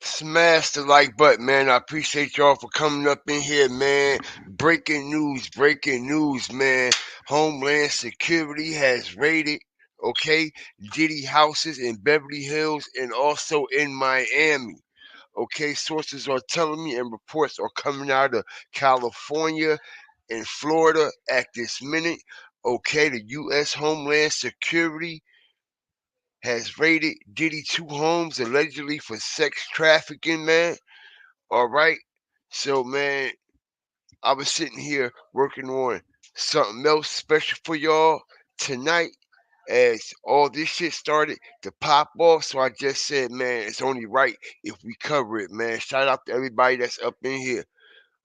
Smash the like button, man. I appreciate y'all for coming up in here, man. Breaking news, man. Homeland Security has raided, okay, Diddy houses in Beverly Hills and also in Miami. Okay, sources are telling me and reports are coming out of California and Florida at this minute. Okay, the U.S. Homeland Security has raided Diddy two homes allegedly for sex trafficking, man. All right. So, man, I was sitting here working on something else special for y'all tonight as all this shit started to pop off. So I just said, man, it's only right if we cover it, man. Shout out to everybody that's up in here.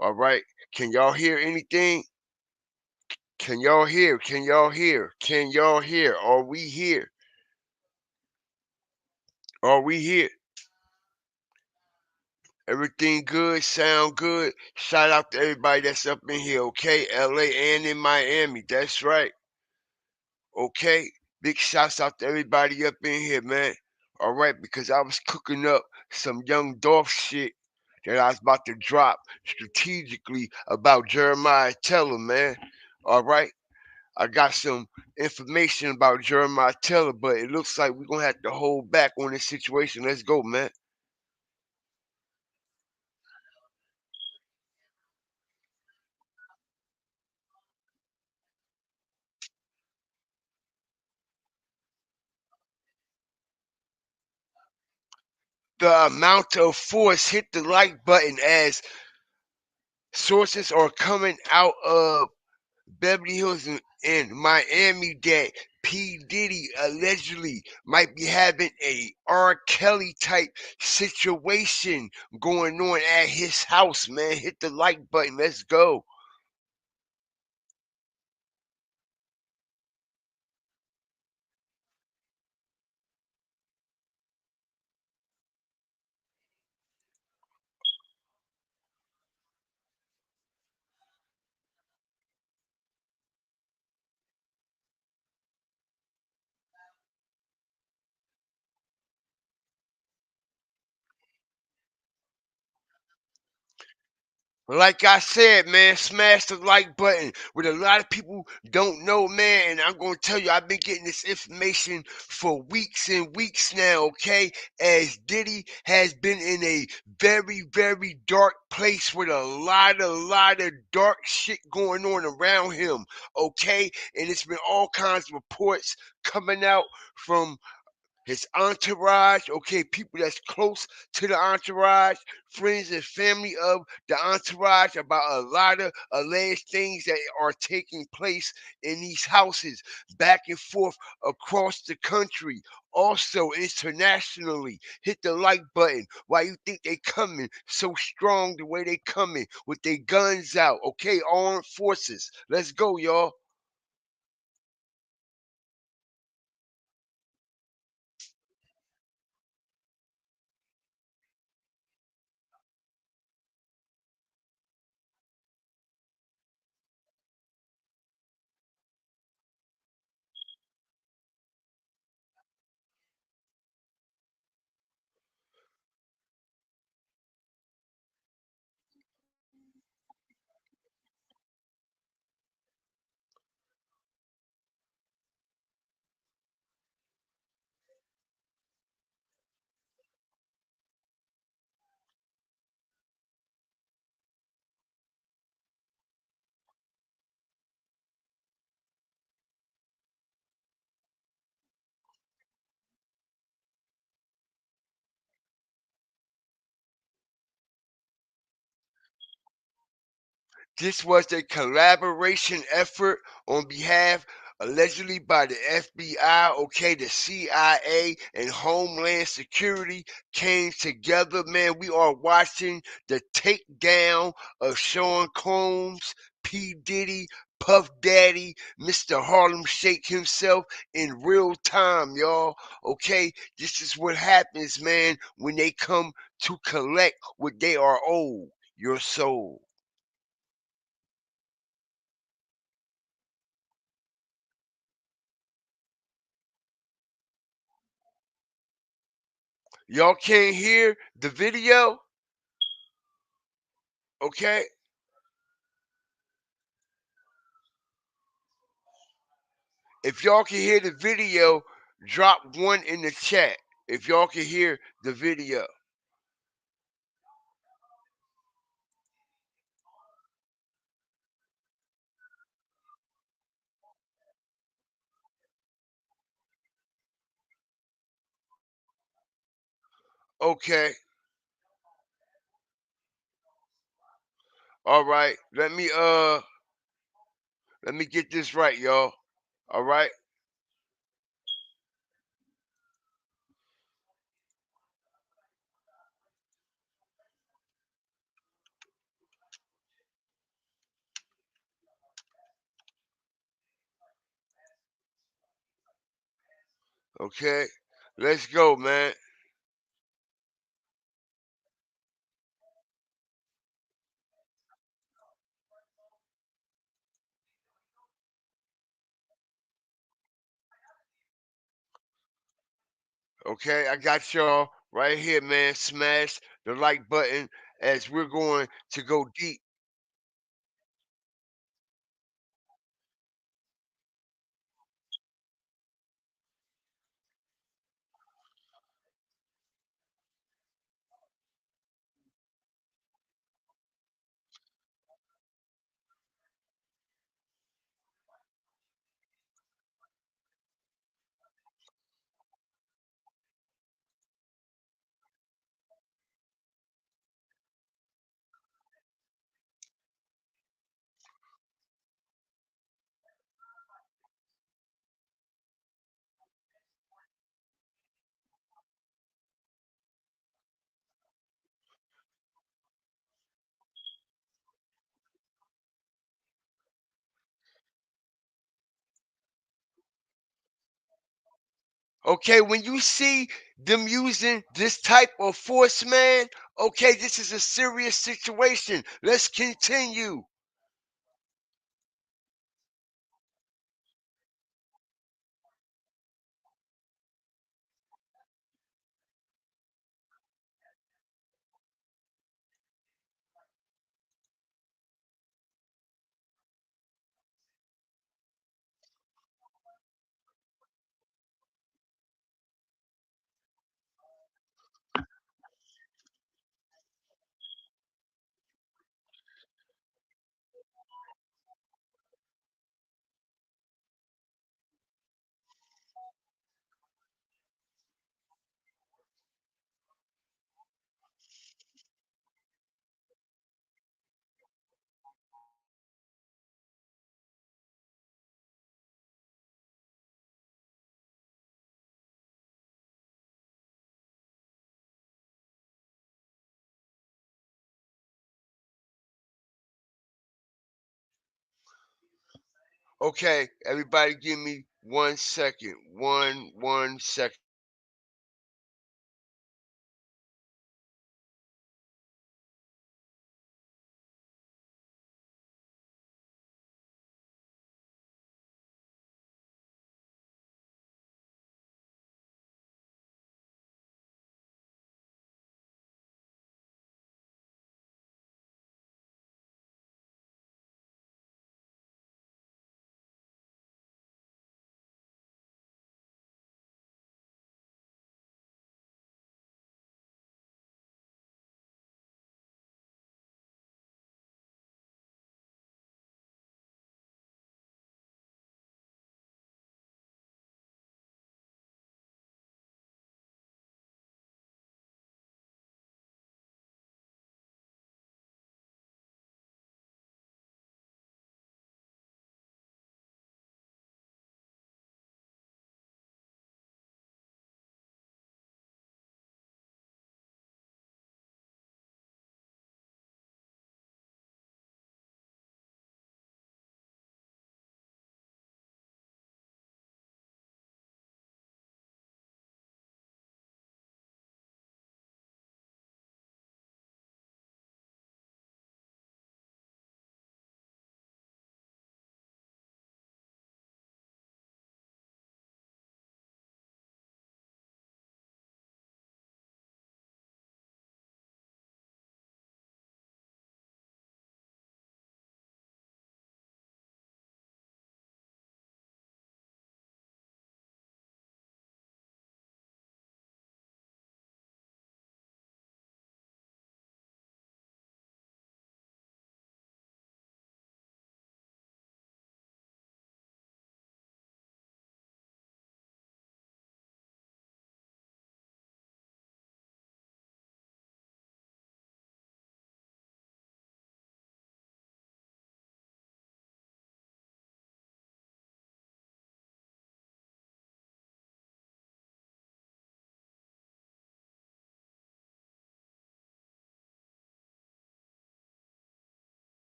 All right. Can y'all hear anything? Can y'all hear? Can y'all hear? Can y'all hear? Are we here? Are we here? Everything good, sound good. Shout out to everybody that's up in here, okay? LA and in Miami. That's right. Okay. Big shouts out to everybody up in here, man. All right, because I was cooking up some young Dolph shit that I was about to drop strategically about Jeremiah Teller, man. All right. I got some information about Jeremiah Teller, but it looks like we're gonna have to hold back on this situation. Let's go, man. The amount of force, hit the like button as sources are coming out of Beverly Hills and Miami that P. Diddy allegedly might be having a R. Kelly type situation going on at his house, man. Hit the like button. Let's go. Like I said, man, smash the like button. What a lot of people don't know, man, and I'm gonna tell you, I've been getting this information for weeks and weeks now, okay? As Diddy has been in a very, very dark place with a lot of dark shit going on around him, okay? And it's been all kinds of reports coming out from his entourage, okay, people that's close to the entourage, friends and family of the entourage about a lot of alleged things that are taking place in these houses back and forth across the country. Also internationally, hit the like button. Why you think they coming so strong the way they coming with their guns out? Okay, armed forces. Let's go, y'all. This was a collaboration effort on behalf, allegedly by the FBI, okay, the CIA and Homeland Security came together. Man, we are watching the takedown of Sean Combs, P. Diddy, Puff Daddy, Mr. Harlem Shake himself in real time, y'all. Okay, this is what happens, man, when they come to collect what they are owed, your soul. Y'all can't hear the video? Okay? If y'all can hear the video, drop one in the chat. If y'all can hear the video. Okay. All right. Let me get this right, y'all. All right. Okay. Let's go, man. Okay, I got y'all right here, man. Smash the like button as we're going to go deep. Okay, when you see them using this type of force, man, okay, this is a serious situation. Let's continue. Okay, everybody give me 1 second. One second.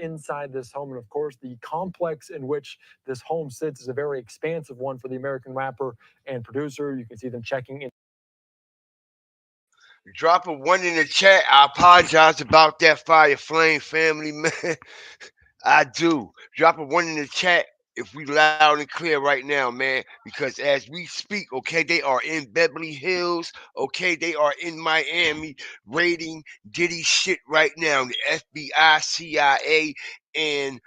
inside this home. And of course, the complex in which this home sits is a very expansive one for the American rapper and producer. You can see them checking in. Drop a one in the chat. I apologize about that, Fire Flame family, man. I do. Drop a one in the chat if we loud and clear right now, man. Because as we speak, okay, they are in Beverly Hills. Okay, they are in Miami raiding Diddy shit right now. The FBI, CIA, and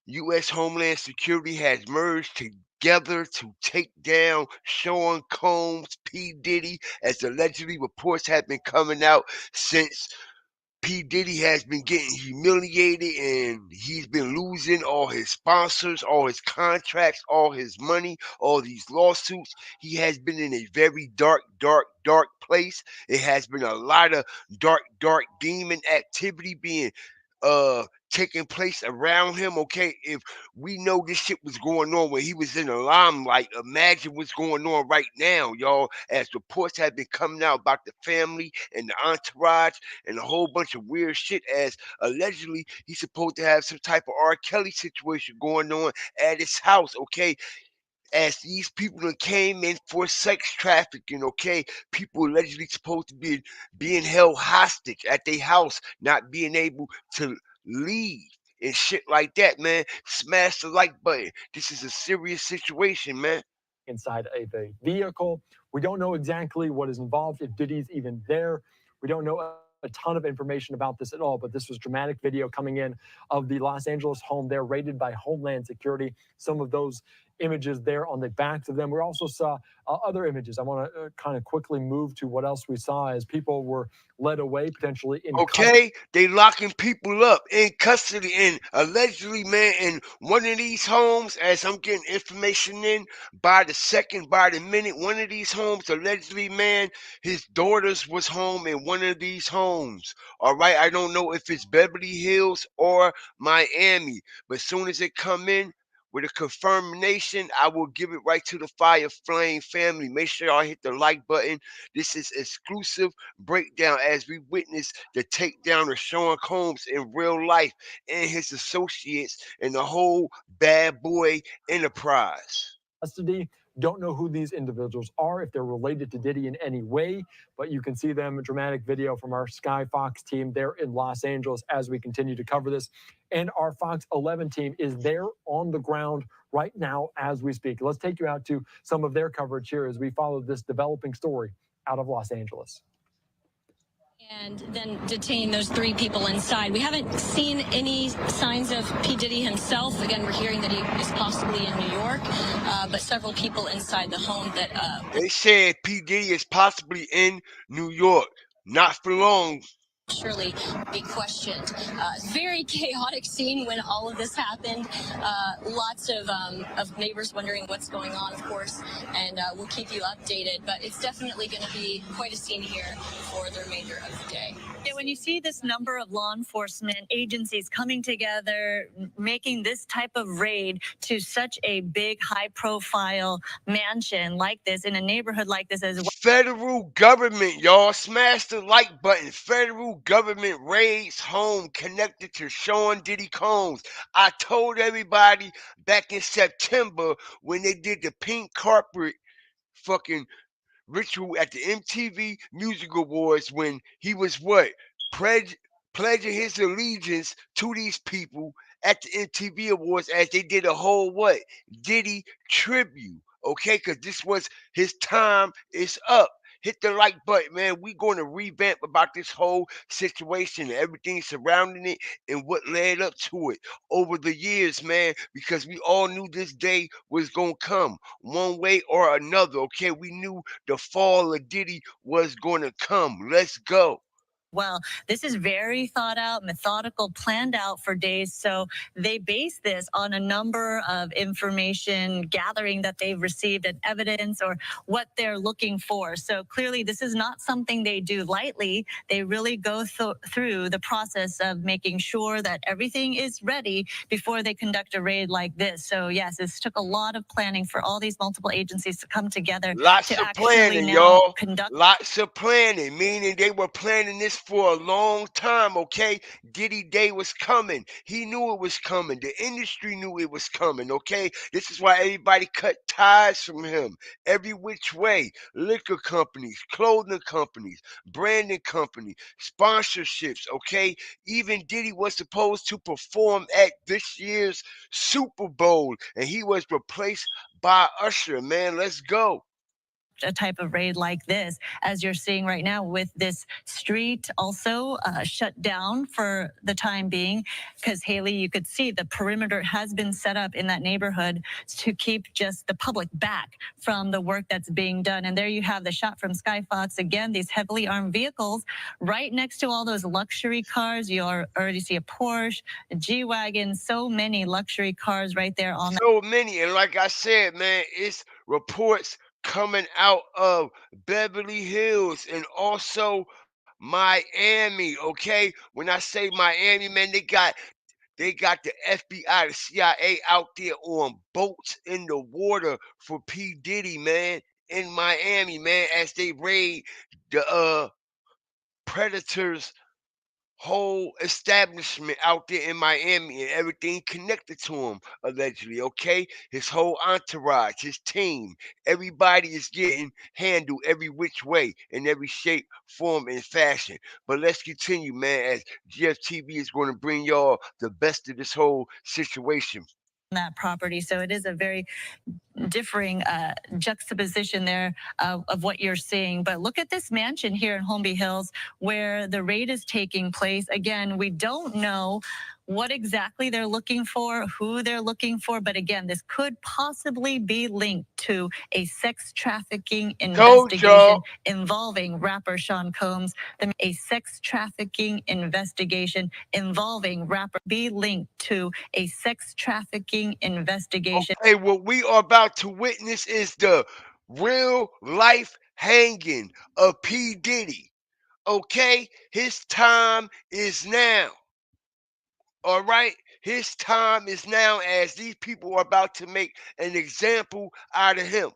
U.S. Homeland Security has merged together to take down Sean Combs, P. Diddy, as allegedly reports have been coming out since P. Diddy has been getting humiliated and he's been losing all his sponsors, all his contracts, all his money, all these lawsuits. He has been in a very dark, dark, dark place. It has been a lot of dark, dark demon activity being uh taking place around him. Okay, if we know this shit was going on when he was in the limelight, imagine what's going on right now, y'all, as reports have been coming out about the family and the entourage and a whole bunch of weird shit, as allegedly he's supposed to have some type of R. Kelly situation going on at his house. Okay, as these people that came in for sex trafficking, okay, people allegedly supposed to be being held hostage at their house, not being able to leave and shit like that, man. Smash the like button. This is a serious situation, man. Inside of a vehicle. We don't know exactly what is involved, if Diddy's even there. We don't know a ton of information about this at all, but this was dramatic video coming in of the Los Angeles home there, raided by Homeland Security. Some of those images there on the backs of them. We also saw other images. I want to kind of quickly move to what else we saw as people were led away, potentially in custody. Okay, they locking people up in custody and allegedly, man, in one of these homes, as I'm getting information in by the second, by the minute, one of these homes, allegedly, man, his daughters was home in one of these homes. All right, I don't know if it's Beverly Hills or Miami, but soon as it come in with a confirmation, I will give it right to the Fire Flame family. Make sure y'all hit the like button. This is exclusive breakdown as we witness the takedown of Sean Combs in real life and his associates and the whole bad boy enterprise. Custody. Don't know who these individuals are, if they're related to Diddy in any way, but you can see them. A dramatic video from our Sky Fox team there in Los Angeles as we continue to cover this. And our Fox 11 team is there on the ground right now as we speak. Let's take you out to some of their coverage here as we follow this developing story out of Los Angeles. And then detain those three people inside. We haven't seen any signs of P. Diddy himself. Again, we're hearing that he is possibly in New York, but several people inside the home that... They said P. Diddy is possibly in New York. Not for long. Surely be questioned. Very chaotic scene when all of this happened. Lots of neighbors wondering what's going on, of course, and we'll keep you updated. But it's definitely going to be quite a scene here for the remainder of the day. Yeah, when you see this number of law enforcement agencies coming together, making this type of raid to such a big, high-profile mansion like this, in a neighborhood like this as well. Federal government, y'all. Smash the like button. Federal government raids home connected to Sean Diddy Combs. I told everybody back in September when they did the pink carpet fucking ritual at the MTV Music Awards, when he was what? Pledging his allegiance to these people at the MTV Awards, as they did a whole what? Diddy tribute. Okay, because this was his time is up. Hit the like button, man. We're going to revamp about this whole situation and everything surrounding it and what led up to it over the years, man, because we all knew this day was going to come one way or another. Okay, we knew the fall of Diddy was going to come. Let's go. Well, this is very thought out, methodical, planned out for days. So they base this on a number of information gathering that they've received and evidence or what they're looking for. So clearly this is not something they do lightly. They really go through the process of making sure that everything is ready before they conduct a raid like this. So yes, this took a lot of planning for all these multiple agencies to come together. Lots to of planning, now y'all. conduct. Lots of planning, meaning they were planning this announced for a long time, okay? Diddy Day was coming. He knew it was coming. The industry knew it was coming, okay? This is why everybody cut ties from him every which way. Liquor companies, clothing companies, branding companies, sponsorships, okay? Even Diddy was supposed to perform at this year's Super Bowl, and he was replaced by Usher, man. Let's go. A type of raid like this, as you're seeing right now, with this street also shut down for the time being. Because Haley, you could see the perimeter has been set up in that neighborhood to keep just the public back from the work that's being done. And there you have the shot from Sky Fox. Again, these heavily armed vehicles right next to all those luxury cars. You already see a Porsche, a G-Wagon, so many luxury cars right there on that. So many. And like I said, man, it's reports coming out of Beverly Hills and also Miami, okay? When I say Miami, man, they got the FBI, the CIA out there on boats in the water for P. Diddy, man, in Miami, man, as they raid the Predators whole establishment out there in Miami and everything connected to him, allegedly, okay? His whole entourage, his team, everybody is getting handled every which way, in every shape, form, and fashion. But let's continue, man, as GFTV is going to bring y'all the best of this whole situation. That property. So it is a very differing juxtaposition there of what you're seeing. But look at this mansion here in Holmby Hills where the raid is taking place. Again, we don't know what exactly they're looking for, who they're looking for. But again, this could possibly be linked to a sex trafficking Told investigation y'all. involving rapper Sean Combs. A sex trafficking investigation involving rapper be linked to a sex trafficking investigation. Okay, what we are about to witness is the real life hanging of P. Diddy. Okay, his time is now. All right, his time is now, as these people are about to make an example out of him.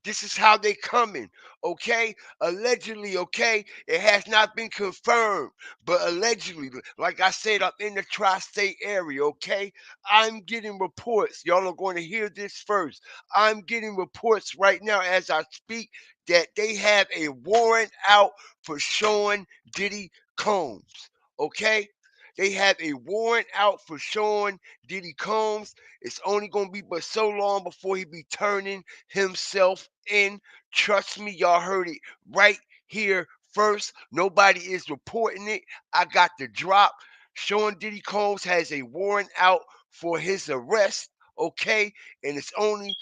This is how they coming, okay? Allegedly, okay? It has not been confirmed, but allegedly, like I said, I'm in the tri-state area, okay? I'm getting reports. Y'all are going to hear this first. I'm getting reports right now as I speak that they have a warrant out for Sean Diddy Combs, okay? They have a warrant out for Sean Diddy Combs. It's only going to be but so long before he be turning himself in. Trust me, y'all heard it right here first. Nobody is reporting it. I got the drop. Sean Diddy Combs has a warrant out for his arrest, okay? And it's only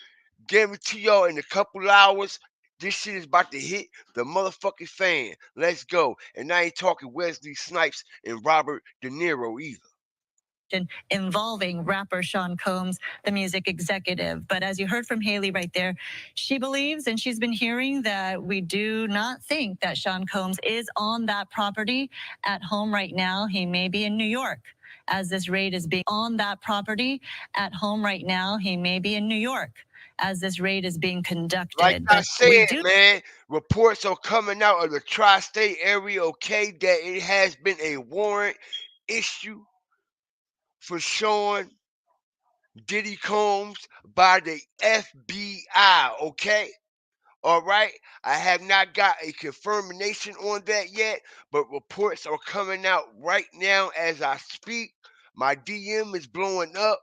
guarantee y'all in a couple hours. This shit is about to hit the motherfucking fan. Let's go. And I ain't talking Wesley Snipes and Robert De Niro either. Involving rapper Sean Combs, the music executive. But as you heard from Haley right there, she believes and she's been hearing that we do not think that Sean Combs is on that property at home right now. He may be in New York as this raid is being on that property at home right now. He may be in New York as this raid is being conducted. Like I But we said, do man, reports are coming out of the tri-state area, okay, that it has been a warrant issue for Sean Diddy Combs by the FBI, okay? All right. I have not got a confirmation on that yet, but reports are coming out right now as I speak. My DM is blowing up.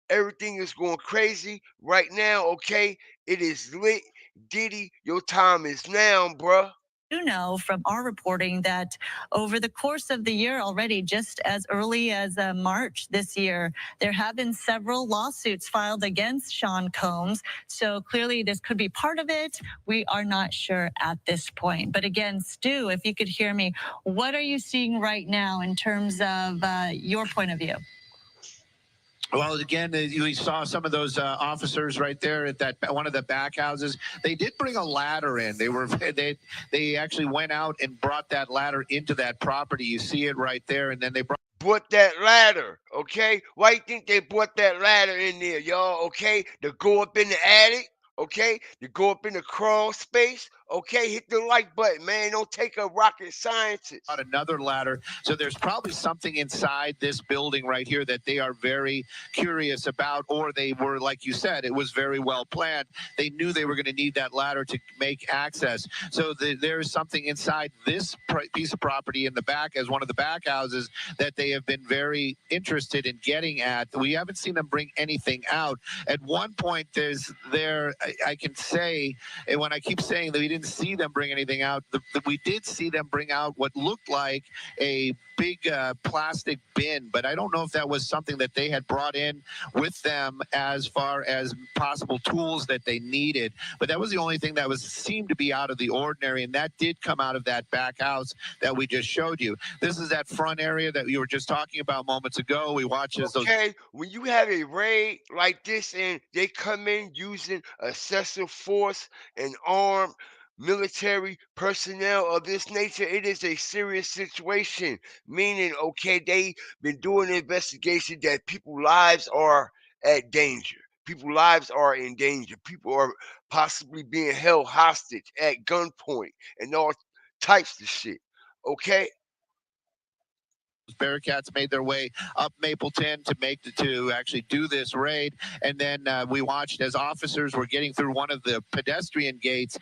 Everything is going crazy right now, okay? It is lit. Diddy, your time is now, bruh. do know from our reporting that over the course of the year already, just as early as March this year, there have been several lawsuits filed against Sean Combs. So clearly this could be part of it. We are not sure at this point. But again, Stu, if you could hear me, what are you seeing right now in terms of your point of view? Well, again, we saw some of those officers right there at that one of the back houses. They did bring a ladder in. They actually went out and brought that ladder into that property. You see it right there, and then they brought that ladder, okay? Why you think they brought that ladder in there, y'all, okay? To go up in the attic, okay? To go up in the crawl space, Okay, hit the like button, man. Don't take a rocket scientist. Another ladder. So there's probably something inside this building right here that they are very curious about, or they were, like you said, it was very well planned. They knew they were going to need that ladder to make access. So there's something inside this piece of property in the back, as one of the back houses, that they have been very interested in getting at. We haven't seen them bring anything out. At one point, I can say, and when I keep saying that we didn't see them bring anything out, we did see them bring out what looked like a big plastic bin, but I don't know if that was something that they had brought in with them as far as possible tools that they needed. But that was the only thing that seemed to be out of the ordinary, and that did come out of that back house that we just showed you. This is that front area that you were just talking about moments ago. We watched as those. Okay, when you have a raid like this and they come in using excessive force and armed military personnel of this nature, it is a serious situation. Meaning, okay, they been doing an investigation that people's lives are at danger. People's lives are in danger. People are possibly being held hostage at gunpoint and all types of shit. Okay, Bearcats made their way up Mapleton to actually do this raid, and then we watched as officers were getting through one of the pedestrian gates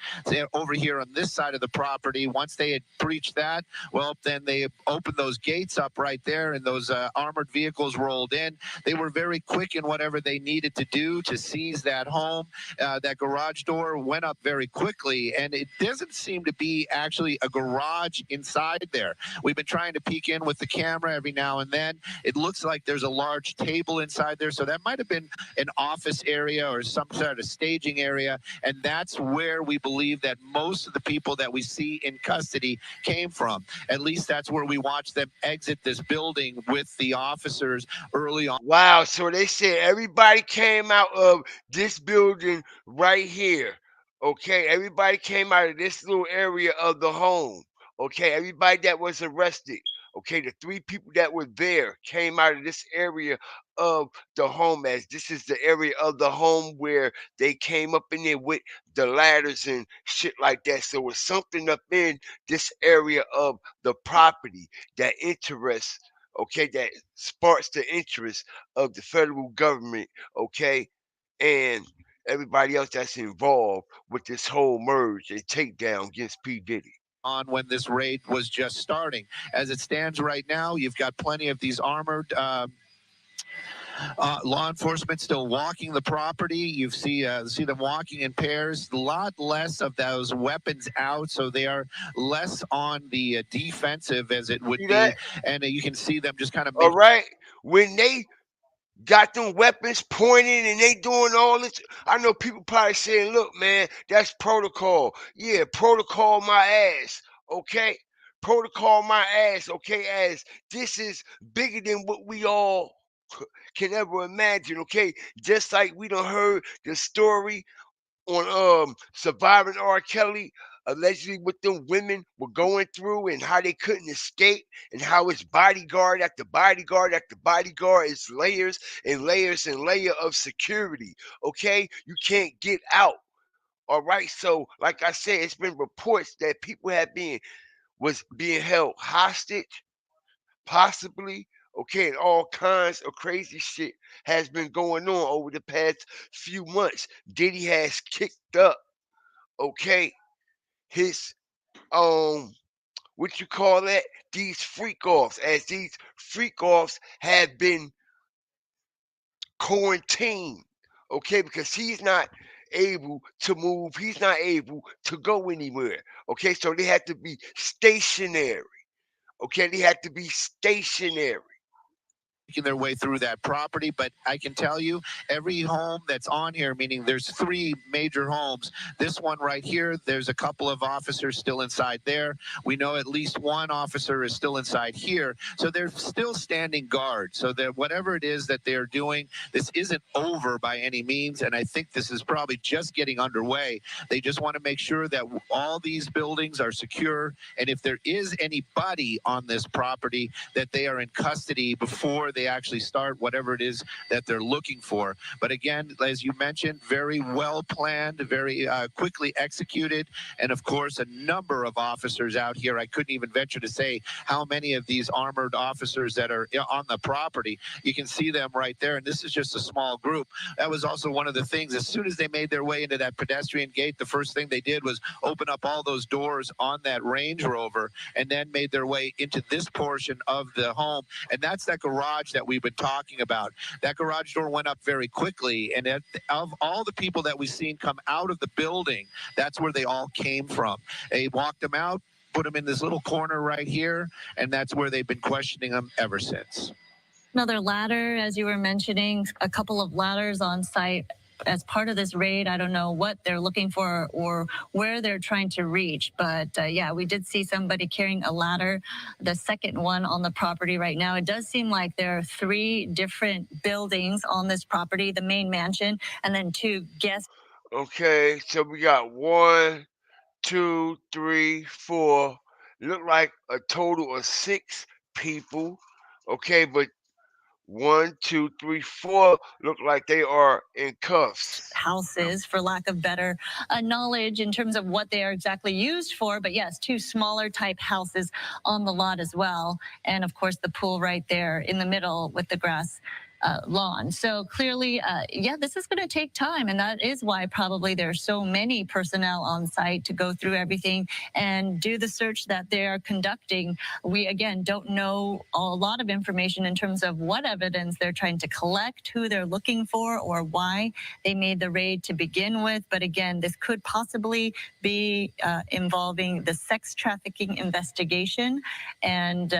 over here on this side of the property. Once they had breached that, well, then they opened those gates up right there, and those armored vehicles rolled in. They were very quick in whatever they needed to do to seize that home. That garage door went up very quickly, and it doesn't seem to be actually a garage inside there. We've been trying to peek in with the camera every now and then. It looks like there's a large table inside there, so that might have been an office area or some sort of staging area, and that's where we believe that most of the people that we see in custody came from. At least that's where we watched them exit this building with the officers early on. wow. So they said everybody came out of this building right here. Okay, everybody came out of this little area of the home. Okay, everybody that was arrested. Okay, the 3 people that were there came out of this area of the home, as this is the area of the home where they came up in there with the ladders and shit like that. So it's something up in this area of the property that interests, okay, that sparks the interest of the federal government, okay, and everybody else that's involved with this whole merge and takedown against P. Diddy. On when this raid was just starting. As it stands right now, you've got plenty of these armored law enforcement still walking the property. You see them walking in pairs. A lot less of those weapons out, so they are less on the defensive as it would See be. that? And you can see them just kind of All making. right. When they got them weapons pointing and they doing all this, I know people probably saying, look, man, that's protocol. Yeah, protocol my ass. Okay. Protocol my ass. Okay. As this is bigger than what we all can ever imagine. Okay. Just like we done heard the story on surviving R. Kelly, allegedly what them women were going through and how they couldn't escape, and how it's bodyguard after bodyguard after bodyguard. It's layers and layers and layer of security. Okay, you can't get out. All right, so like I said, it's been reports that people was being held hostage, possibly. Okay, and all kinds of crazy shit has been going on over the past few months. Diddy has kicked up, okay, his what you call that? These freak offs, as these freak offs have been quarantined, okay, because he's not able to move, he's not able to go anywhere. Okay, so they had to be stationary. Okay, they had to be stationary. Making their way through that property, but I can tell you every home that's on here, meaning there's 3 major homes. This one right here, there's a couple of officers still inside there. We know at least one officer is still inside here, so they're still standing guard. So that whatever it is that they're doing, this isn't over by any means, and I think this is probably just getting underway. They just want to make sure that all these buildings are secure, and if there is anybody on this property, that they are in custody before they actually start whatever it is that they're looking for. But again, as you mentioned, very well planned, very quickly executed, and of course, a number of officers out here. I couldn't even venture to say how many of these armored officers that are on the property. You can see them right there, and this is just a small group. That was also one of the things. As soon as they made their way into that pedestrian gate, the first thing they did was open up all those doors on that Range Rover, and then made their way into this portion of the home. And that's that garage that we've been talking about. That garage door went up very quickly, and of all the people that we've seen come out of the building, that's where they all came from. They walked them out, put them in this little corner right here, and that's where they've been questioning them ever since. Another ladder, as you were mentioning, a couple of ladders on site as part of this raid. I don't know what they're looking for or where they're trying to reach, but yeah, we did see somebody carrying a ladder, the second one on the property right now. It does seem like there are 3 different buildings on this property, the main mansion, and then 2 guest. Okay, so we got 1, 2, 3, 4. Look like a total of 6 people. Okay, but 1, 2, 3, 4 look like they are in cuffs. Houses, for lack of better knowledge in terms of what they are exactly used for. But yes, 2 smaller type houses on the lot as well. And of course, the pool right there in the middle with the grass lawn. So clearly, yeah, this is going to take time. And that is why probably there are so many personnel on site to go through everything and do the search that they are conducting. We, again, don't know a lot of information in terms of what evidence they're trying to collect, who they're looking for, or why they made the raid to begin with. But again, this could possibly be involving the sex trafficking investigation. And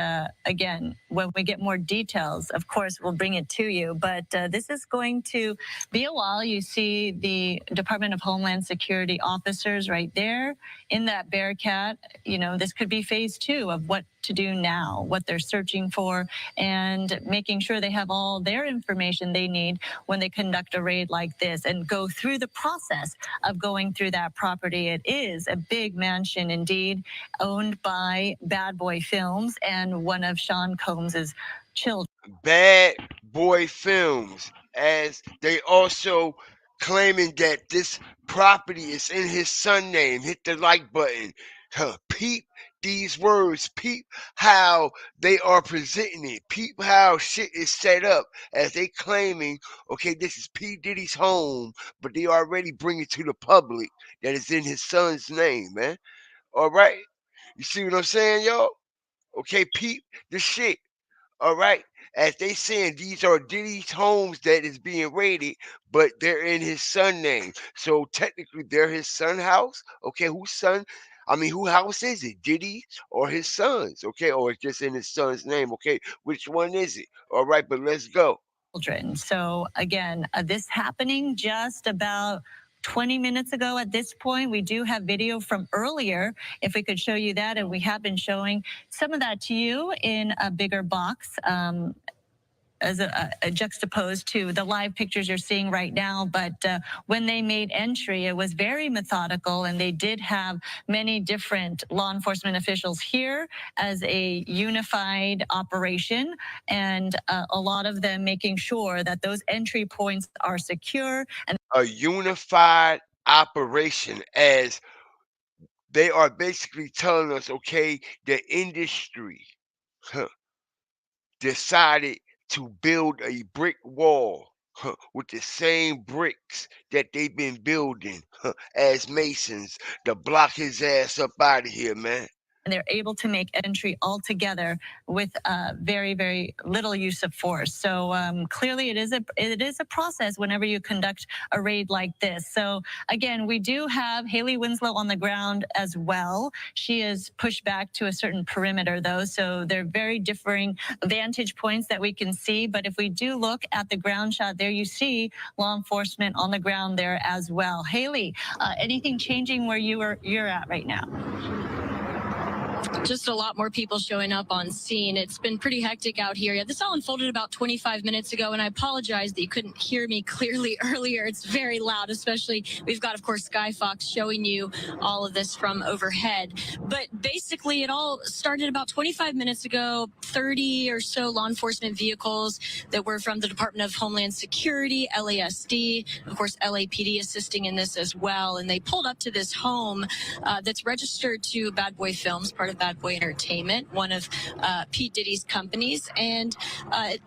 again, when we get more details, of course, we'll bring it to you. But this is going to be a while. You see the Department of Homeland Security officers right there in that Bearcat. You know, this could be phase 2 of what to do now, what they're searching for, and making sure they have all their information they need when they conduct a raid like this and go through the process of going through that property. It is a big mansion indeed, owned by Bad Boy Films and one of Sean Combs's children. Bad Boy Films, as they also claiming that this property is in his son name. Hit the like button. Peep these words. Peep how they are presenting it. Peep how shit is set up as they claiming, okay, this is P. Diddy's home, but they already bring it to the public that it's in his son's name, man. All right? You see what I'm saying, y'all? Okay, peep the shit. All right, as they saying these are Diddy's homes that is being raided, but they're in his son name. So technically, they're his son house. Okay, whose son? I mean, who house is it? Diddy or his son's? Okay, or it's just in his son's name. Okay, which one is it? All right, but let's go. Children. So again, this happening just about 20 minutes ago at this point. We do have video from earlier, if we could show you that, and we have been showing some of that to you in a bigger box. As a juxtaposed to the live pictures you're seeing right now. But when they made entry, it was very methodical, and they did have many different law enforcement officials here as a unified operation, and a lot of them making sure that those entry points are secure. And a unified operation, as they are basically telling us, okay, the industry decided to build a brick wall with the same bricks that they've been building as masons to block his ass up out of here, man. And they're able to make entry altogether with very, very little use of force. So clearly, it is a process whenever you conduct a raid like this. So again, we do have Haley Winslow on the ground as well. She is pushed back to a certain perimeter, though, so they're very differing vantage points that we can see. But if we do look at the ground shot there, you see law enforcement on the ground there as well. Haley, anything changing where you're at right now? just a lot more people showing up on scene. It's been pretty hectic out here. Yeah, this all unfolded about 25 minutes ago, and I apologize that you couldn't hear me clearly earlier. It's very loud, especially we've got, of course, Sky Fox showing you all of this from overhead. But basically, it all started about 25 minutes ago. 30 or so law enforcement vehicles that were from the Department of Homeland Security, LASD, of course, LAPD assisting in this as well. And they pulled up to this home that's registered to Bad Boy Films, part of Bad Boy Entertainment, one of P. Diddy's companies. And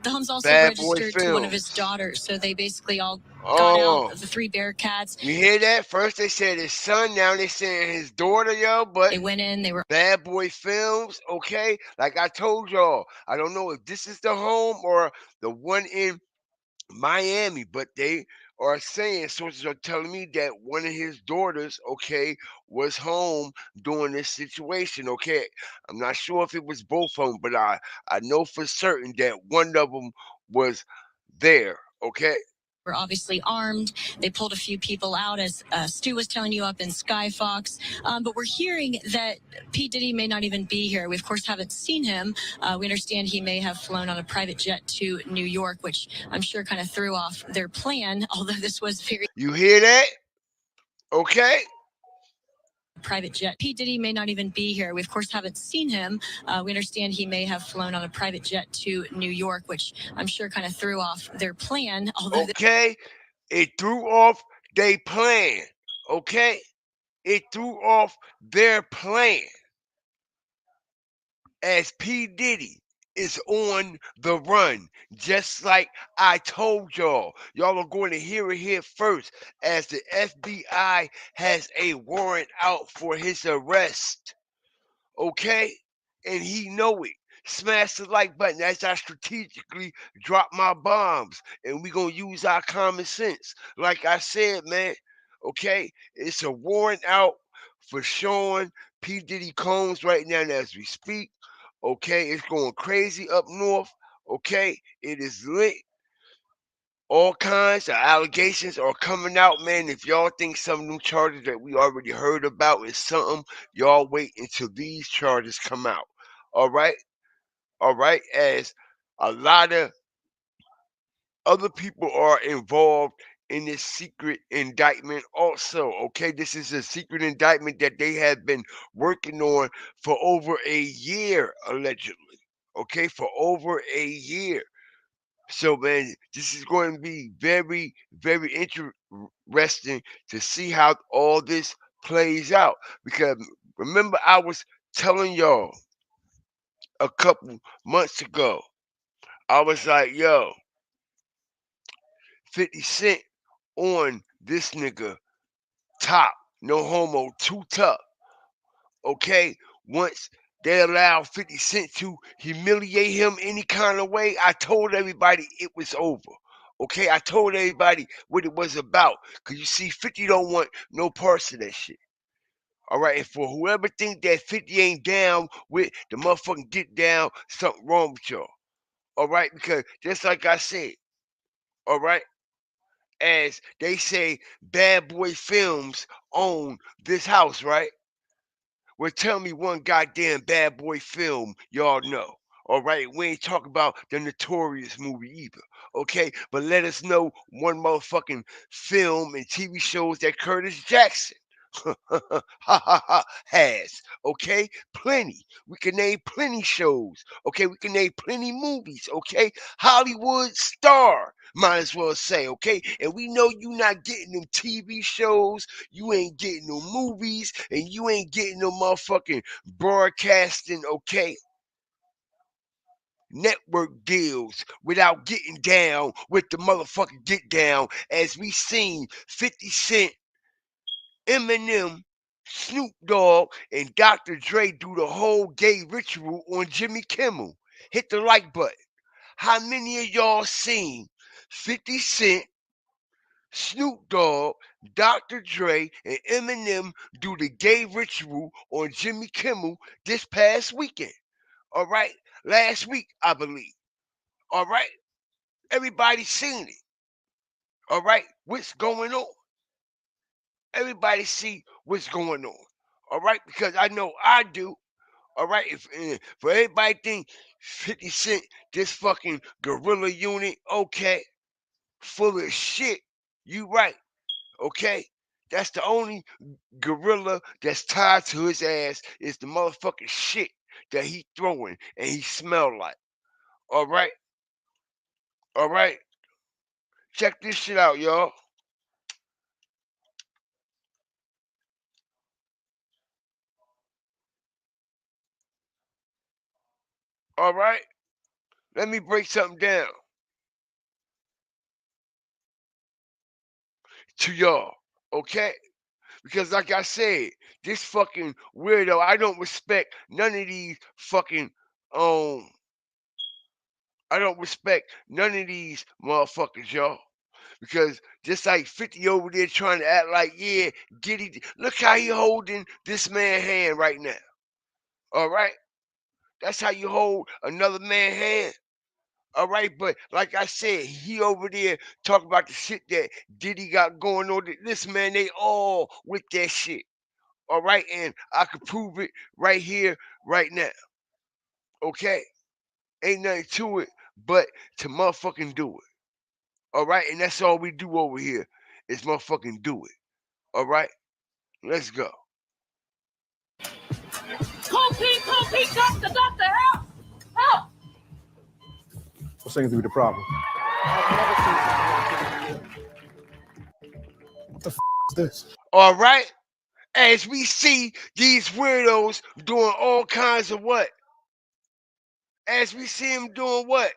the home's also Bad Boy registered to one of his Films. daughters. So they basically all got out Oh, of the three Bearcats. you hear that? First they said his son, now they saying his daughter, yo, but They went in, they were Bad Boy Films, okay? Like I told y'all, I don't know if this is the home or the one in Miami, but they are saying, sources are telling me that one of his daughters, okay, was home during this situation, okay? I'm not sure if it was both of them, but I know for certain that one of them was there, okay? were obviously armed. They pulled a few people out, as Stu was telling you, up in Sky Fox. But we're hearing that P. Diddy may not even be here. We, of course, haven't seen him. We understand he may have flown on a private jet to New York, which I'm sure kind of threw off their plan, although this was very You hear that? Okay? private jet. P. Diddy may not even be here. We, of course, haven't seen him. We understand he may have flown on a private jet to New York, which I'm sure kind of threw off their plan, although Okay? It threw off their plan, okay? It threw off their plan as P. Diddy is on the run, just like I told y'all. Y'all are going to hear it here first, as the FBI has a warrant out for his arrest. Okay? And he know it. Smash the like button as I strategically drop my bombs. And we gonna use our common sense. Like I said, man. Okay? It's a warrant out for Sean P. Diddy Combs right now as we speak. Okay, it's going crazy up north. Okay, it is lit. All kinds of allegations are coming out, man. If y'all think some of them charges that we already heard about is something, y'all wait until these charges come out. All right, all right. As a lot of other people are involved in this secret indictment, also. Okay, this is a secret indictment that they have been working on for over a year, allegedly. Okay, for over a year. So, man, this is going to be very, very interesting to see how all this plays out. Because remember, I was telling y'all a couple months ago, I was like, yo, 50 Cent on this nigga top, no homo, too tough. Okay, once they allow 50 Cent to humiliate him any kind of way, I told everybody it was over. Okay, I told everybody what it was about. Cause you see, 50 don't want no parts of that shit. All right, and for whoever think that 50 ain't down with the motherfucking get down, something wrong with y'all. All right, because just like I said, all right, as they say, Bad Boy Films own this house, right? Well, tell me one goddamn bad boy film y'all know. All right, we ain't talking about the Notorious movie either. Okay, but let us know one motherfucking film and TV shows that Curtis Jackson ha ha ha has. Okay, plenty. We can name plenty shows. Okay, we can name plenty movies. Okay, Hollywood star. Might as well say, okay? And we know you not getting them TV shows, you ain't getting no movies, and you ain't getting no motherfucking broadcasting, okay? Network deals without getting down with the motherfucking get down as we seen 50 Cent, Eminem, Snoop Dogg, and Dr. Dre do the whole gay ritual on Jimmy Kimmel. Hit the like button. How many of y'all seen 50 Cent, Snoop Dogg, Dr. Dre, and Eminem do the gay ritual on Jimmy Kimmel this past weekend? All right, last week, I believe. All right, everybody seen it. All right, what's going on? Everybody see what's going on. All right, because I know I do. All right, for everybody think 50 Cent, this fucking gorilla unit, okay, full of shit. You right, okay? That's the only gorilla that's tied to his ass is the motherfucking shit that he throwing and he smell like. All right, all right. Check this shit out, y'all. All right, let me break something down to y'all, okay? Because like I said, this fucking weirdo, I don't respect none of these fucking um I don't respect none of these motherfuckers, y'all. Because just like 50 over there trying to act like, yeah, Diddy, look how he holding this man's hand right now. All right? That's how you hold another man's hand. All right, but like I said, he over there talking about the shit that Diddy got going on. This man, they all with that shit. All right, and I could prove it right here, right now. Okay, ain't nothing to it but to motherfucking do it. All right, and that's all we do over here is motherfucking do it. All right, let's go. Pete, doctor, help! Help! What seems to be the problem? What the is this? All right, as we see these weirdos doing all kinds of what? As we see them doing what?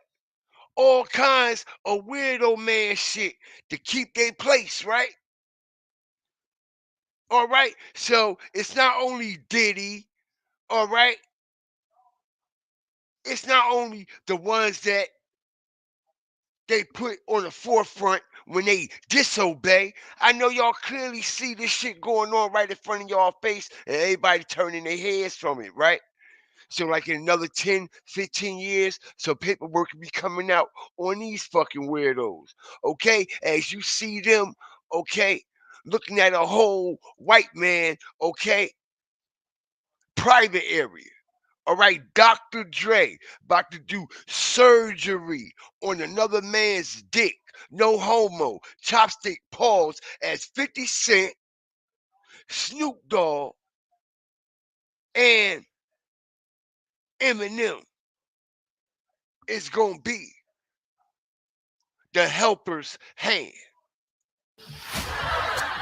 All kinds of weirdo man shit to keep their place, right? All right, so it's not only Diddy, all right? It's not only the ones that they put on the forefront when they disobey. I know y'all clearly see this shit going on right in front of y'all face and everybody turning their heads from it, right? So like in another 10, 15 years, so paperwork will be coming out on these fucking weirdos. Okay? As you see them, okay, looking at a whole white man, okay, private area. All right, Dr. Dre about to do surgery on another man's dick. No homo. Chopstick pause as 50 Cent, Snoop Dogg, and Eminem is going to be the helper's hand.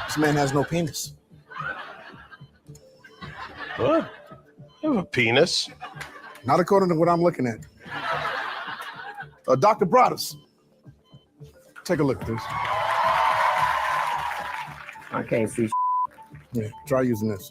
This man has no penis. What? You have a penis? Not according to what I'm looking at. Dr. Broadus, take a look at this. I can't see. Yeah, try using this.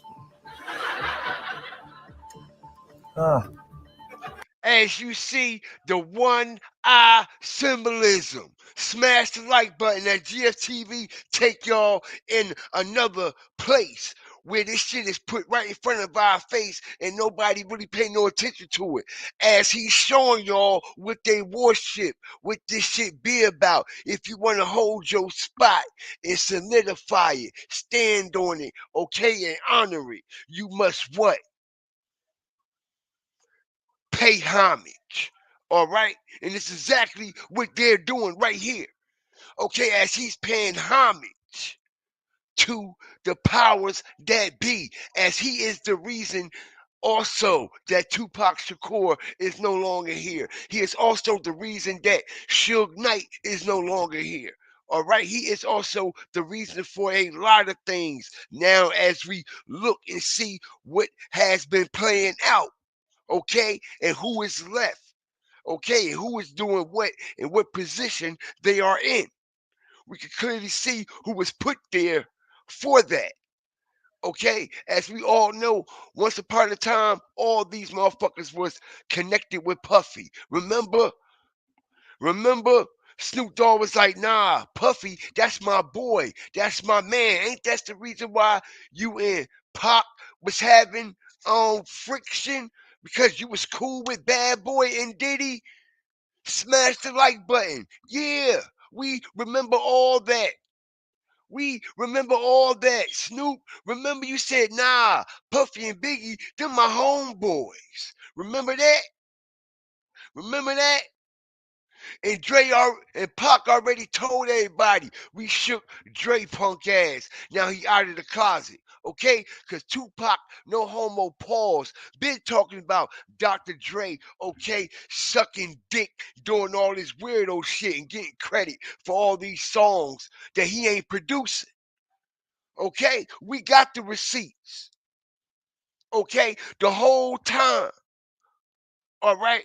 As you see, the one eye symbolism. Smash the like button at GFTV. Take y'all in another place where this shit is put right in front of our face and nobody really pay no attention to it. As he's showing y'all what they worship, what this shit be about. If you want to hold your spot and solidify it, stand on it, okay, and honor it, you must what? Pay homage. All right? And it's exactly what they're doing right here. Okay, as he's paying homage to the powers that be, as he is the reason also that Tupac Shakur is no longer here. He is also the reason that Suge Knight is no longer here. All right, he is also the reason for a lot of things. Now, as we look and see what has been playing out, okay, and who is left, okay, and who is doing what and what position they are in. We can clearly see who was put there for that. Okay, as we all know, once upon a time, all these motherfuckers was connected with Puffy. Remember, Snoop Dogg was like, nah, Puffy, that's my boy, that's my man. Ain't that the reason why you and Pop was having friction? Because you was cool with Bad Boy and Diddy? Smash the like button. Yeah, we remember all that. We remember all that. Snoop, remember you said, nah, Puffy and Biggie, them my homeboys. Remember that? Remember that? And and Pac already told everybody we shook Dre punk ass. Now he out of the closet. Okay? Cause Tupac, no homo pause, been talking about Dr. Dre, okay, sucking dick, doing all this weirdo shit and getting credit for all these songs that he ain't producing. Okay? We got the receipts. Okay? The whole time. All right?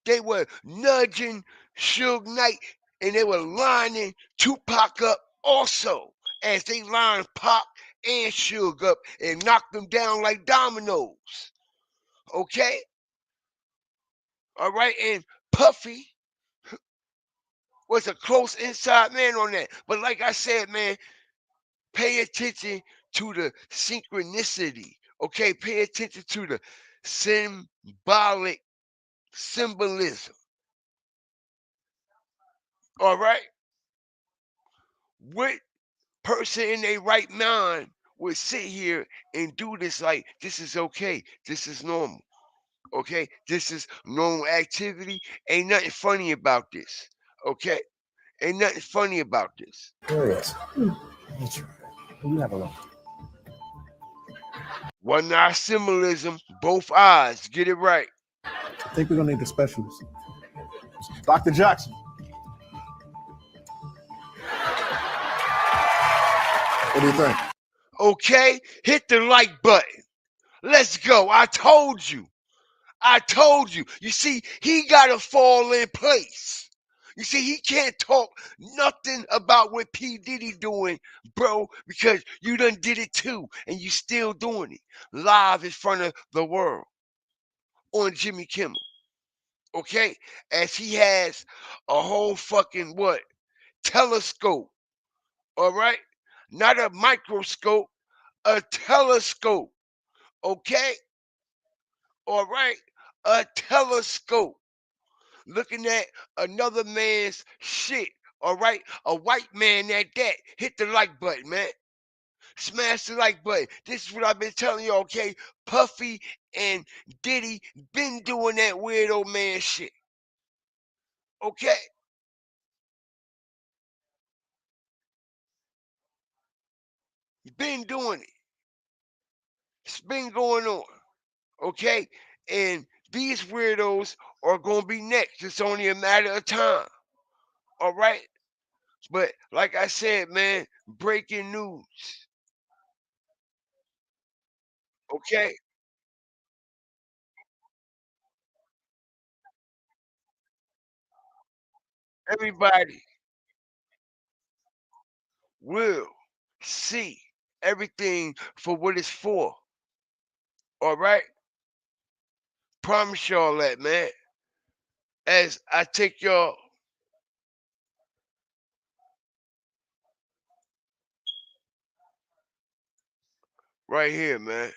They were nudging Suge Knight and they were lining Tupac up also as they lined Pac and Suge up and knocked them down like dominoes. Okay? All right? And Puffy was a close inside man on that. But like I said, man, pay attention to the synchronicity. Okay? Pay attention to the symbolism. All right? What person in their right mind would sit here and do this like this is okay, this is normal, okay, this is normal activity, ain't nothing funny about this, okay, ain't nothing funny about this. There it is. That's right. You have a look. One eye symbolism, both eyes, get it right. I think we're gonna need a specialist. Dr. Jackson. What do you think? Okay, hit the like button. Let's go. I told you. I told you. You see, he gotta fall in place. You see, he can't talk nothing about what P. Diddy doing, bro, because you done did it too, and you still doing it live in front of the world on Jimmy Kimmel. Okay? As he has a whole fucking what? Telescope. All right? Not a microscope, a telescope. Okay? All right? A telescope. Looking at another man's shit. All right, a white man at that. Hit the like button, man. Smash the like button. This is what I've been telling you, okay? Puffy and Diddy been doing that weirdo man shit. Okay? Been doing it. It's been going on. Okay? And these weirdos are gonna be next. It's only a matter of time. All right? But like I said, man, breaking news. Okay? Everybody will see everything for what it's for. All right? Promise y'all that, man. As I take y'all right here, man.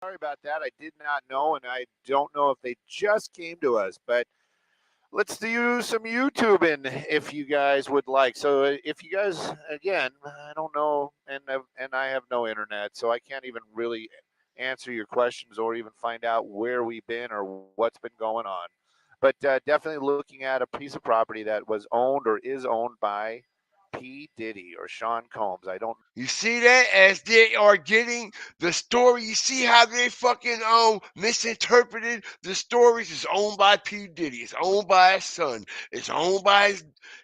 Sorry about that. I did not know, and I don't know if they just came to us, but let's do some YouTubing if you guys would like. So if you guys, again, I don't know, and I have no internet, so I can't even really answer your questions or even find out where we've been or what's been going on. But definitely looking at a piece of property that was owned or is owned by P. Diddy or Sean Combs. I don't. You see that as they are getting the story. You see how they fucking misinterpreted the stories. It's owned by P. Diddy. It's owned by his son. It's owned by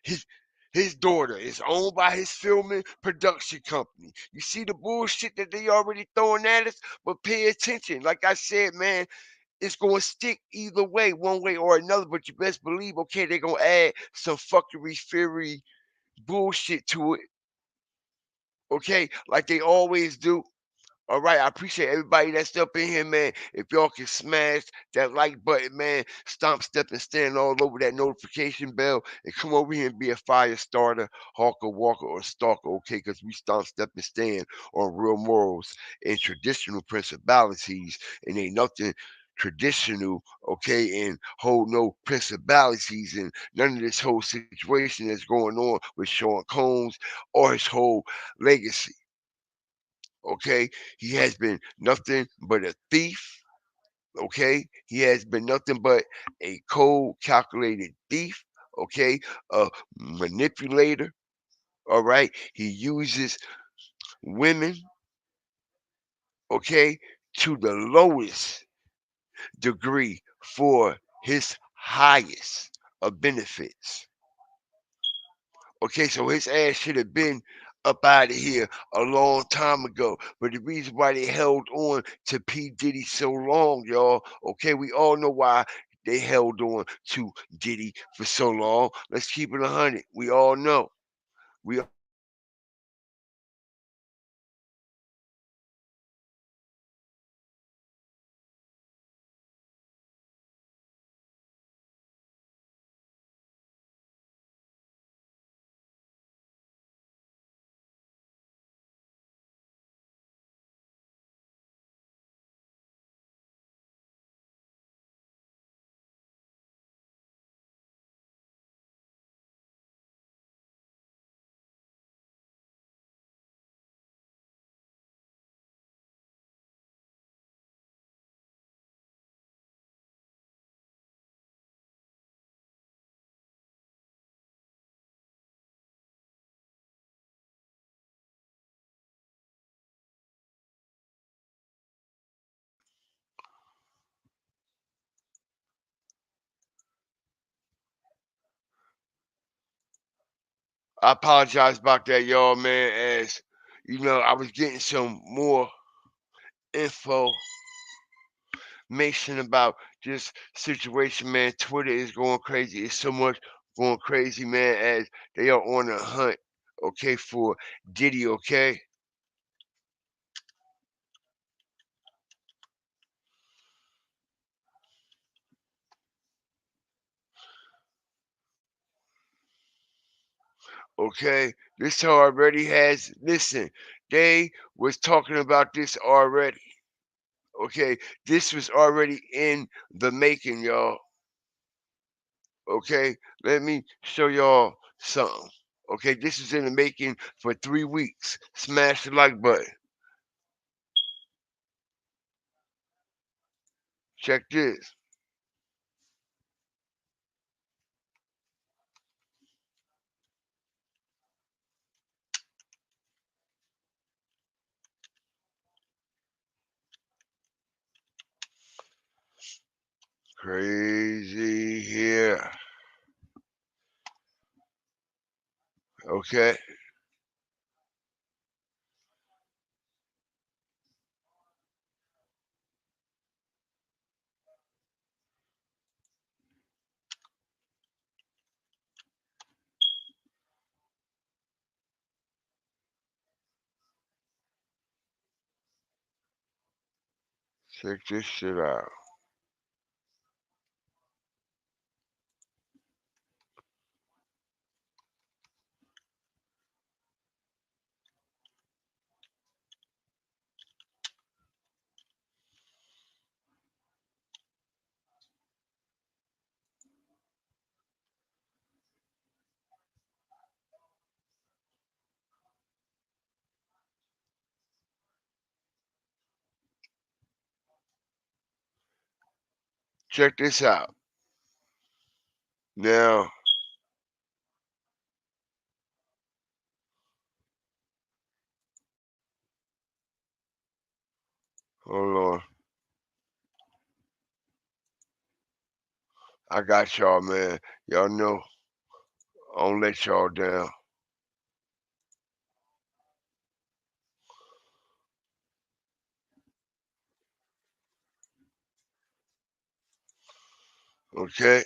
his his daughter. It's owned by his filming production company. You see the bullshit that they already throwing at us, but pay attention. Like I said, man, it's gonna stick either way, one way or another. But you best believe, okay, they're gonna add some fuckery, fury bullshit to it, okay, like they always do. All right, I appreciate everybody that's up in here, man. If y'all can smash that like button, man, stomp, step, and stand all over that notification bell, and come over here and be a fire starter, hawker, walker, or stalker, okay? Because we stomp, step, and stand on real morals and traditional principalities, and ain't nothing traditional, okay, and hold no principalities and none of this whole situation that's going on with Sean Combs or his whole legacy. Okay, he has been nothing but a thief. Okay, he has been nothing but a cold, calculated thief. Okay, a manipulator. All right, he uses women. Okay, to the lowest degree for his highest of benefits. Okay, so his ass should have been up out of here a long time ago. But the reason why they held on to P. Diddy so long, y'all, okay, we all know why they held on to Diddy for so long. Let's keep it 100. We all know. We all know why they held on to P. Diddy for so long. Okay, because they wanted to control everything about Diddy. I apologize about that, y'all, man. As you know, I was getting some more information about this situation, man. Twitter is going crazy. It's so much going crazy, man, as they are on a hunt, okay, for Diddy, okay? Okay, this already has, listen, they was talking about this already. Okay, this was already in the making, y'all. Okay, let me show y'all something. Okay, this is in the making for 3 weeks. Smash the like button. Check this. Crazy here. Okay, check this shit out. Check this out. Now, hold on. I got y'all, man. Y'all know I don't let y'all down. Okay,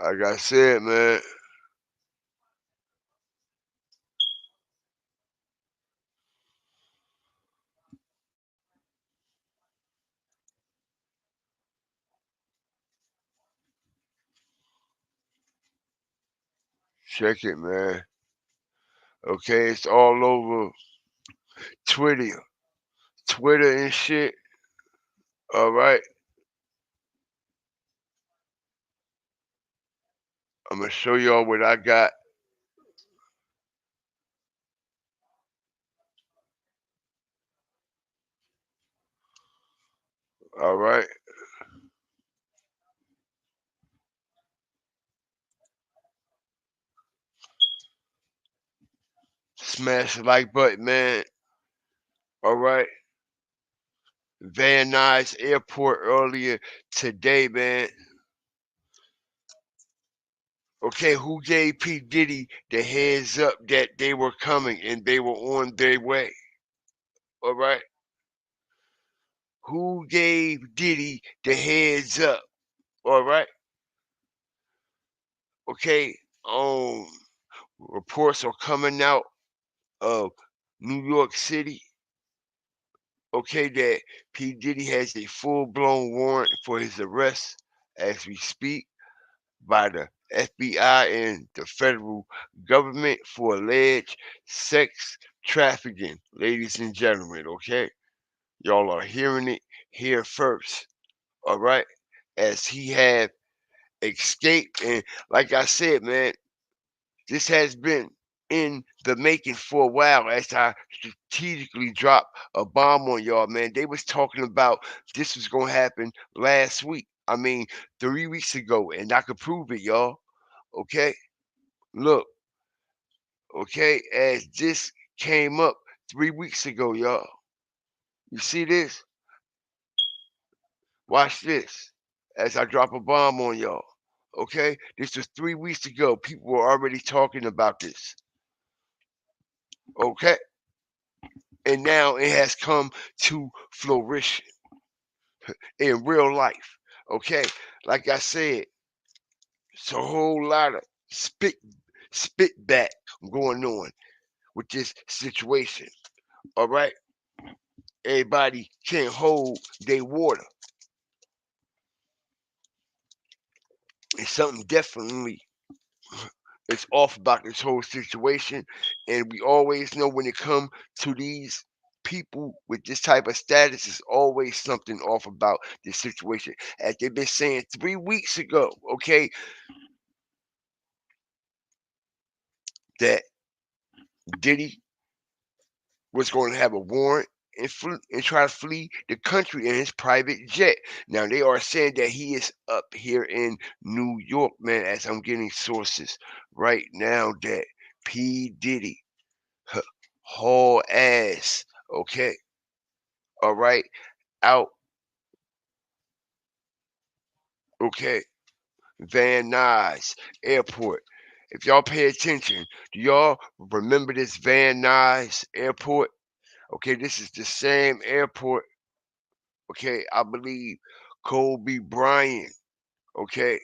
like I said, man. Check it, man. Okay, it's all over. Twitter, Twitter and shit. All right, I'm gonna show y'all what I got. All right, smash the like button, man. All right, Van Nuys Airport earlier today, man. Okay, who gave P. Diddy the heads up that they were coming and they were on their way? All right, who gave Diddy the heads up? All right, okay. Reports are coming out of New York City. Okay, that P. Diddy has a full-blown warrant for his arrest as we speak by the FBI and the federal government for alleged sex trafficking, ladies and gentlemen. Okay, y'all are hearing it here first. All right, as he have escaped, and like I said, man, this has been in the making for a while as I strategically dropped a bomb on y'all, man. They was talking about this was gonna happen last week. I mean, 3 weeks ago, and I could prove it, y'all. Okay, look, okay, as this came up 3 weeks ago, y'all. You see this? Watch this. As I drop a bomb on y'all. Okay, this was 3 weeks ago. People were already talking about this. Okay, and now it has come to flourish in real life. Okay, like I said, it's a whole lot of spit back going on with this situation. All right, everybody can't hold their water. And something definitely is off about this whole situation. And we always know when it comes to these people with this type of status, there's always something off about this situation. As they've been saying 3 weeks ago, okay, that Diddy was going to have a warrant and try to flee the country in his private jet. Now they are saying that he is up here in New York, man. As I'm getting sources right now, that P Diddy haul ass, okay, all right, out, okay, Van Nuys Airport. If y'all pay attention, do y'all remember this Van Nuys Airport? Okay, this is the same airport. Okay, I believe Kobe Bryant, okay,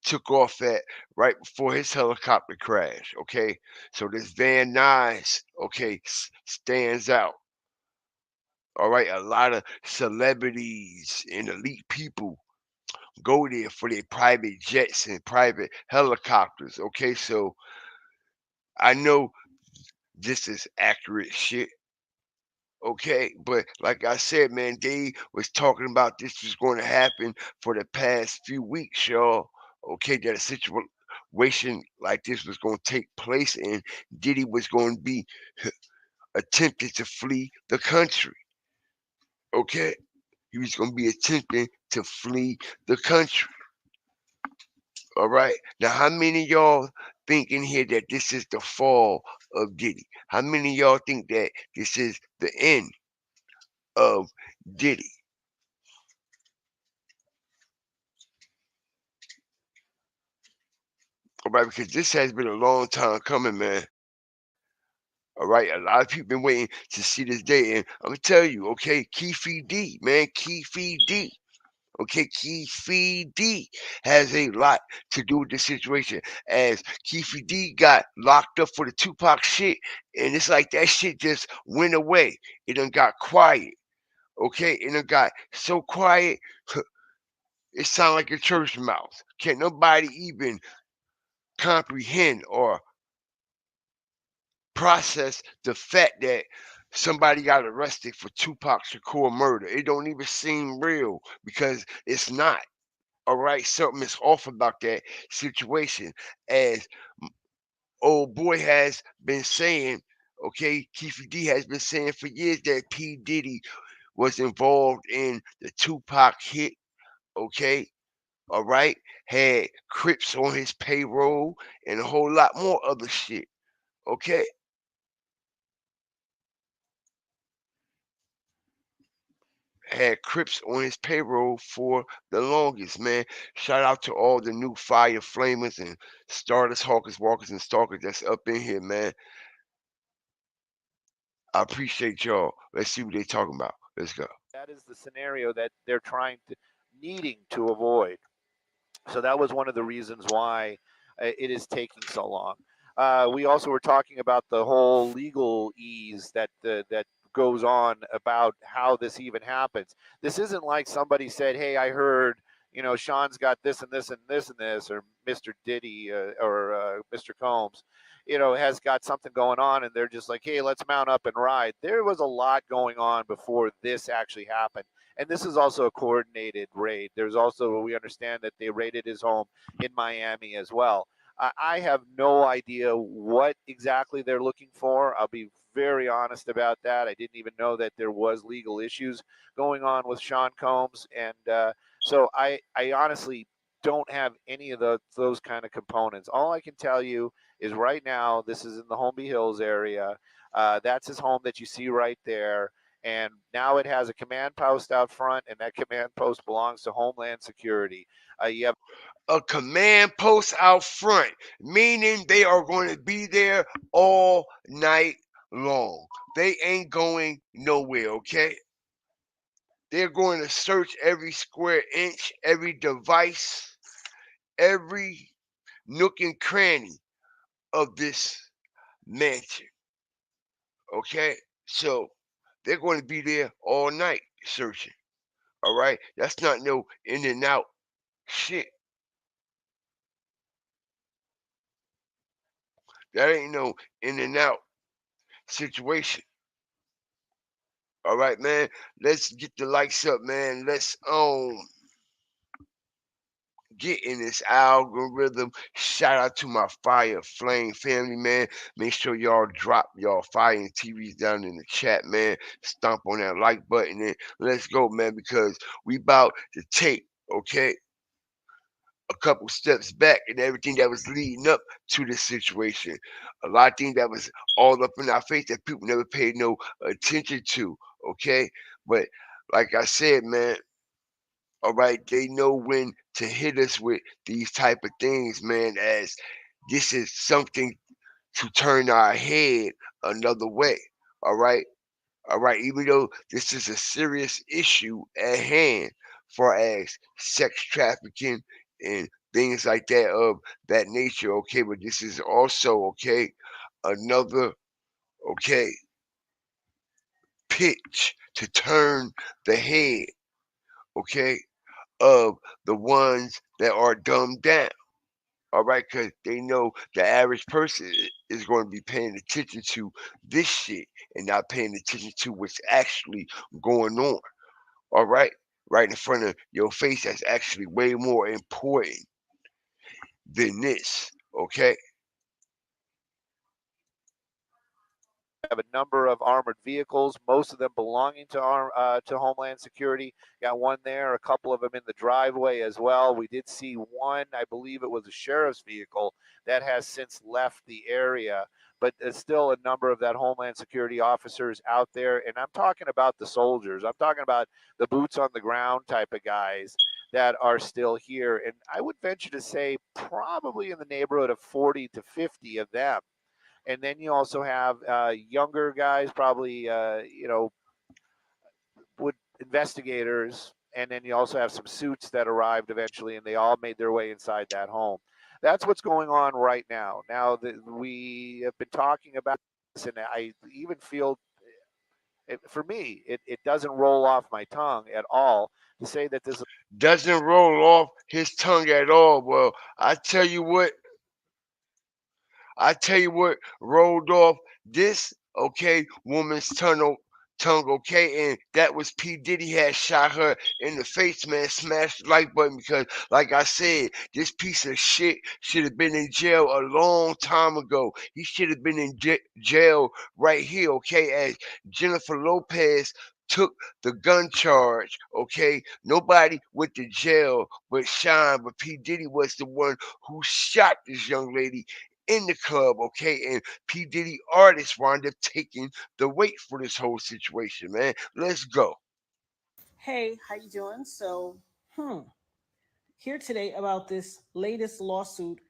took off at right before his helicopter crash. Okay, so this Van Nuys, okay, stands out. All right, a lot of celebrities and elite people go there for their private jets and private helicopters. Okay, so I know this is accurate shit. Okay, but like I said, man, they was talking about this was going to happen for the past few weeks, y'all. Okay, that a situation like this was going to take place, and Diddy was going to be attempting to flee the country. Okay, he was going to be attempting to flee the country. All right. Now, how many of y'all think in here that this is the fall of Diddy? How many of y'all think that this is the end of Diddy? All right, because this has been a long time coming, man. All right, a lot of people been waiting to see this day, and I'm gonna tell you, okay, Keefy D, man, Keefy D. Okay, Keefy D has a lot to do with this situation. As Keefy D got locked up for the Tupac shit, and it's like that shit just went away. It done got quiet. Okay, it done got so quiet, it sound like a church mouse. Can't nobody even comprehend or process the fact that somebody got arrested for Tupac Shakur murder. It don't even seem real because it's not. All right, something is off about that situation. As old boy has been saying, okay, Keefe D has been saying for years that P. Diddy was involved in the Tupac hit, okay, all right, had Crips on his payroll and a whole lot more other shit, okay? Had Crips on his payroll for the longest, man. Shout out to all the new fire flamers and starters, hawkers, walkers, and stalkers that's up in here, man. I appreciate y'all. Let's see what they talking about. Let's go. That is the scenario that they're needing to avoid. So that was one of the reasons why it is taking so long. We also were talking about the whole legal ease that goes on about how this even happens. This isn't like somebody said, "Hey, I heard Sean's got this and this and this and this," or Mr. Diddy or Mr. Combs, has got something going on, and they're just like, "Hey, let's mount up and ride." There was a lot going on before this actually happened. And this is also a coordinated raid. There's also, we understand that they raided his home in Miami as well. I have no idea what exactly they're looking for. I'll be very honest about that. I didn't even know that there was legal issues going on with Sean Combs, and so I honestly don't have any of those kind of components. All I can tell you is right now this is in the Holmby Hills area. That's his home that you see right there, and now it has a command post out front, and that command post belongs to Homeland Security. You have A command post out front, meaning they are going to be there all night long. They ain't going nowhere, okay? They're going to search every square inch, every device, every nook and cranny of this mansion, okay? So they're going to be there all night searching, all right? That's not no in and out shit. That ain't no in and out situation. All right, man. Let's get the likes up, man. Let's get in this algorithm. Shout out to my Fire Flame family, man. Make sure y'all drop y'all fire and TVs down in the chat, man. Stomp on that like button and let's go, man, because we about to take, okay, a couple steps back and everything that was leading up to this situation. A lot of things that was all up in our face that people never paid no attention to, okay? But like I said, man, all right, they know when to hit us with these type of things, man, as this is something to turn our head another way. All right. All right. Even though this is a serious issue at hand for as sex trafficking and things like that of that nature, okay, but this is also okay, another okay pitch to turn the head, okay, of the ones that are dumbed down. All right, because they know the average person is going to be paying attention to this shit and not paying attention to what's actually going on. All right in front of your face, that's actually way more important than this. Okay, have a number of armored vehicles, most of them belonging to Homeland Security. Got one there, a couple of them in the driveway as well. We did see one, I believe it was a sheriff's vehicle that has since left the area, but there's still a number of that Homeland Security officers out there. And I'm talking about the soldiers. I'm talking about the boots on the ground type of guys that are still here. And I would venture to say probably in the neighborhood of 40 to 50 of them. And then you also have younger guys, probably would investigators, and then you also have some suits that arrived eventually, and they all made their way inside that home. That's what's going on right now. Now that we have been talking about this, and I even feel, for me, it doesn't roll off my tongue at all to say that this. doesn't roll off his tongue at all. Well, I tell you what rolled off this okay, woman's tongue, okay, and that was P. Diddy had shot her in the face, man. Smash the like button because, like I said, this piece of shit should have been in jail a long time ago. He should have been in jail right here, okay, as Jennifer Lopez took the gun charge, okay? Nobody went to jail but Shine, but P. Diddy was the one who shot this young lady in the club, okay? And P. Diddy artists wound up taking the weight for this whole situation, man. Let's go. Hey, how you doing? Here today about this latest lawsuit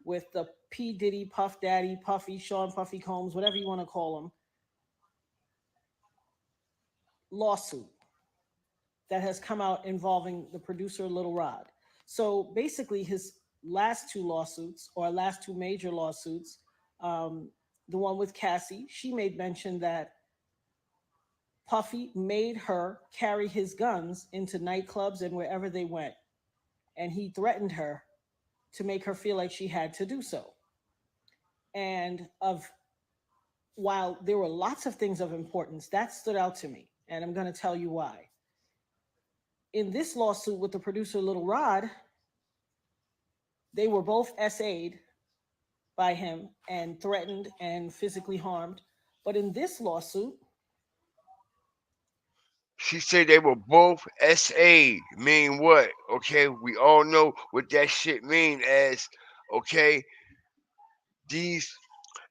with the P Diddy, Puff Daddy, Puffy, Sean Puffy Combs, whatever you want to call him, lawsuit that has come out involving the producer Little Rod. So basically, his last two lawsuits, or last two major lawsuits, um, the one with Cassie, she made mention that Puffy made her carry his guns into nightclubs and wherever they went. And he threatened her to make her feel like she had to do so. And of while there were lots of things of importance, that stood out to me. And I'm going to tell you why. In this lawsuit with the producer Little Rod, they were both SA'd by him and threatened and physically harmed. But in this lawsuit, She said they were both SA. Mean what? Okay, we all know what that shit mean as, okay, these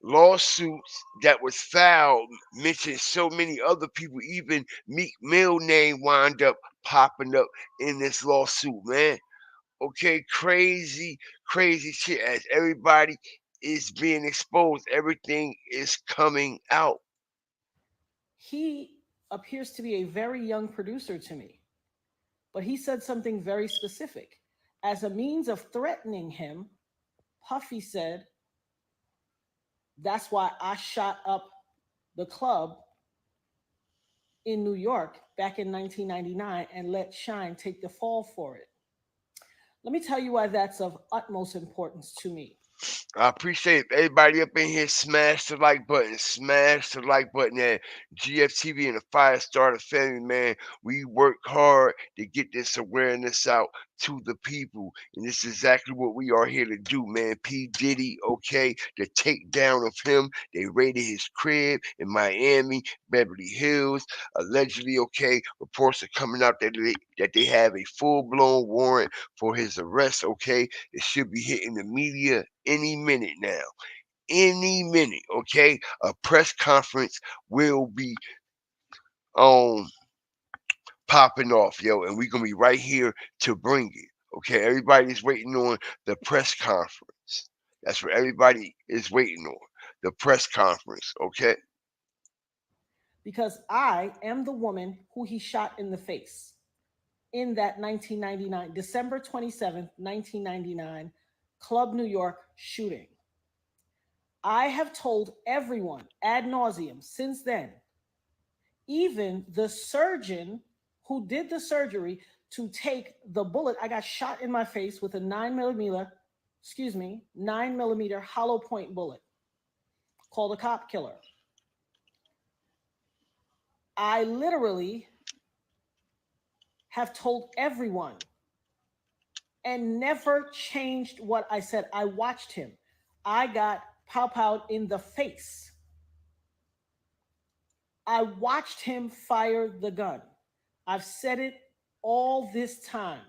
lawsuits that was filed mentioned so many other people, even Meek Mill name wound up popping up in this lawsuit, man. Okay, crazy, crazy shit as everybody is being exposed. Everything is coming out. he appears to be a very young producer to me. But he said something very specific. As a means of threatening him, Puffy said, that's why I shot up the club in New York back in 1999 and let Shine take the fall for it. Let me tell you why that's of utmost importance to me. I appreciate everybody up in here. Smash the like button. Smash the like button at GFTV and the Firestarter family, man. We work hard to get this awareness out to the people. And this is exactly what we are here to do, man. P. Diddy, okay, the takedown of him. They raided his crib in Miami, Beverly Hills. Allegedly, okay, reports are coming out that they have a full-blown warrant for his arrest, okay? It should be hitting the media any minute now. Any minute, okay? A press conference will be um popping off, yo, and we're gonna be right here to bring it. Okay, everybody's waiting on the press conference. That's what everybody is waiting on. The press conference, okay? Because I am the woman who he shot in the face in that 1999, December 27th, 1999, Club New York shooting. I have told everyone ad nauseum since then, even the surgeon who did the surgery to take the bullet. I got shot in my face with a 9 millimeter hollow point bullet called a cop killer. I literally have told everyone and never changed what I said. I watched him. I got pow in the face. I watched him fire the gun. I've said it all this time.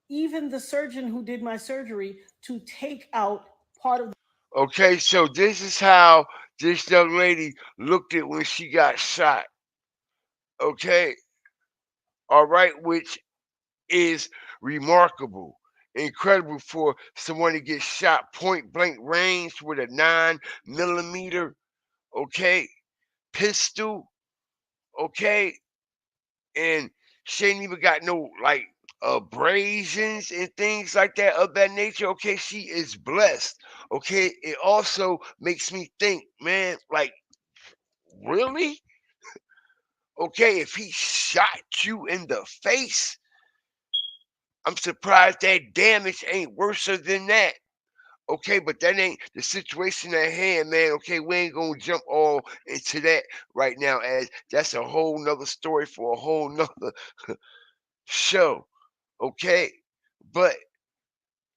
Even the surgeon who did my surgery to take out part of. Okay, so this is how this young lady looked at when she got shot. Okay, all right, which is remarkable, incredible for someone to get shot point blank range with a 9 millimeter, okay, pistol, okay, and she ain't even got no like abrasions and things like that of that nature. Okay, she is blessed. Okay, it also makes me think, man, like really? Okay, if he shot you in the face, I'm surprised that damage ain't worse than that. Okay, but that ain't the situation at hand, man. Okay, we ain't gonna jump all into that right now, as that's a whole nother story for a whole nother show. Okay, but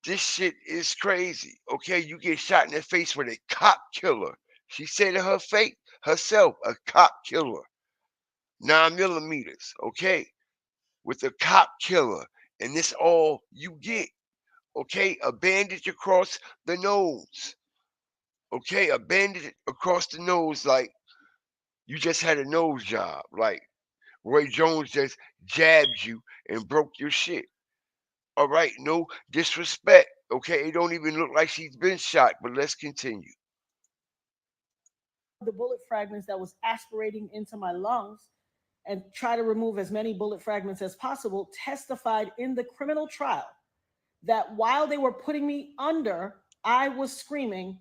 this shit is crazy. Okay, you get shot in the face with a cop killer. She said to her face herself, a cop killer, 9 millimeters. Okay, with a cop killer, and this all you get. Okay, a bandage across the nose. Okay, a bandage across the nose, like you just had a nose job, like Roy Jones just jabbed you and broke your shit. All right, no disrespect. Okay, it don't even look like she's been shot, but let's continue. The bullet fragments that was aspirating into my lungs and try to remove as many bullet fragments as possible, testified in the criminal trial that while they were putting me under, I was screaming,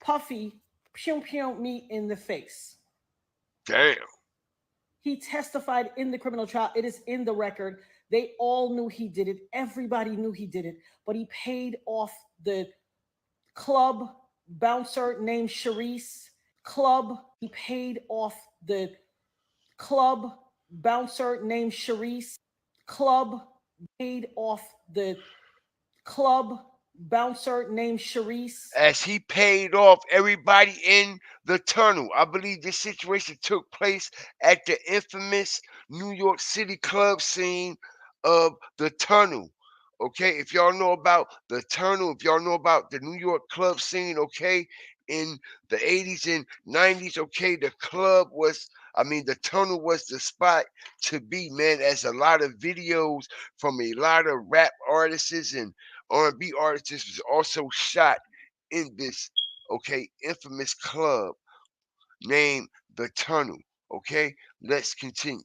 Puffy, pew pew me in the face. Damn. He testified in the criminal trial. It is in the record. They all knew he did it. Everybody knew he did it. But he paid off the club bouncer named Sharice. He paid off the club bouncer named Sharice. Club paid off the club bouncer named Sharice. As he paid off everybody in the tunnel. I believe this situation took place at the infamous New York City club scene of the tunnel. Okay, if y'all know about the tunnel, if y'all know about the New York club scene, okay, in the 80s and 90s, okay, the club was, I mean, the tunnel was the spot to be, man, as a lot of videos from a lot of rap artists and R&B artists was also shot in this, okay, infamous club named the Tunnel. Okay, let's continue.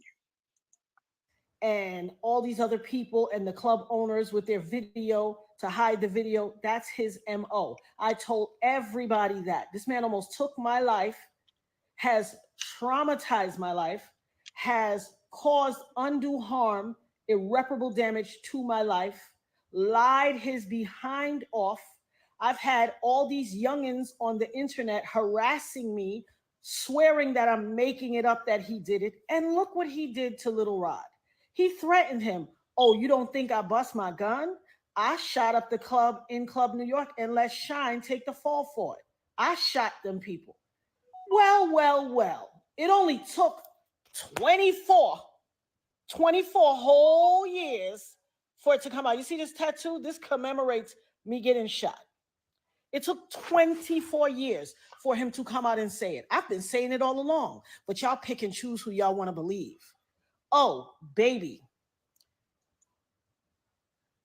And all these other people and the club owners with their video to hide the video. That's his MO. I told everybody that. This man almost took my life, has traumatized my life, has caused undue harm, irreparable damage to my life, lied his behind off. I've had all these youngins on the internet harassing me, swearing that I'm making it up that he did it. And look what he did to Little Rod. He threatened him. Oh, you don't think I bust my gun? I shot up the club in Club New York and let Shine take the fall for it. I shot them people. Well, well, well. It only took 24, 24 whole years for it to come out. You see this tattoo? This commemorates me getting shot. It took 24 years for him to come out and say it. I've been saying it all along, but y'all pick and choose who y'all want to believe. Oh, baby,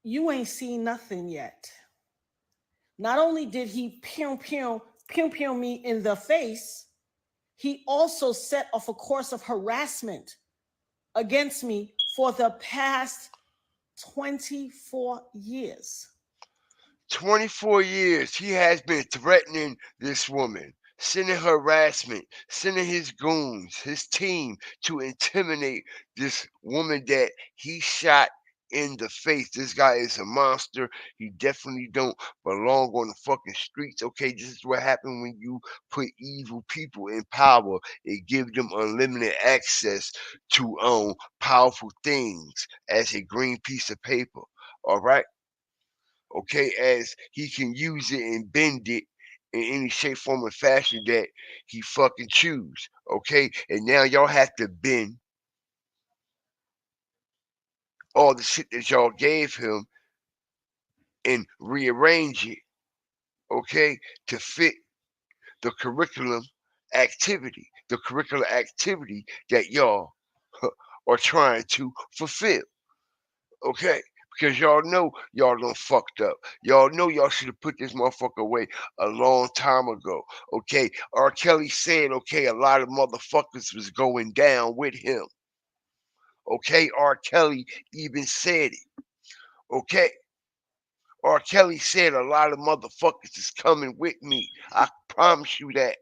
you ain't seen nothing yet. Not only did he pew pew pew pew me in the face, he also set off a course of harassment against me for the past 24 years. 24 years he has been threatening this woman, sending harassment, sending his goons, his team to intimidate this woman that he shot in the face. This guy is a monster. He definitely don't belong on the fucking streets. Okay, this is what happened when you put evil people in power. It gives them unlimited access to powerful things as a green piece of paper. All right, okay, as he can use it and bend it in any shape, form, or fashion that he fucking choose. Okay, and now y'all have to bend all the shit that y'all gave him and rearrange it, okay, to fit the curriculum activity that y'all are trying to fulfill. Okay, because y'all know y'all done fucked up. Y'all know y'all should have put this motherfucker away a long time ago. Okay, R. Kelly said, okay, a lot of motherfuckers was going down with him. Okay, R. Kelly even said it. Okay, R. Kelly said a lot of motherfuckers is coming with me. I promise you that.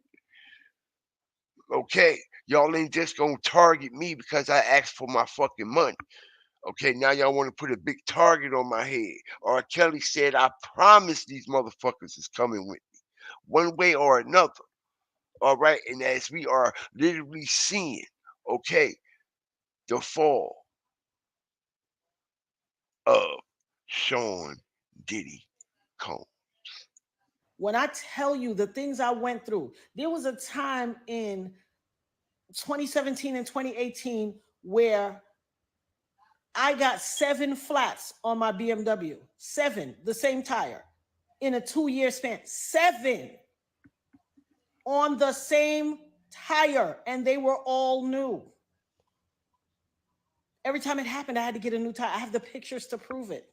Okay, y'all ain't just gonna target me because I asked for my fucking money. Okay, now y'all want to put a big target on my head. R. Kelly said, I promise these motherfuckers is coming with me, one way or another. All right, and as we are literally seeing, okay, the fall of Sean Diddy Combs. When I tell you the things I went through, there was a time in 2017 and 2018 where I got 7 flats on my BMW. 7, the same tire, in a 2-year span. 7 on the same tire, and they were all new. Every time it happened, I had to get a new tire. I have the pictures to prove it.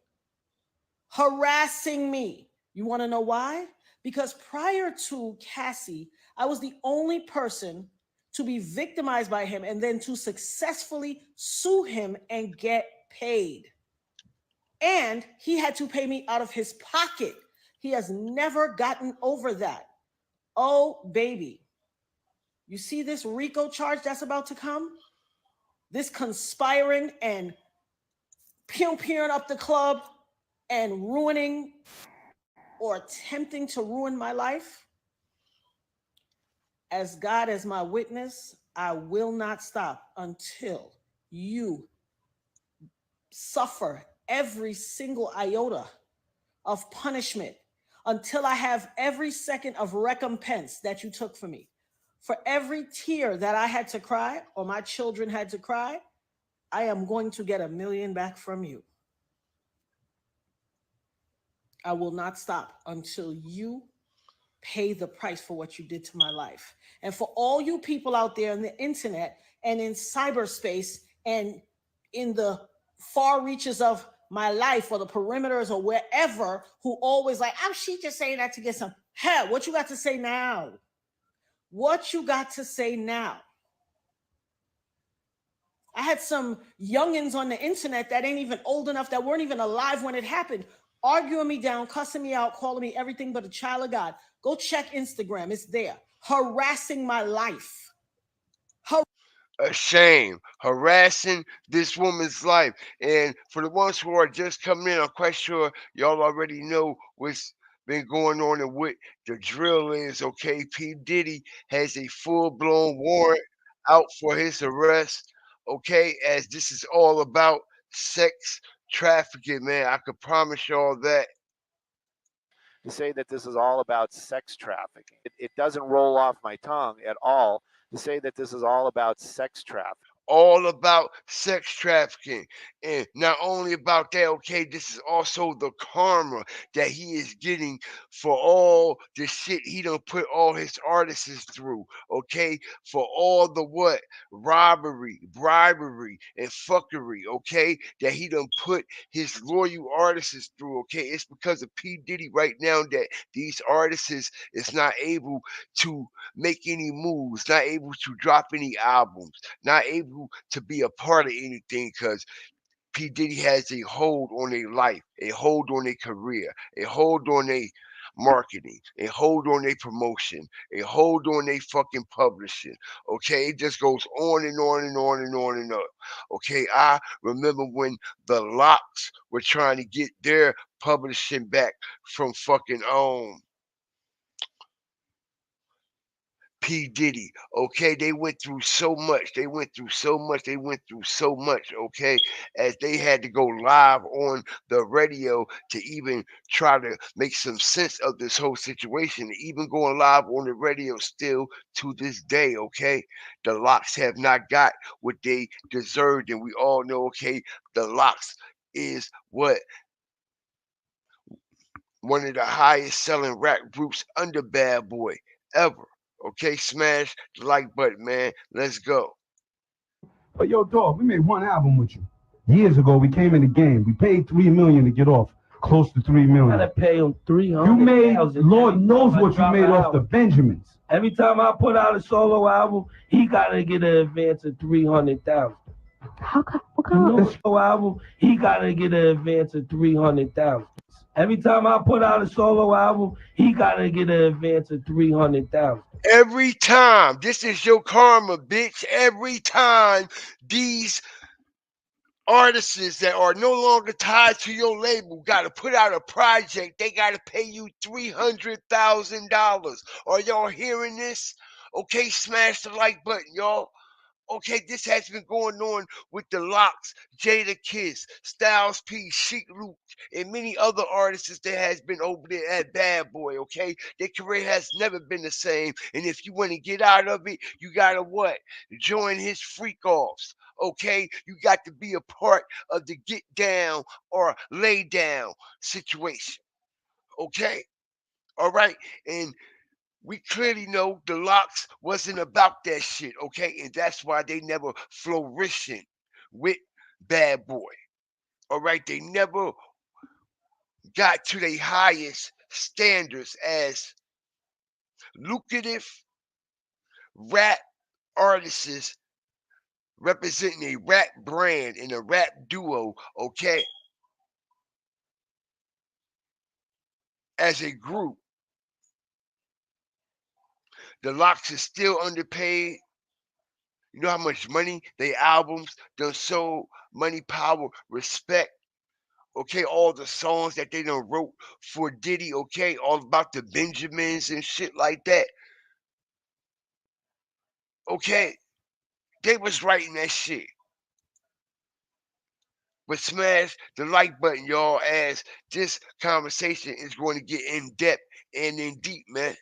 Harassing me. You want to know why? Because prior to Cassie, I was the only person to be victimized by him and then to successfully sue him and get paid. And he had to pay me out of his pocket. He has never gotten over that. Oh, baby. You see this RICO charge that's about to come? This conspiring and pew-pewing up the club and ruining or attempting to ruin my life? As God as my witness, I will not stop until you suffer every single iota of punishment, until I have every second of recompense that you took from me. For every tear that I had to cry or my children had to cry, I am going to get $1 million back from you. I will not stop until you pay the price for what you did to my life. And for all you people out there on the internet and in cyberspace and in the far reaches of my life or the perimeters or wherever, who always like, oh, she just saying that to get some. Hell, what you got to say now? What you got to say now? I had some youngins on the internet that ain't even old enough, that weren't even alive when it happened, arguing me down, cussing me out, calling me everything but a child of God. Go check Instagram. It's there. Harassing my life. A shame, harassing this woman's life. And for the ones who are just coming in, I'm quite sure y'all already know what's been going on and what the drill is, okay? P. Diddy has a full-blown warrant out for his arrest, okay? As this is all about sex trafficking, man. I could promise y'all that. To say that this is all about sex trafficking. It doesn't roll off my tongue at all to say that this is all about sex trafficking. All about sex trafficking. And not only about that, okay, this is also the karma that he is getting for all the shit he done put all his artists through, okay, for all the what? Robbery, bribery, and fuckery, okay, that he done put his loyal artists through, okay. It's because of P. Diddy right now that these artists is not able to make any moves, not able to drop any albums, not able to be a part of anything, because P. Diddy has a hold on their life, a hold on their career, a hold on their marketing, a hold on their promotion, a hold on their fucking publishing. Okay, it just goes on and on and on and on and on. Okay, I remember when the Locks were trying to get their publishing back from fucking P. Diddy, okay? They went through so much. They went through so much. They went through so much, okay? As they had to go live on the radio to even try to make some sense of this whole situation. Even going live on the radio still to this day, okay? The Locks have not got what they deserved. And we all know, okay, the Locks is what? One of the highest selling rap groups under Bad Boy ever. Okay, smash the like button, man. Let's go. But yo, dog, we made one album with you. Years ago, we came in the game. We paid $3 million to get off. Close to $3 million. I gotta pay him 300. You made, Lord knows what you made off the Benjamins. Every time I put out a solo album, he gotta get an advance of 300,000. What kind of solo album? He gotta get an advance of 300,000. Every time I put out a solo album, he gotta get an advance of 300,000. Every time. This is your karma, bitch. Every time these artists that are no longer tied to your label got to put out a project. They got to pay you $300,000. Are y'all hearing this? Okay, smash the like button, y'all. Okay, this has been going on with the Locks, Jada Kiss, Styles P, Sheik Luke, and many other artists that has been over there at Bad Boy, okay? Their career has never been the same. And if you want to get out of it, you gotta what? Join his freak offs. Okay, you got to be a part of the get down or lay down situation. Okay, all right, and we clearly know the Locks wasn't about that shit, okay? And that's why they never flourishing with Bad Boy. All right, they never got to their highest standards as lucrative rap artists representing a rap brand and a rap duo, okay? As a group, the Locks is still underpaid. You know how much money they albums done sold, money, power, respect. Okay, all the songs that they done wrote for Diddy, okay, all about the Benjamins and shit like that. Okay, they was writing that shit. But smash the like button, y'all, as this conversation is going to get in depth and in deep, man.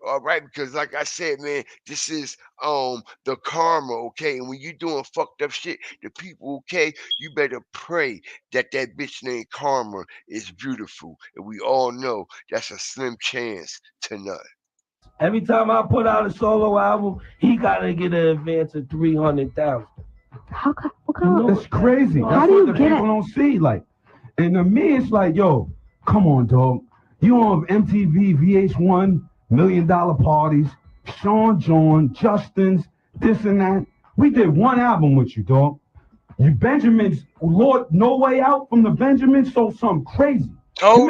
All right, because like I said, man, this is the karma, okay? And when you doing fucked up shit, the people, okay, you better pray that that bitch named Karma is beautiful. And we all know that's a slim chance to none. Every time I put out a solo album, he gotta get an advance of 300,000. How come? That's crazy. That's what the people don't see. Like, and to me, it's like, yo, come on, dog. You on MTV, VH1, $1 million parties, Sean John, Justin's, this and that. We did one album with you, dog. You Benjamins, Lord, No Way Out from the Benjamins sold something crazy. You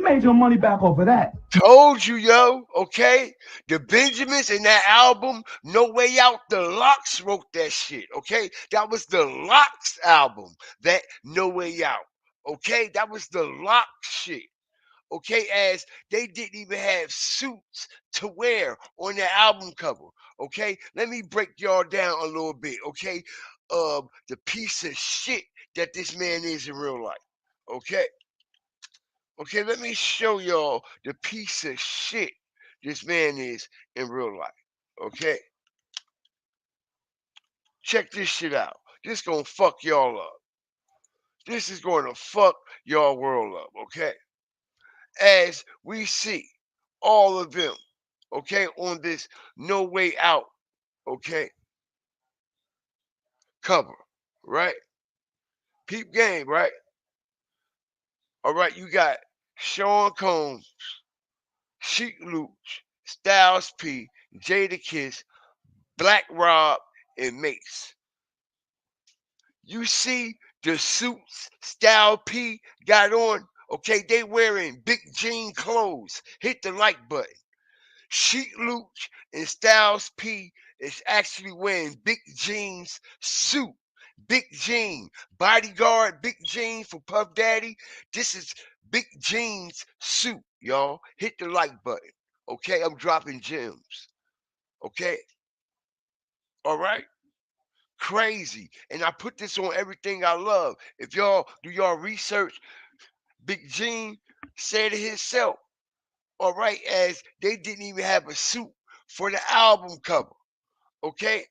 made your money back off of that. Told you, yo, okay? The Benjamins in that album, No Way Out, the Locks wrote that shit, okay? That was the Locks album, that No Way Out, okay? That was the Locks shit, okay? As they didn't even have suits to wear on their album cover, okay? Let me break y'all down a little bit, okay? The piece of shit that this man is in real life, okay? Okay, let me show y'all the piece of shit this man is in real life. Okay? Check this shit out. This gonna fuck y'all up. This is gonna fuck y'all world up, okay? As we see all of them, okay, on this No Way Out, okay, cover, right? Peep game, right? All right, you got Sean Combs, Sheik Luke, Styles P, Jada Kiss, Black Rob, and Mace. You see the suits Style P got on? Okay, they wearing big jean clothes. Hit the like button. Sheik Luke and Styles P is actually wearing big jeans suit. Big jean. Bodyguard, big jean for Puff Daddy. This is big jeans suit, y'all. Hit the like button. Okay, I'm dropping gems. Okay? All right? Crazy. And I put this on everything I love. If y'all do y'all research, Big Gene said it himself. All right, as they didn't even have a suit for the album cover. Okay?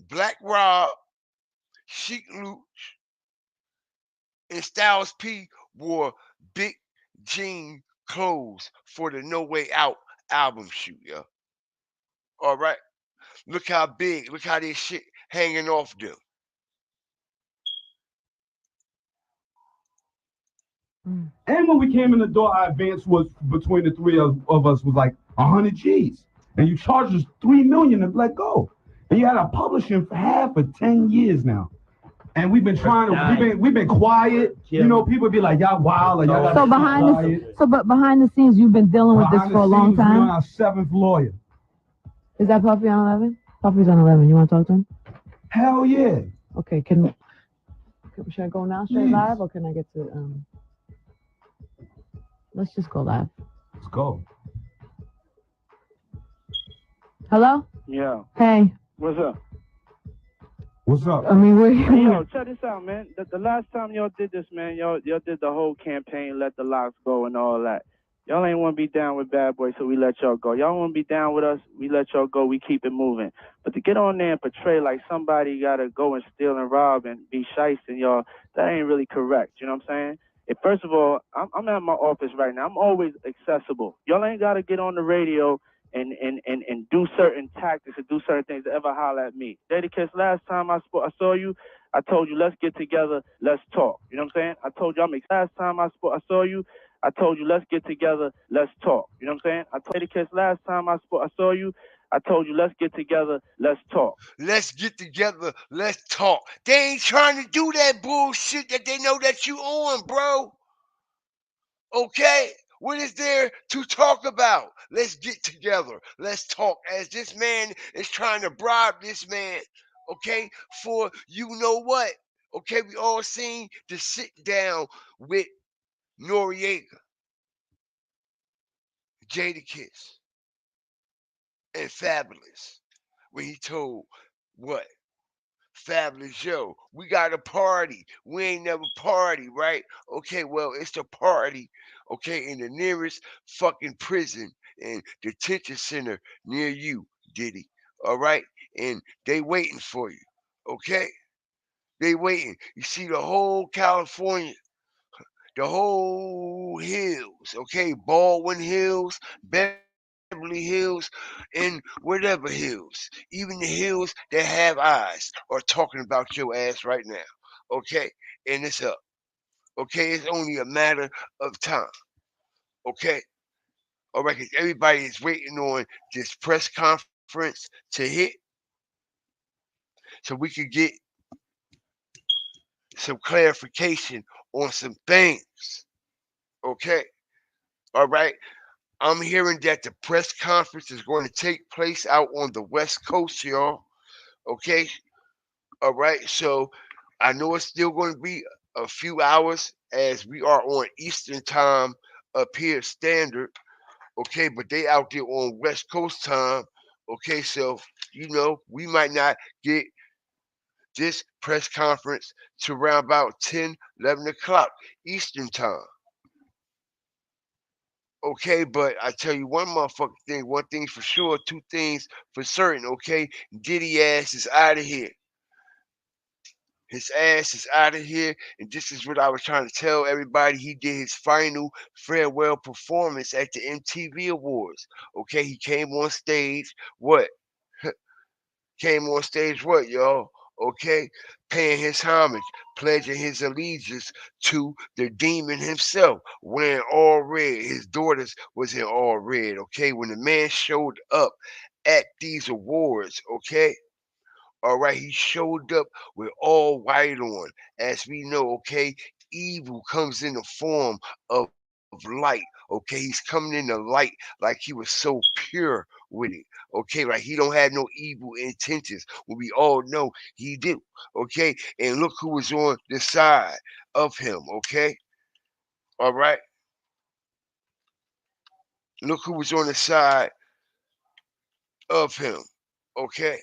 Black Rob, Sheik Luke, and Styles P wore Big Gene clothes for the No Way Out album shoot, yo. All right. Look how big, look how this shit hanging off them. And when we came in the door, our advance was between the three of us was like 100 G's. And you charged us $3 million to let go. And you had our publishing for half for 10 years now. And we've been trying to, we've been quiet. You know, people be like, y'all wild. Like, y'all so behind the scenes, you've been dealing with this for a long time? We're on our 7th lawyer. Is that Puffy on 11? Puffy's on 11. You want to talk to him? Hell yeah. Okay, can Should I go now straight live, or can I get to? Let's just go live. Let's go. Hello? Yeah. Hey. What's up? What's up? I mean, Hey, yo, check this out, man. The last time y'all did this, man, y'all did the whole campaign, let the locks go and all that. Y'all ain't want to be down with Bad Boy, so we let y'all go. Y'all want to be down with us, we let y'all go, we keep it moving. But to get on there and portray like somebody got to go and steal and rob and be shysting, y'all, that ain't really correct. You know what I'm saying? First of all, I'm at my office right now. I'm always accessible. Y'all ain't got to get on the radio and do certain tactics and do certain things to ever holler at me. Dedicates, last time I saw you, I told you, let's get together, let's talk. You know what I'm saying? I told you, last time I saw you, I told you, let's get together, let's talk. You know what I'm saying? I told Dedicates, last time I saw you, I told you, let's get together, let's talk. Let's get together, let's talk. They ain't trying to do that bullshit that they know that you on, bro. Okay? What is there to talk about? Let's get together. Let's talk. As this man is trying to bribe this man, okay, for you know what? Okay, we all seen to sit down with Noriega, Jadakiss, and Fabulous when he told what? Fabulous, yo, we got a party. We ain't never party, right? Okay, well, it's a party, okay, in the nearest fucking prison and detention center near you, Diddy. All right? And they waiting for you. Okay? They waiting. You see the whole California, the whole hills, okay? Baldwin Hills, Beverly Hills, and whatever hills, even the hills that have eyes, are talking about your ass right now, okay? And it's up, okay? It's only a matter of time, okay? All right, because everybody is waiting on this press conference to hit so we could get some clarification on some things, okay? All right, I'm hearing that the press conference is going to take place out on the West Coast, y'all. Okay. All right. So I know it's still going to be a few hours as we are on Eastern time up here standard. Okay. But they out there on West Coast time. Okay. So, we might not get this press conference to around about 10, 11 o'clock Eastern time. Okay, but I tell you one motherfucking thing, one thing for sure, two things for certain, okay? Diddy ass is out of here. His ass is out of here, and this is what I was trying to tell everybody. He did his final farewell performance at the MTV Awards. Okay, he came on stage. What? Came on stage, what, y'all? Okay, paying his homage, pledging his allegiance to the demon himself, wearing all red. His daughters was in all red. Okay, when the man showed up at these awards, okay, all right, he showed up with all white on. As we know, okay, evil comes in the form of light. Okay, he's coming in the light like he was so pure with it. Okay, like he don't have no evil intentions. Well, we all know he do. Okay, and look who was on the side of him. Okay, all right. Look who was on the side of him. Okay,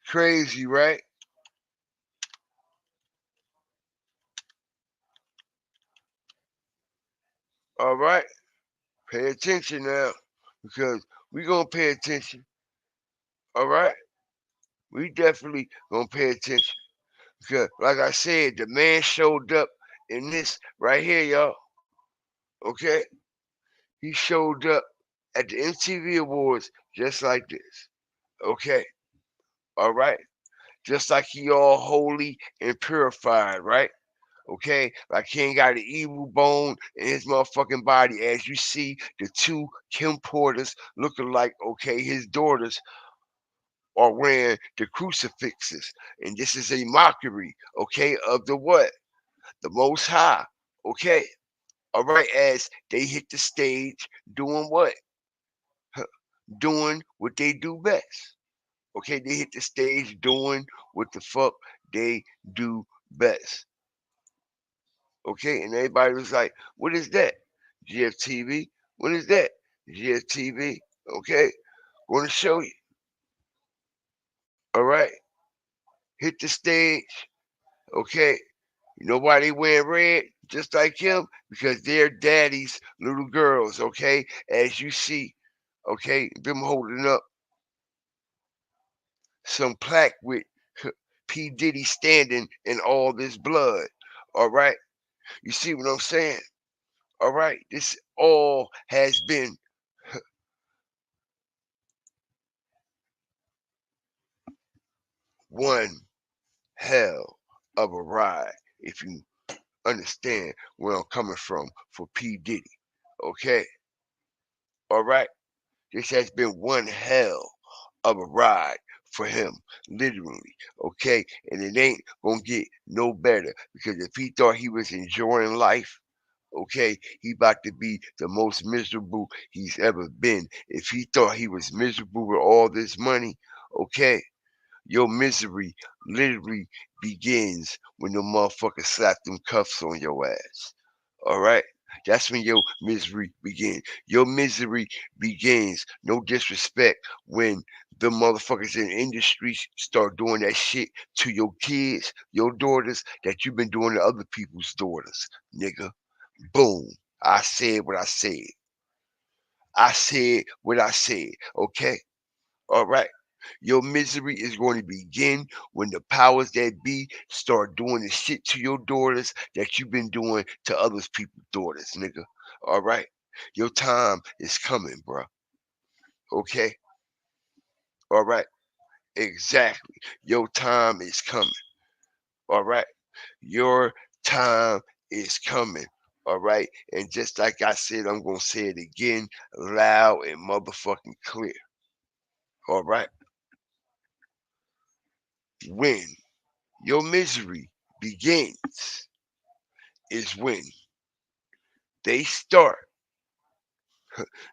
crazy, right? All right. Pay attention now, because we gonna pay attention. All right, we definitely gonna pay attention because, like I said, the man showed up in this right here, y'all. Okay, he showed up at the MTV Awards just like this. Okay, all right, just like he all holy and purified, right? Okay, like he ain't got an evil bone in his motherfucking body. As you see, the two Kim Porters looking like, okay, his daughters are wearing the crucifixes. And this is a mockery, okay, of the what? The Most High, okay? All right, as they hit the stage doing what? Doing what they do best, Okay, they hit the stage doing what the fuck they do best. Okay, and everybody was like, what is that? GFTV? What is that? GFTV? Okay, going to show you. All right, hit the stage. Okay, you know why they wear red just like him? Because they're daddy's little girls. Okay, as you see, okay, them holding up some plaque with P. Diddy standing in all this blood. All right, you see what I'm saying? All right, this all has been one hell of a ride, if you understand where I'm coming from for P. Diddy. Okay, all right, this has been one hell of a ride for him, literally. Okay, and it ain't gonna get no better because if he thought he was enjoying life, okay, he about to be the most miserable he's ever been. If he thought he was miserable with all this money, okay, your misery literally begins when the motherfucker slap them cuffs on your ass. All right? That's when your misery begins. Your misery begins, no disrespect, when the motherfuckers in the industry start doing that shit to your kids, your daughters, that you've been doing to other people's daughters, nigga. Boom. I said what I said. I said what I said. Okay? All right. Your misery is going to begin when the powers that be start doing the shit to your daughters that you've been doing to others people's daughters, nigga. All right. Your time is coming, bro. Okay. All right. Exactly. Your time is coming. All right. Your time is coming. All right. And just like I said, I'm going to say it again loud and motherfucking clear. All right. When your misery begins is when they start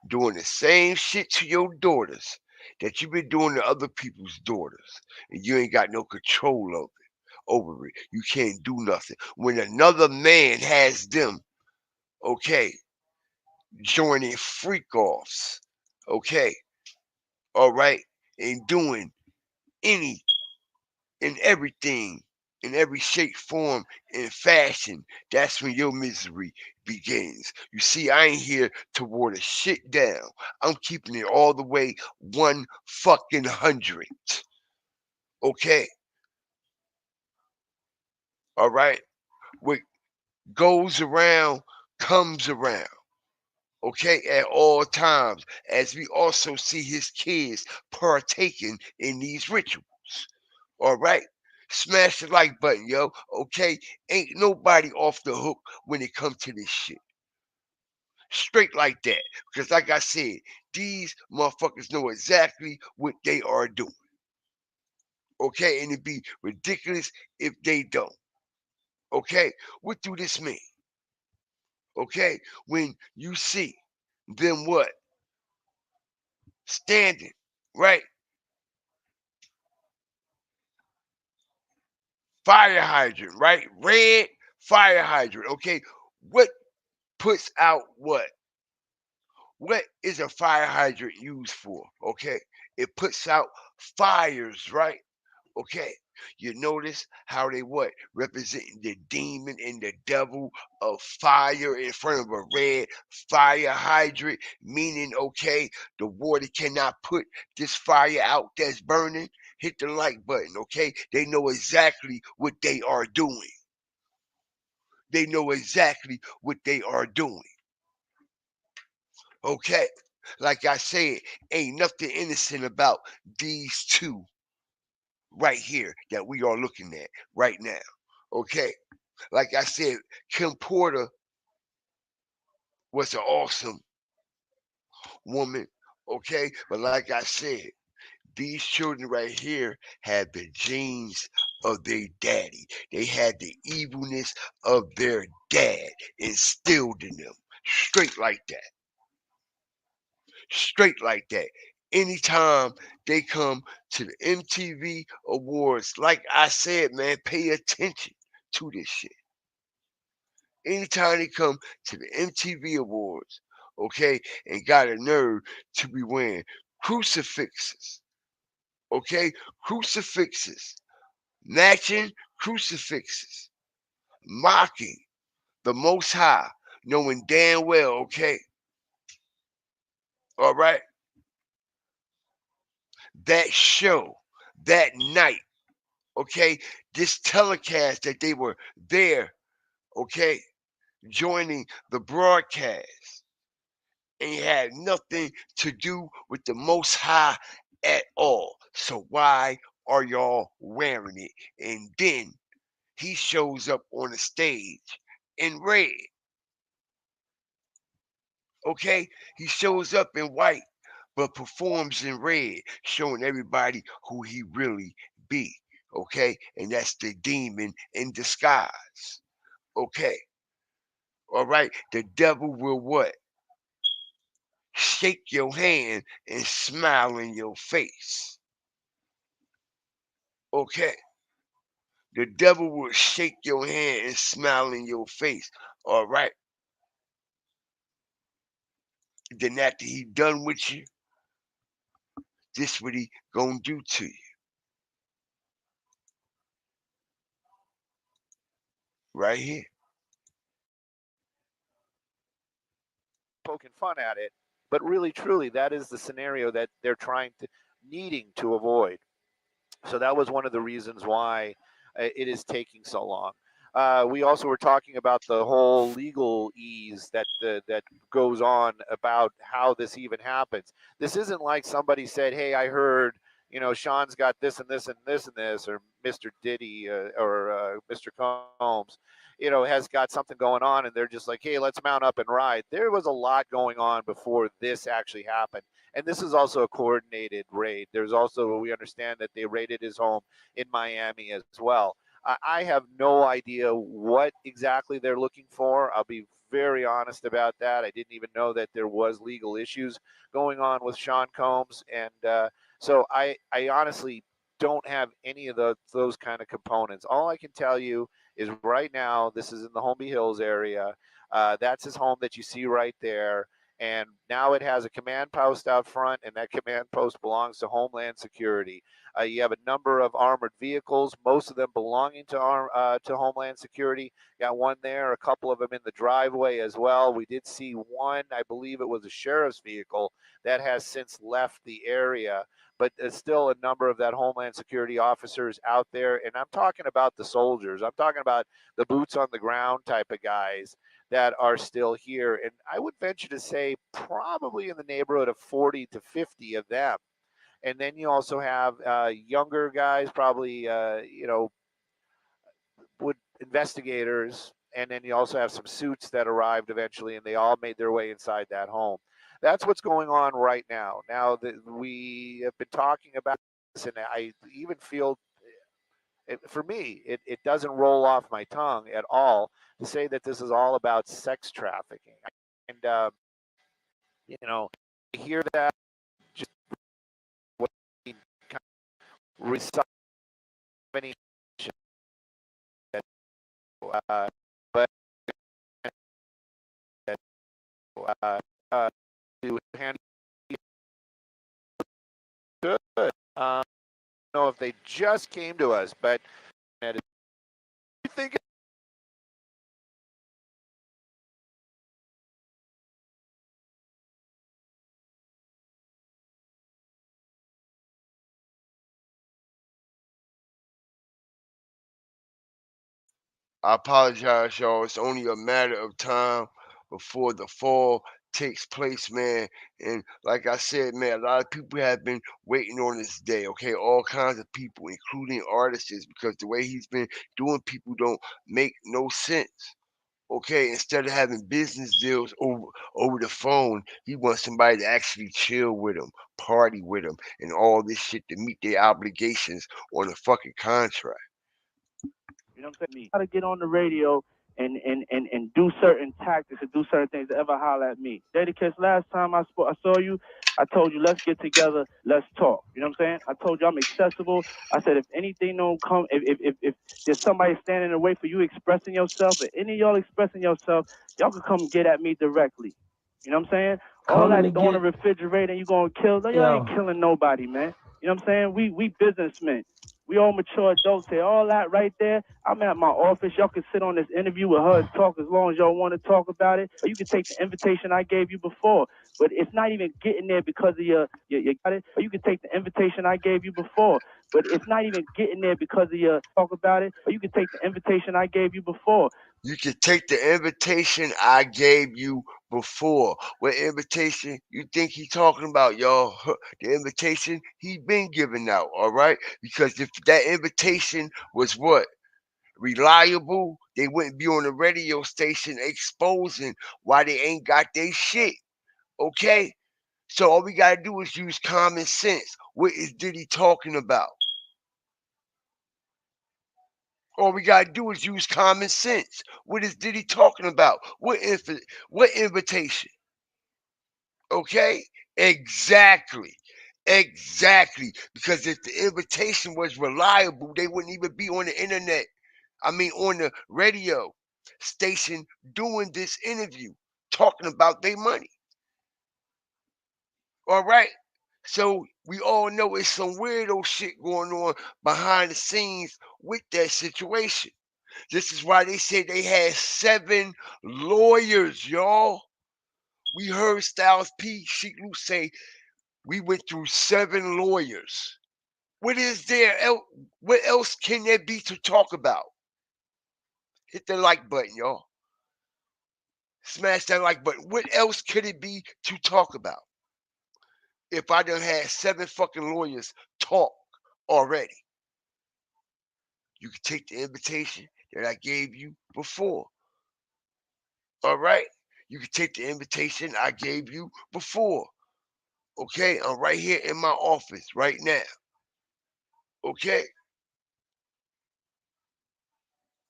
doing the same shit to your daughters that you've been doing to other people's daughters, and you ain't got no control over it. You can't do nothing. When another man has them, okay, joining freak offs, okay, all right, and doing any and everything in every shape, form, and fashion, that's when your misery begins. You see, I ain't here to water shit down. I'm keeping it all the way 100. Okay? All right? What goes around comes around. Okay, at all times, as we also see his kids partaking in these rituals. All right. Smash the like button, yo. Okay. Ain't nobody off the hook when it comes to this shit. Straight like that. Because like I said, these motherfuckers know exactly what they are doing. Okay. And it'd be ridiculous if they don't. Okay. What do this mean? Okay. When you see them what? Standing, right? Fire hydrant, right? Red fire hydrant. Okay. What puts out what? What is a fire hydrant used for? Okay, it puts out fires, right? Okay, you notice how they what representing the demon and the devil of fire in front of a red fire hydrant, meaning okay, the water cannot put this fire out that's burning. Hit the like button, okay? They know exactly what they are doing. They know exactly what they are doing. Okay. Like I said, ain't nothing innocent about these two right here that we are looking at right now. Okay. Like I said, Kim Porter was an awesome woman. Okay. But like I said, these children right here had the genes of their daddy. They had the evilness of their dad instilled in them. Straight like that. Straight like that. anytime they come to the MTV Awards, like I said, man, pay attention to this shit. Anytime they come to the MTV Awards, okay, and got a nerve to be wearing crucifixes, okay, crucifixes, matching crucifixes, mocking the Most High, knowing damn well, okay, all right, that show, that night, okay, this telecast that they were there, okay, joining the broadcast, and it had nothing to do with the Most High at all. So why are y'all wearing it? And then he shows up on the stage in red, okay? He shows up in white, but performs in red, showing everybody who he really be, okay? And that's the demon in disguise, okay? All right, the devil will what? Shake your hand and smile in your face, okay? The devil will shake your hand and smile in your face, all right? Then after he done with you, this what he gonna do to you, right here. Poking fun at it, but really, truly, that is the scenario that they're needing to avoid. So that was one of the reasons why it is taking so long. We also were talking about the whole legal ease that goes on about how this even happens. This isn't like somebody said, "Hey, I heard Sean's got this and this and this and this," or Mr. Diddy or Mr. Combs, has got something going on, and they're just like, "Hey, let's mount up and ride." There was a lot going on before this actually happened. And this is also a coordinated raid. There's also, we understand that they raided his home in Miami as well. I have no idea what exactly they're looking for. I'll be very honest about that. I didn't even know that there was legal issues going on with Sean Combs. And so I honestly don't have any of those kind of components. All I can tell you is right now, this is in the Holmby Hills area. That's his home that you see right there. And now it has a command post out front, and that command post belongs to Homeland Security. You have a number of armored vehicles, most of them belonging to Homeland Security. Got one there, a couple of them in the driveway as well. We did see one, I believe it was a sheriff's vehicle that has since left the area, but there's still a number of that Homeland Security officers out there. And I'm talking about the soldiers. I'm talking about the boots on the ground type of guys that are still here. And I would venture to say probably in the neighborhood of 40 to 50 of them. And then you also have younger guys, probably, would investigators. And then you also have some suits that arrived eventually, and they all made their way inside that home. That's what's going on right now. Now that we have been talking about this, and I even feel for me, it doesn't roll off my tongue at all to say that this is all about sex trafficking. And, I hear that just what kind of recite any but uh, uh, to handle good. I don't know if they just came to us, but I think I apologize, y'all. It's only a matter of time before the fall takes place, man. And like I said, man, a lot of people have been waiting on this day, okay? All kinds of people, including artists, because the way he's been doing people don't make no sense. Okay, instead of having business deals over the phone, he wants somebody to actually chill with him, party with him, and all this shit to meet their obligations on a fucking contract. You know what I'm saying? Me. Gotta get on the radio and do certain tactics and do certain things to ever holler at me. Dedicates, last time I saw you, I told you, let's get together, let's talk. You know what I'm saying? I told you I'm accessible. I said, if anything don't come, if there's somebody standing in the way for you expressing yourself, or any of y'all expressing yourself, y'all can come get at me directly. You know what I'm saying? All that on the refrigerator and you gonna kill, y'all ain't killing nobody, man. You know what I'm saying? We businessmen. We all mature adults here. All that right there, I'm at my office. Y'all can sit on this interview with her and talk as long as y'all want to talk about it. Or you can take the invitation I gave you before. But it's not even getting there because of your got it? Or you can take the invitation I gave you before. But it's not even getting there because of your talk about it. Or you can take the invitation I gave you before. You can take the invitation I gave you before. What invitation you think he talking about, y'all? The invitation he been giving out, all right? Because if that invitation was what? Reliable, they wouldn't be on the radio station exposing why they ain't got their shit, okay? So all we gotta do is use common sense. What is Diddy talking about? All we gotta do is use common sense. What is Diddy talking about? What invitation? Okay? Exactly. Because if the invitation was reliable, they wouldn't even be on the internet. I mean, on the radio station doing this interview, talking about their money. All right? So we all know it's some weirdo shit going on behind the scenes with that situation. This is why they said they had 7 lawyers, y'all. We heard Styles P, Sheik Luke say we went through 7 lawyers. What is there? What else can there be to talk about? Hit the like button, y'all. Smash that like button. What else could it be to talk about? If I done had 7 fucking lawyers talk already. You can take the invitation that I gave you before. All right? You can take the invitation I gave you before. Okay? I'm right here in my office right now. Okay?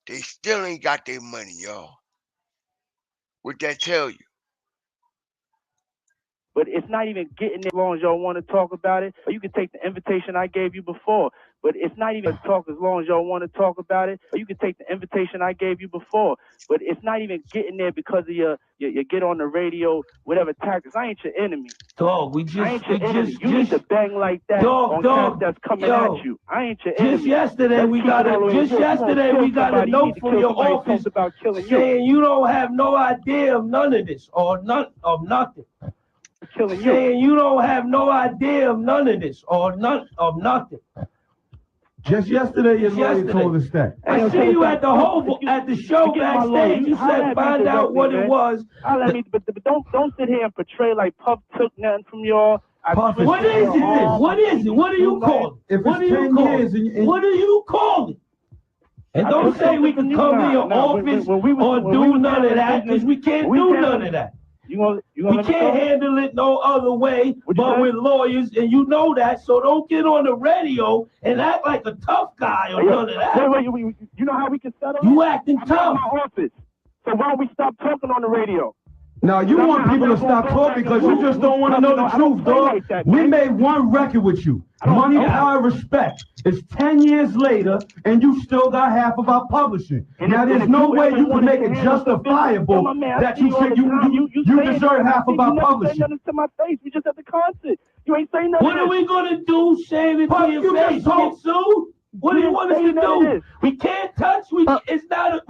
They still ain't got their money, y'all. What that tell you? But it's not even getting there as long as y'all want to talk about it. Or you can take the invitation I gave you before. But it's not even talk as long as y'all want to talk about it. Or you can take the invitation I gave you before. But it's not even getting there because of your get on the radio, whatever tactics. I ain't your enemy. Dog, I ain't your enemy. You need to bang like that on cats that's coming at you. I ain't your enemy. Just yesterday we got a note from your office about killing saying you don't have no idea of none of this or none of nothing. Saying you don't have no idea of none of this or none of nothing. Just yesterday, your lawyer told us that. I see you at the show backstage. You said find out what it was. But don't sit here and portray like Puff took nothing from y'all. What is it? What is it? What do you call it? What do you call it? What do you call it? And don't say we can come to your office or do none of that, because we can't do none of that. We can't handle it no other way but with lawyers, and you know that, so don't get on the radio and act like a tough guy or none of that. Wait, you know how we can settle it? You acting tough. I'm in my office, so why don't we stop talking on the radio? Now, you want people to stop talking because you just don't want to know the truth, dog. We made one record with you, Money, Power, Respect. It's 10 years later, and you still got half of our publishing. Now, there's no way you can make it justifiable that you say you deserve half of our publishing. You never said nothing to my face. We just at the concert. You ain't saying nothing. What are we going to do, saying it to your face? Get sued? What do you want us to do? We can't touch. We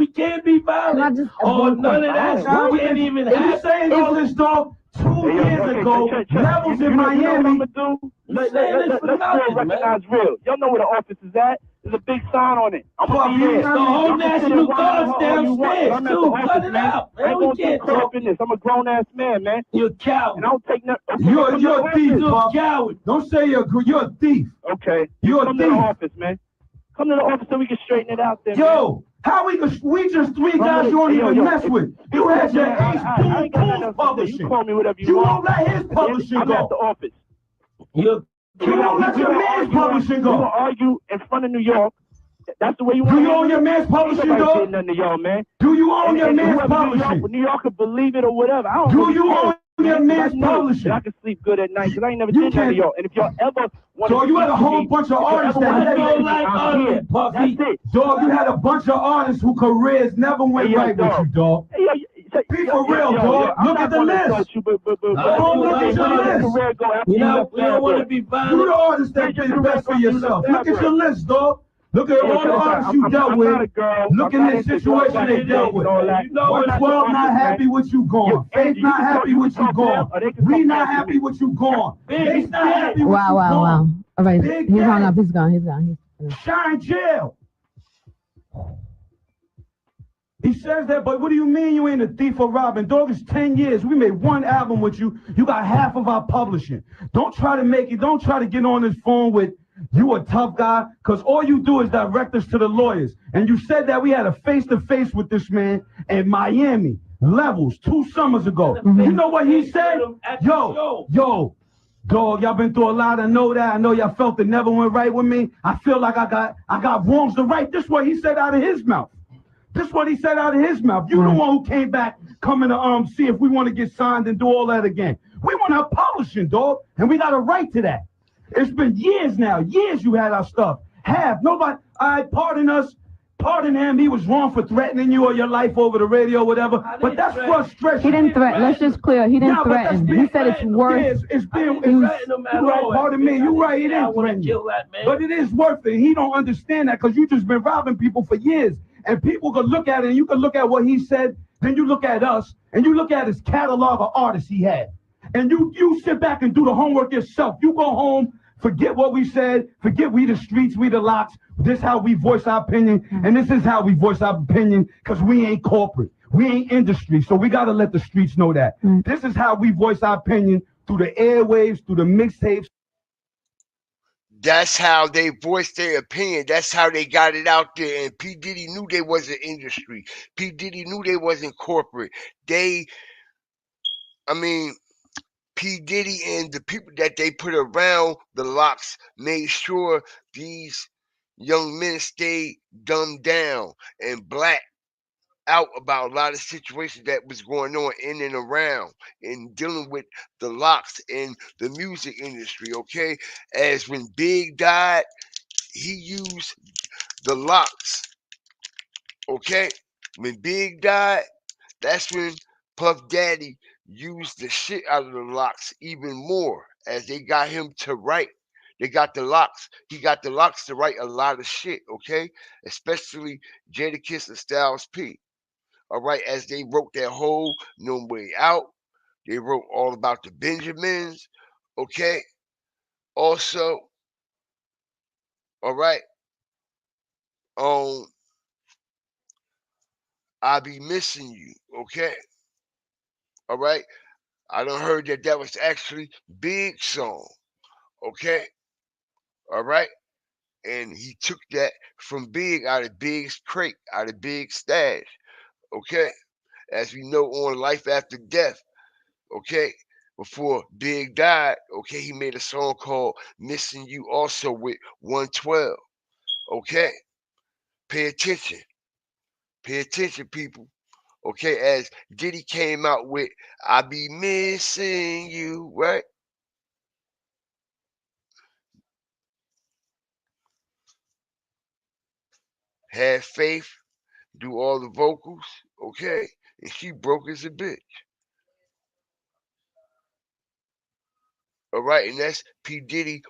can't be violent or none of that. We can't even have. You saying all this, dog? 2 years ago, Levels in Miami. Let's recognize real. Y'all know where the office is at. There's a big sign on it. I'm gonna be there. The whole National Guard's downstairs too. Cut it out. Man, we can't talk in this. I'm a grown ass man, man. You're a coward. And I don't take nothing. You're a thief, You're a coward. Don't say you're a thief. Okay. You're a thief. Come to the office, man. Come to the office so we can straighten it out there. Yo, how we just 3 guys you don't even mess with. You had your Ace Boom publishing. You call me whatever you want. You won't let his publishing go. I'm at the office. You won't let your man's publishing go. We're going to argue in front of New York. That's the way you Do want you own your man's publishing, dog? Ain't nothing to y'all, man. Do you own your and man's whoever publishing? New York could believe it or whatever. I don't Do really you care, own your man, 'cause man's I know publishing? that I can sleep good at night because I ain't never You did none of can't- y'all. And if y'all ever want Dog, you had a whole bunch of artists that never like ugly, Puffy. That's it. Dog, you had a bunch of artists whose careers never went Hey, yo, right with dog. you, dog. Hey, Be for real, dog. I'm Look not at the gonna list. insult you, but Look at your list. career go after You know, we don't want to Fat be You violent. the artist that did best for yourself. Look at your list, dog. Look at all the artists you dealt with. Look at the situation they dealt with. 112 not happy with you gone. Faith not happy with you gone. We not happy with you gone. Faith not happy with you Wow. gone. All right, Big he's hung Daddy. up. He's gone. He's gone. Shine jail. He says that, but what do you mean you ain't a thief or robbing? Dog, it's 10 years. We made one album with you. You got half of our publishing. Don't try to make it. Don't try to get on this phone with you a tough guy, because all you do is direct us to the lawyers. And you said that we had a face-to-face with this man in Miami, Levels, 2 summers ago. You know what he said? Yo, dog, y'all been through a lot. I know that. I know y'all felt it never went right with me. I feel like I got wrongs to right. This is what he said out of his mouth. This is what he said out of his mouth. You the one who came back coming to see if we want to get signed and do all that again. We want our publishing, dog, and we got a right to that. It's been years now. Years you had our stuff. Nobody, pardon us. Pardon him. He was wrong for threatening you or your life over the radio or whatever. But that's frustration. He didn't threaten. Let's just clear. He didn't threaten. He said it's worth. It's right. Pardon me. You're right. He didn't threaten you. But it is worth it. He don't understand that because you just been robbing people for years. And people could look at it, and you can look at what he said, then you look at us, and you look at his catalog of artists he had. And you sit back and do the homework yourself. You go home, forget what we said, forget we the streets, we the locks. This is how we voice our opinion, and this is how we voice our opinion, because we ain't corporate. We ain't industry, so we got to let the streets know that. This is how we voice our opinion through the airwaves, through the mixtapes. That's how they voiced their opinion. That's how they got it out there. And P. Diddy knew they wasn't industry. P. Diddy knew they wasn't corporate. P. Diddy and the people that they put around the locks made sure these young men stayed dumbed down and black out about a lot of situations that was going on in and around and dealing with the locks in the music industry, okay? As when Big died, he used the locks, okay? When Big died, that's when Puff Daddy used the shit out of the locks even more as they got him to write. They got the locks. He got the locks to write a lot of shit, okay? Especially Jadakiss and Styles P. All right, as they wrote that whole No Way Out. They wrote all about the Benjamins, okay? Also, all right, I Be Missing You, okay? All right, I done heard that was actually Big song, okay? All right, and he took that from Big out of Big's crate, out of Big's stash, okay? As we know on Life After Death, okay? Before Big died, okay, he made a song called Missing You also with 112, okay? Pay attention. Pay attention, people. Okay, as Diddy came out with I Be Missing You, right? Had Faith do all the vocals, okay? And she broke as a bitch. All right, and that's P. Diddy,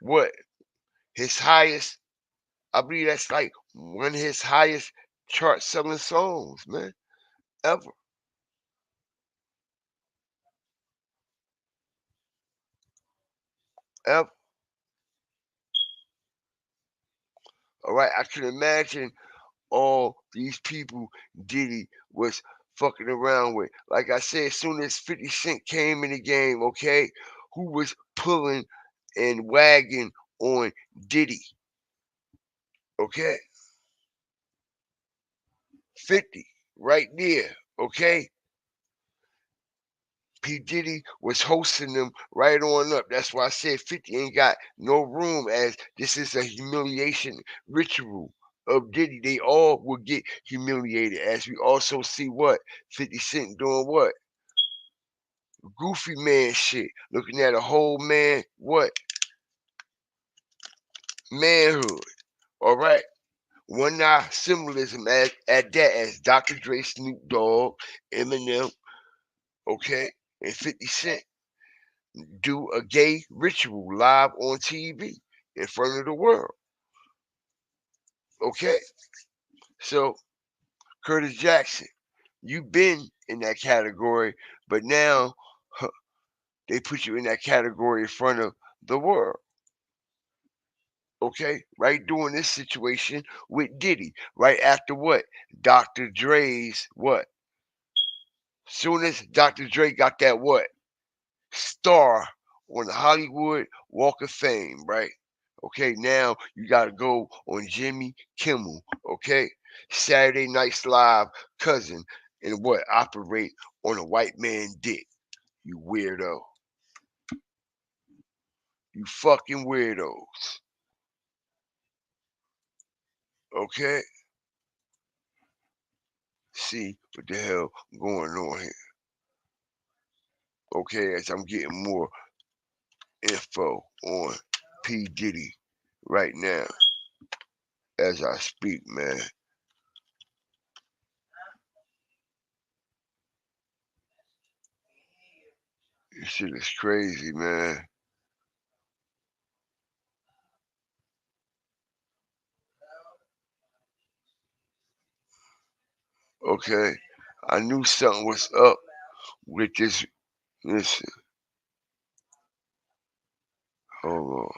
what? His highest, I believe that's like one of his highest chart selling songs, man, ever. Ever. All right, I can imagine all these people Diddy was fucking around with. Like I said, as soon as 50 Cent came in the game, okay, who was pulling and wagging on Diddy? Okay, 50 right there, okay? P. Diddy was hosting them right on up. That's why I said 50 ain't got no room, as this is a humiliation ritual of Diddy. They all will get humiliated, as we also see what 50 Cent doing what goofy man shit, looking at a whole man what manhood. All right. One eye symbolism at that, as Dr. Dre, Snoop Dogg, Eminem, okay, and 50 Cent do a gay ritual live on TV in front of the world. Okay, so Curtis Jackson, you've been in that category, but now they put you in that category in front of the world. Okay, right during this situation with Diddy, right after what? Dr. Dre's what? Soon as Dr. Dre got that what? Star on the Hollywood Walk of Fame, right? Okay, now you got to go on Jimmy Kimmel, okay? Saturday Night's Live cousin, and what? Operate on a white man dick. You weirdo. You fucking weirdos. Okay? See what the hell going on here. Okay, as I'm getting more info on P. Diddy right now as I speak, man. This shit is crazy, man. Okay, I knew something was up with this. Listen, hold on.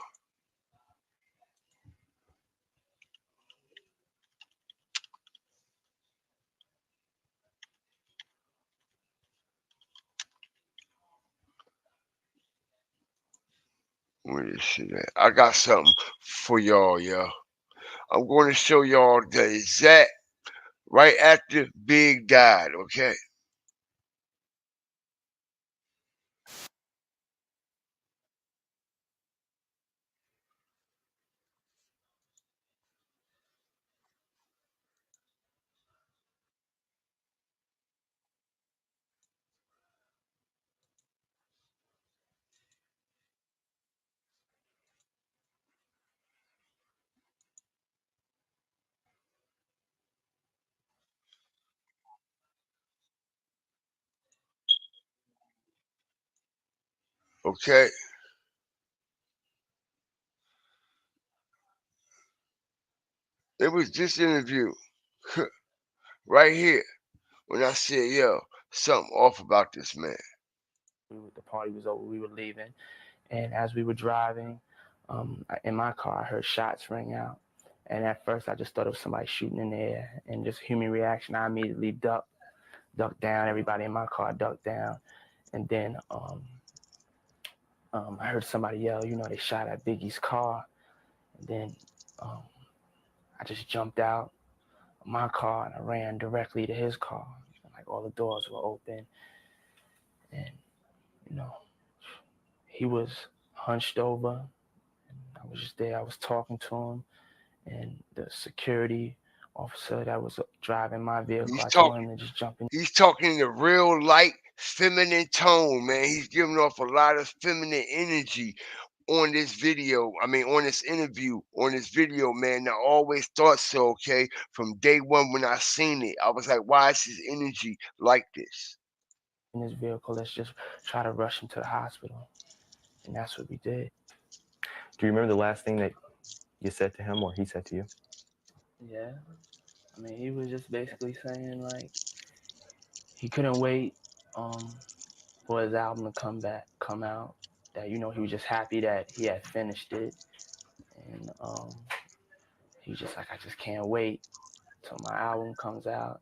Where this shit at? I got something for y'all, yo. I'm going to show y'all the exact right after Big died, okay? Okay? It was this interview right here when I said, yo, something off about this man. The party was over. We were leaving, and as we were driving, in my car, I heard shots ring out. And at first, I just thought it was somebody shooting in the air. And just human reaction, I immediately ducked down. Everybody in my car ducked down. And then I heard somebody yell, they shot at Biggie's car. And then I just jumped out of my car and I ran directly to his car. And, like, all the doors were open. And, he was hunched over. I was just there. I was talking to him. And the security officer that was driving my vehicle, I told him to just jump in. He's talking in a real light, feminine tone, man. He's giving off a lot of feminine energy on this video. I mean, on this interview, on this video, man. I always thought so, okay? From day one when I seen it, I was like, why is his energy like this? In his vehicle, let's just try to rush him to the hospital. And that's what we did. Do you remember the last thing that you said to him or he said to you? Yeah. I mean, he was just basically saying, like, he couldn't wait for his album to come out. That, he was just happy that he had finished it. And he was just like, I just can't wait till my album comes out.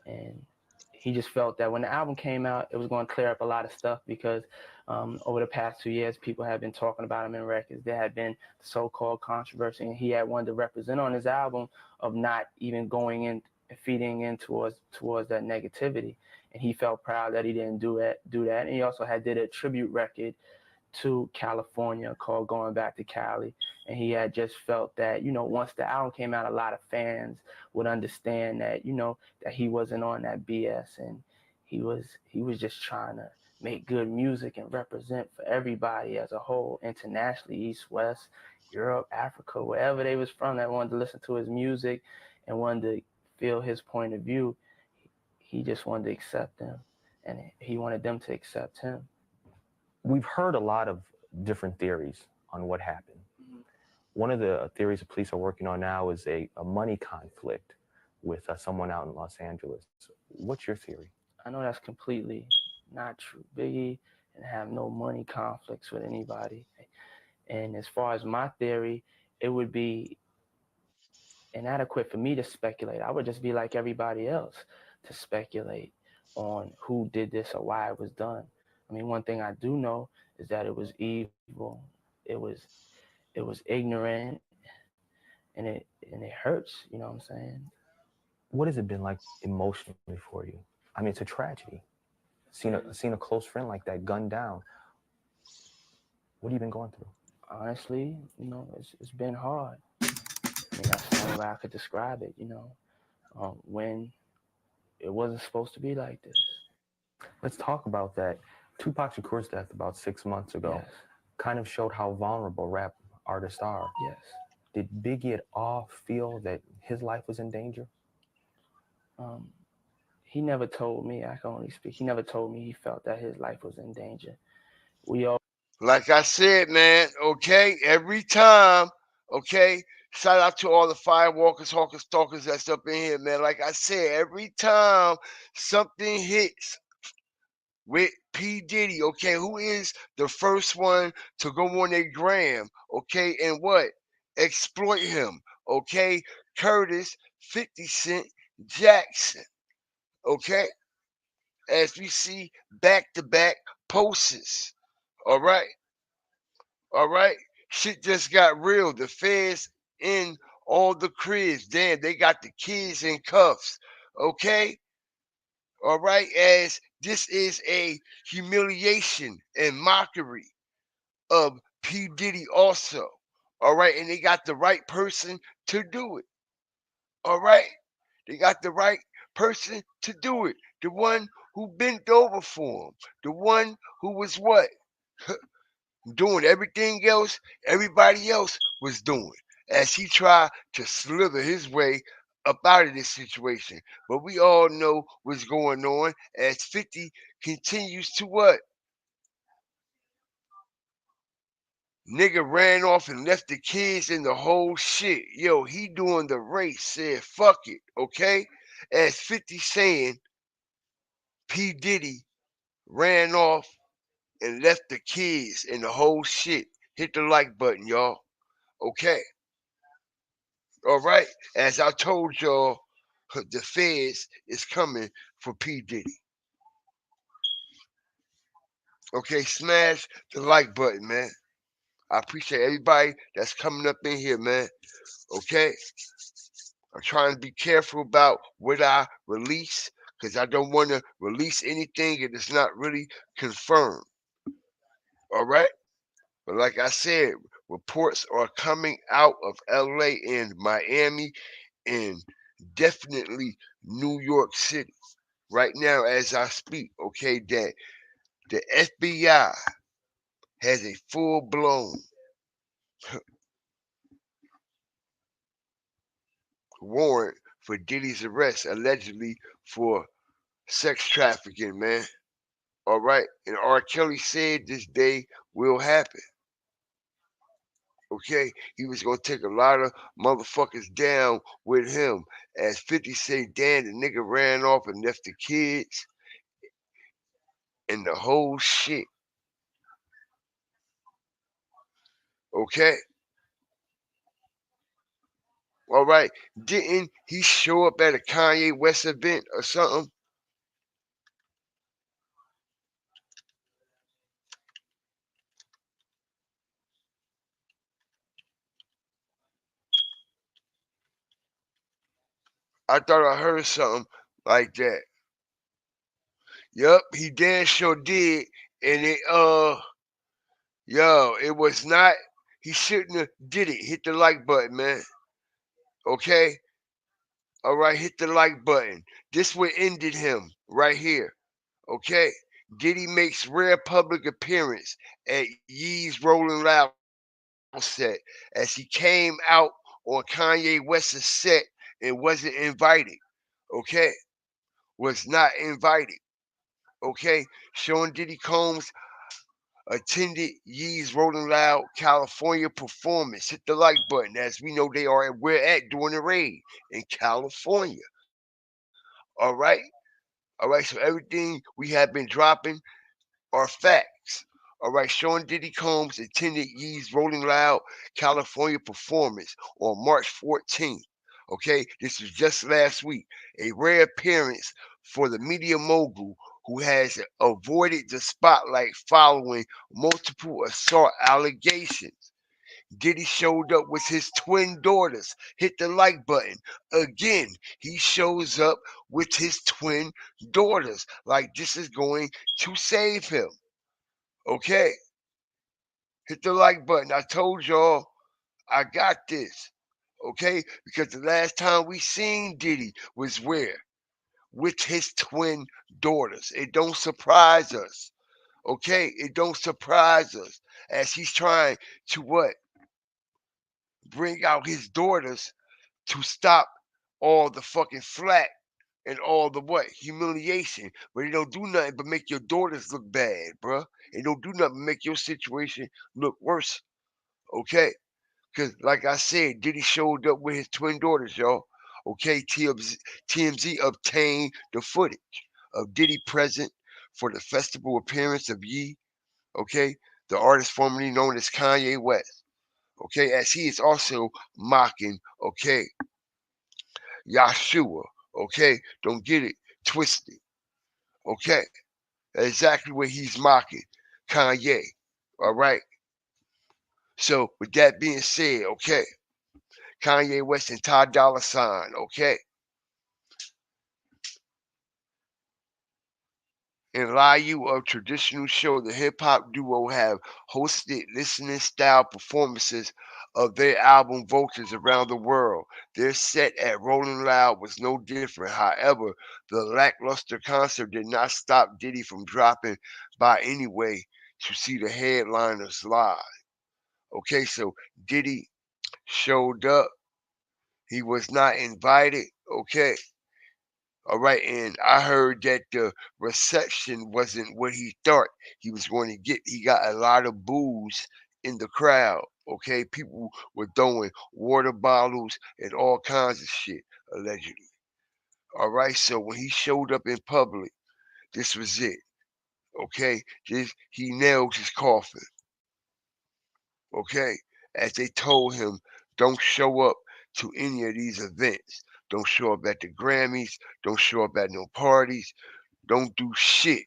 And he just felt that when the album came out, it was going to clear up a lot of stuff because over the past 2 years, people have been talking about him in records. There had been so-called controversy, and he had wanted to represent on his album of not even going in feeding in towards that negativity. And he felt proud that he didn't do that. And he also did a tribute record to California called Going Back to Cali. And he had just felt that, once the album came out, a lot of fans would understand that, that he wasn't on that BS, and he was just trying to make good music and represent for everybody as a whole, internationally, East, West, Europe, Africa, wherever they was from that wanted to listen to his music and wanted to feel his point of view. He just wanted to accept them, and he wanted them to accept him. We've heard a lot of different theories on what happened. One of the theories the police are working on now is a money conflict with someone out in Los Angeles. What's your theory? I know that's completely not true. Biggie didn't have no money conflicts with anybody. And as far as my theory, it would be inadequate for me to speculate. I would just be like everybody else to speculate on who did this or why it was done. I mean, one thing I do know is that it was evil. It was ignorant, and it hurts. You know what I'm saying? What has it been like emotionally for you? I mean, it's a tragedy. Seeing a close friend like that gunned down. What have you been going through? Honestly, it's been hard. I mean, that's the only way I could describe it. When it wasn't supposed to be like this. Let's talk about that. Tupac Shakur's death about 6 months ago kind of showed how vulnerable rap artists are. Yes. Did Biggie at all feel that his life was in danger? He never told me. I can only speak. He never told me he felt that his life was in danger. Like I said, man, okay, every time, okay, shout out to all the firewalkers, hawkers, stalkers that's up in here, man. Like I said, every time something hits with P. Diddy, okay, who is the first one to go on a gram, okay, and what? Exploit him, okay? Curtis, 50 Cent, Jackson, okay? As we see back to back posts, all right? All right, shit just got real. The feds in all the cribs. Damn, they got the kids in cuffs. Okay, all right. As this is a humiliation and mockery of P Diddy, also. All right, and they got the right person to do it. All right, they got the right person to do it. The one who bent over for him. The one who was what? Doing everything else everybody else was doing as he tried to slither his way up out of this situation. But we all know what's going on as 50 continues to what? Nigga ran off and left the kids and the whole shit. Yo, he doing the race, said fuck it, okay? As 50 saying P. Diddy ran off and left the kids and the whole shit. Hit the like button, y'all. Okay. All right. As I told y'all, the feds is coming for P. Diddy. Okay, smash the like button, man. I appreciate everybody that's coming up in here, man. Okay? I'm trying to be careful about what I release because I don't want to release anything that is not really confirmed. All right? But like I said, reports are coming out of LA and Miami and definitely New York City right now as I speak, okay, that the FBI has a full blown warrant for Diddy's arrest, allegedly for sex trafficking, man. All right. And R. Kelly said this day will happen. Okay. He was going to take a lot of motherfuckers down with him. As 50 said, damn, the nigga ran off and left the kids and the whole shit. Okay. All right. Didn't he show up at a Kanye West event or something? I thought I heard something like that. Yup, he damn sure did. And it was not, he shouldn't have did it. Hit the like button, man. Okay? All right, hit the like button. This what ended him right here. Okay? Diddy makes rare public appearance at Yee's Rolling Loud set as he came out on Kanye West's set and wasn't invited. Okay? Was not invited. Okay? Sean Diddy Combs attended Yee's Rolling Loud California performance. Hit the like button as we know they are where at during the raid in California. All right? All right, so everything we have been dropping are facts. All right, Sean Diddy Combs attended Yee's Rolling Loud California performance on March 14th. Okay, this was just last week. A rare appearance for the media mogul who has avoided the spotlight following multiple assault allegations. Diddy showed up with his twin daughters. Hit the like button. Again, he shows up with his twin daughters. Like this is going to save him. Okay? Hit the like button. I told y'all I got this. Okay? Because the last time we seen Diddy was where? With his twin daughters. It don't surprise us. Okay? It don't surprise us. As he's trying to what? Bring out his daughters to stop all the fucking flack and all the what? Humiliation. But it don't do nothing but make your daughters look bad, bruh. It don't do nothing but make your situation look worse. Okay? Because, like I said, Diddy showed up with his twin daughters, y'all. Okay? TMZ obtained the footage of Diddy present for the festival appearance of Yee. Okay? The artist formerly known as Kanye West. Okay? As he is also mocking, okay, Yahshua. Okay? Don't get it twisted. Okay? That's exactly what he's mocking. Kanye. All right? So, with that being said, okay, Kanye West and Ty Dolla $ign, okay? In lieu of traditional show, the hip hop duo have hosted listening style performances of their album Vultures around the world. Their set at Rolling Loud was no different. However, the lackluster concert did not stop Diddy from dropping by anyway to see the headliners live. Okay, so Diddy showed up. He was not invited. Okay. All right, and I heard that the reception wasn't what he thought he was going to get. He got a lot of booze in the crowd. Okay, people were throwing water bottles and all kinds of shit, allegedly. All right, so when he showed up in public, this was it. Okay, he nailed his coffin. Okay, as they told him, don't show up to any of these events. Don't show up at the Grammys. Don't show up at no parties. Don't do shit.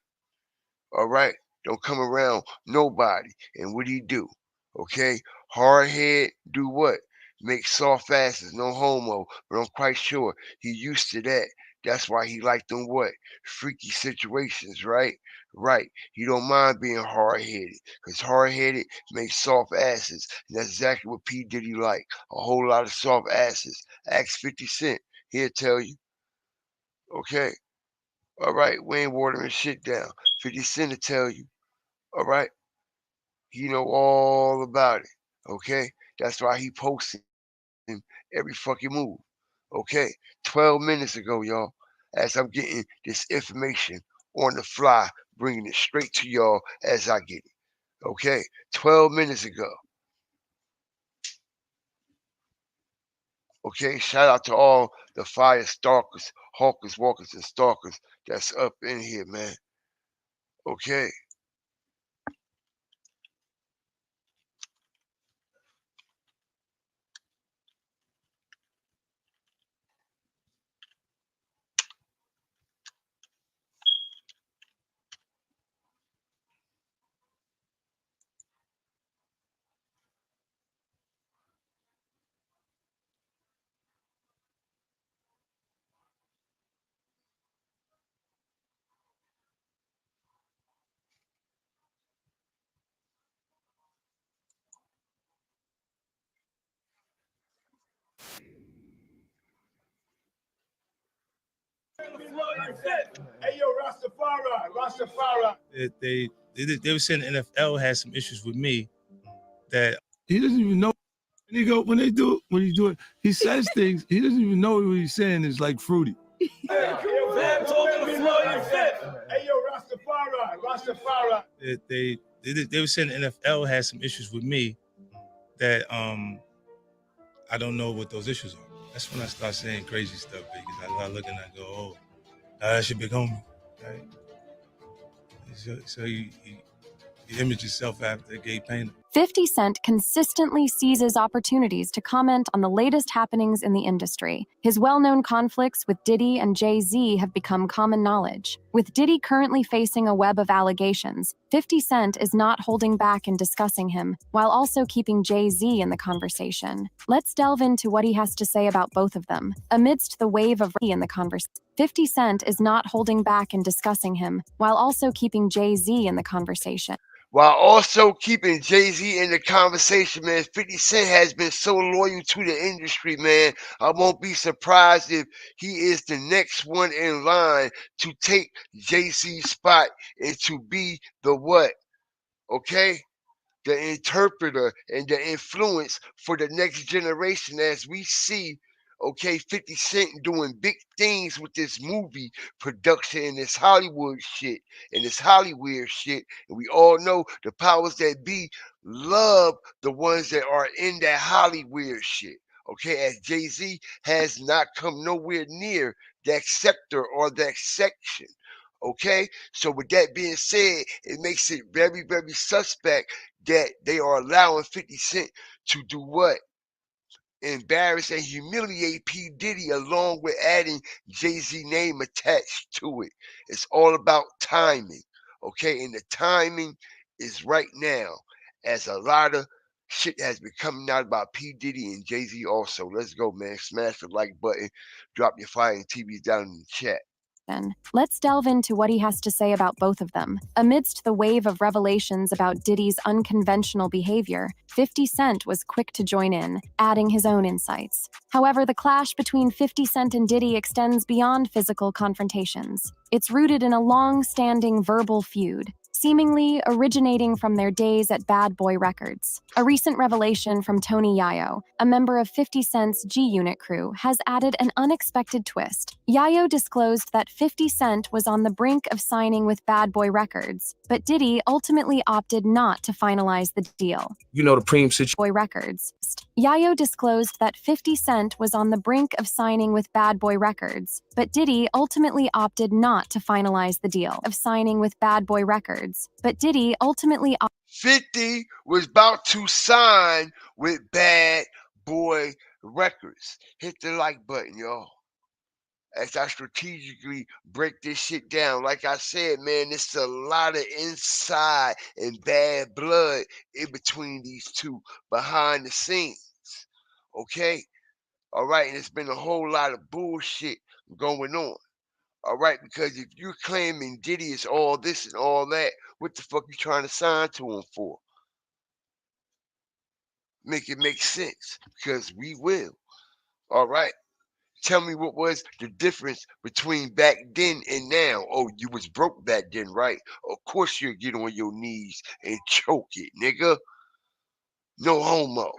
All right? Don't come around nobody. And what do? Okay? Hard head, do what? Make soft asses, no homo. But I'm quite sure he used to that. That's why he liked them what? Freaky situations, right? Right. He don't mind being hard headed. Because hard headed makes soft asses. And that's exactly what P. Diddy like. A whole lot of soft asses. Ask 50 Cent. He'll tell you. Okay? All right, we ain't watering shit down. 50 Cent will tell you. All right, he know all about it. Okay, that's why he posting every fucking move. Okay, 12 minutes ago, y'all, as I'm getting this information on the fly, bringing it straight to y'all as I get it. Okay, 12 minutes ago. Okay, shout out to all the fire stalkers, hawkers, walkers, and stalkers that's up in here, man. Okay. Hey, yo, Rastafari. They were saying the NFL has some issues with me that he doesn't even know. When he do it, he says things. He doesn't even know what he's saying is like fruity. Fam, talk to the floor, you fit. Hey, yo, Rastafari. They were saying the NFL has some issues with me that I don't know what those issues are. That's when I start saying crazy stuff because I start looking and I go, oh, that's your big homie, right? So you image yourself after a gay painter. 50 Cent consistently seizes opportunities to comment on the latest happenings in the industry. His well-known conflicts with Diddy and Jay-Z have become common knowledge. With Diddy currently facing a web of allegations, 50 Cent is not holding back in discussing him, while also keeping Jay-Z in the conversation. Let's delve into what he has to say about both of them. Amidst the wave of in the conversation, 50 Cent is not holding back in discussing him, while also keeping Jay-Z in the conversation. While also keeping Jay-Z in the conversation, man. 50 Cent has been so loyal to the industry, man. I won't be surprised if he is the next one in line to take Jay-Z's spot and to be the what? Okay? The interpreter and the influence for the next generation as we see, okay, 50 Cent doing big things with this movie production and this Hollywood shit and this Hollywood shit. And we all know the powers that be love the ones that are in that Hollywood shit. Okay, as Jay-Z has not come nowhere near that sector or that section. Okay, so with that being said, it makes it very, very suspect that they are allowing 50 Cent to do what? Embarrass and humiliate P. Diddy along with adding Jay-Z name attached to it. It's all about timing. Okay, and the timing is right now, as a lot of shit has been coming out about P. Diddy and Jay-Z also. Let's go, man. Smash the like button, drop your fire and TVs down in the chat. Let's delve into what he has to say about both of them. Amidst the wave of revelations about Diddy's unconventional behavior, 50 Cent was quick to join in, adding his own insights. However, the clash between 50 Cent and Diddy extends beyond physical confrontations. It's rooted in a long-standing verbal feud, seemingly originating from their days at Bad Boy Records. A recent revelation from Tony Yayo, a member of 50 Cent's G-Unit crew, has added an unexpected twist. Yayo disclosed that 50 Cent was on the brink of signing with Bad Boy Records, but Diddy ultimately opted not to finalize the deal. You know the preem situation. Boy Records. Yayo disclosed that 50 Cent was on the brink of signing with Bad Boy Records, but Diddy ultimately opted not to finalize the deal of signing with Bad Boy Records. But Diddy ultimately 50 was about to sign with Bad Boy Records. Hit the like button, y'all. As I strategically break this shit down. Like I said, man, it's a lot of inside and bad blood in between these two behind the scenes. Okay? All right, and it's been a whole lot of bullshit going on. All right, because if you're claiming Diddy is all this and all that, what the fuck you trying to sign to him for? Make it make sense, because we will. All right. Tell me what was the difference between back then and now. Oh, you was broke back then, right? Of course you'll get on your knees and choke it, nigga. No homo.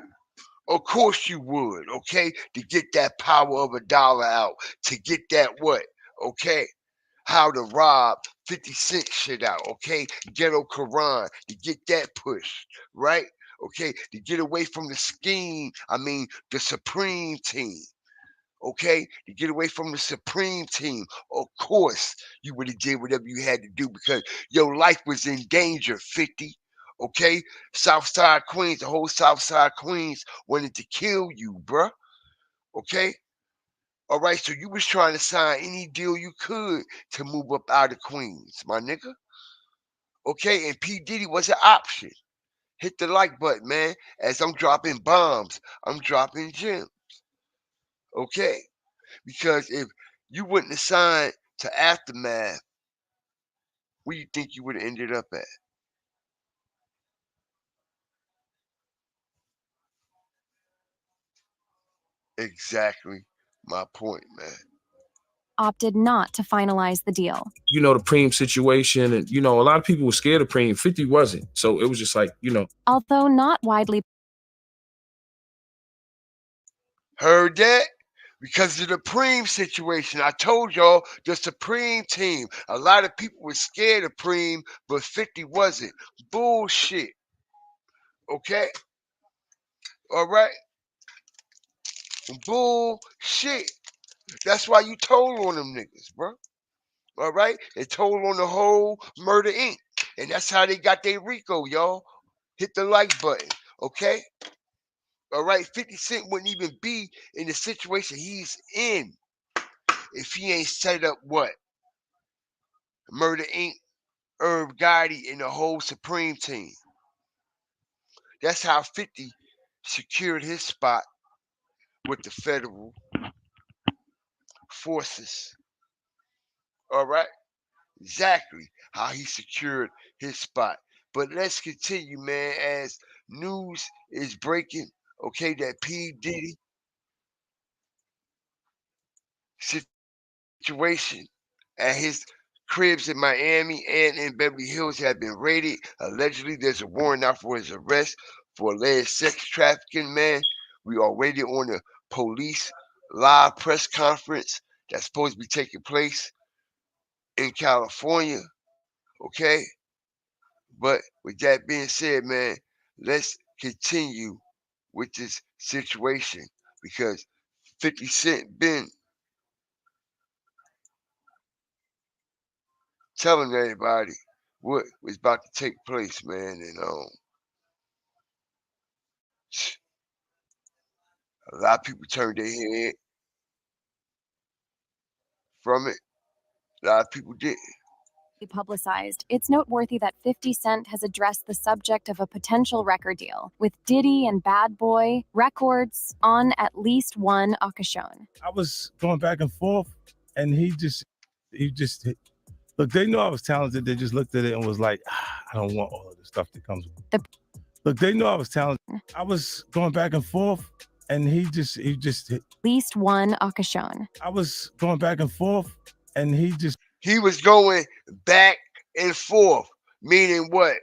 Of course you would, okay? To get that power of $1 out. To get that what? Okay? How to rob 50 Cent shit out, okay? Ghetto Quran. To get that pushed, right? Okay? To get away from the scheme, the Supreme Team. Okay, to get away from the Supreme Team. Of course, you would have did whatever you had to do because your life was in danger, 50. Okay, Southside Queens, the whole Southside Queens wanted to kill you, bruh. Okay, all right, so you was trying to sign any deal you could to move up out of Queens, my nigga. Okay, and P. Diddy was an option. Hit the like button, man. As I'm dropping bombs, I'm dropping gems. Okay. Because if you wouldn't have signed to Aftermath, where you think you would have ended up at? Exactly my point, man. opted not to finalize the deal. You know, the Preem situation, and, you know, a lot of people were scared of Preem. 50 wasn't. So it was just like, you know. Although not widely. Heard that? Because of the Preem situation. I told y'all the Supreme team. A lot of people were scared of Preem, but 50 wasn't. Bullshit. Okay? All right? Bullshit. That's why you told on them niggas, bro. All right? They told on the whole Murder Inc. And that's how they got their RICO, y'all. Hit the like button. Okay? All right? 50 Cent wouldn't even be in the situation he's in if he ain't set up what? Murder Inc., Irv Gotti, and the whole Supreme team. That's how 50 secured his spot with the federal forces. All right? Exactly how he secured his spot. But let's continue, man, as news is breaking, okay, that P. Diddy situation at his cribs in Miami and in Beverly Hills have been raided. Allegedly, there's a warrant out for his arrest for alleged sex trafficking, man. We are waiting on the police live press conference that's supposed to be taking place in California, okay? But with that being said, man, let's continue with this situation because 50 Cent been telling everybody what was about to take place, man, and a lot of people turned their head from it. A lot of people didn't. Publicized, it's noteworthy that 50 Cent has addressed the subject of a potential record deal with Diddy and Bad Boy Records on at least one occasion. I was going back and forth, and he just look. They knew I was talented. They just looked at it and was like, I don't want all of the stuff that comes with it. Look, they knew I was talented. I was going back and forth, and he just at least one occasion. I was going back and forth, and he was going back and forth, meaning what?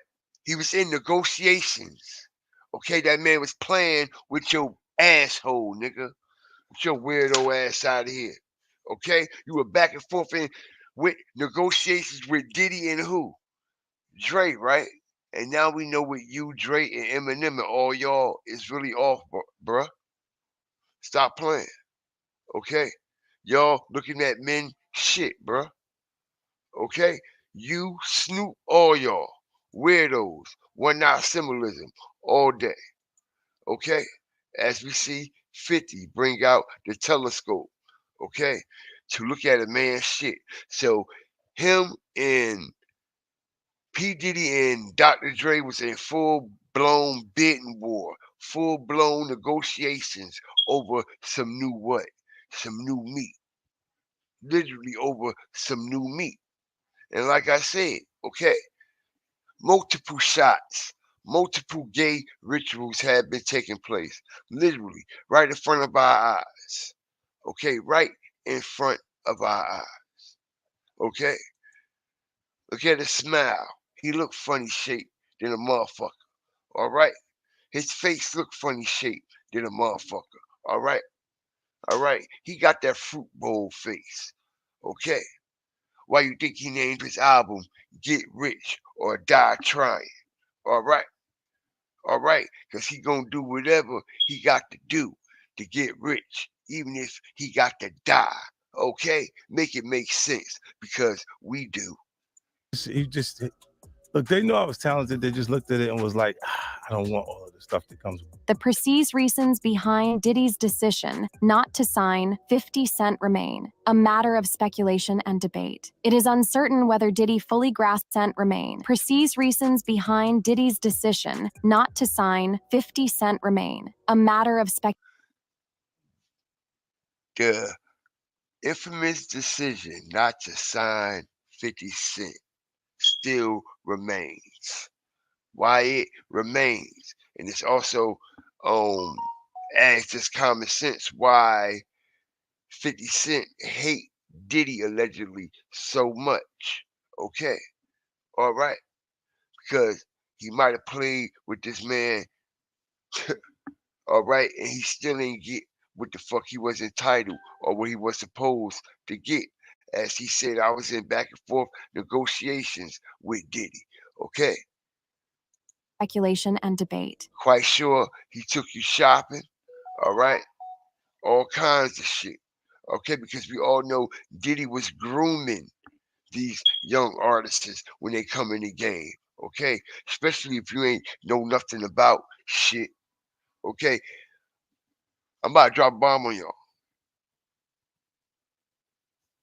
He was in negotiations. Okay, that man was playing with your asshole, nigga. With your weirdo ass out of here. Okay? You were back and forth in with negotiations with Diddy and who? Dre, right? And now we know what you, Dre, and Eminem and all y'all is really off, bruh. Stop playing. Okay? Y'all looking at men shit, bruh. Okay? You, Snoop, all y'all. Weirdos. One not symbolism all day. Okay? As we see 50 bring out the telescope. Okay? To look at a man's shit. So him and P. Diddy and Dr. Dre was in full-blown bidding war, full-blown negotiations over some new what? Some new meat. Literally over some new meat. And like I said, okay, multiple shots, multiple gay rituals have been taking place. Literally, right in front of our eyes. Okay, right in front of our eyes. Okay? Look at his smile. He looked funny shaped than a motherfucker. All right? His face looked funny shaped than a motherfucker. All right? All right? He got that fruit bowl face. Okay? Why you think he named his album Get Rich or Die Trying? All right? All right? Because he going to do whatever he got to do to get rich, even if he got to die. Okay? Make it make sense because we do. Look, they knew I was talented. They just looked at it and was like, I don't want all of the stuff that comes with it. The precise reasons behind Diddy's decision not to sign 50 Cent remain a matter of speculation and debate. It is uncertain whether Diddy fully grasped Cent remain. Precise reasons behind Diddy's decision not to sign 50 Cent remain a matter of speculation. The infamous decision not to sign 50 Cent still remains. Why it remains, and it's also as just common sense why 50 Cent hate Diddy allegedly so much. Okay, all right, because he might have played with this man, all right, and he still ain't get what the fuck he was entitled or what he was supposed to get. As he said, I was in back and forth negotiations with Diddy. Okay, Speculation and debate. quite sure he took you shopping, all right, all kinds of shit. Okay, because we all know Diddy was grooming these young artists when they come in the game. Okay, especially if you ain't know nothing about shit. Okay, I'm about to drop a bomb on y'all.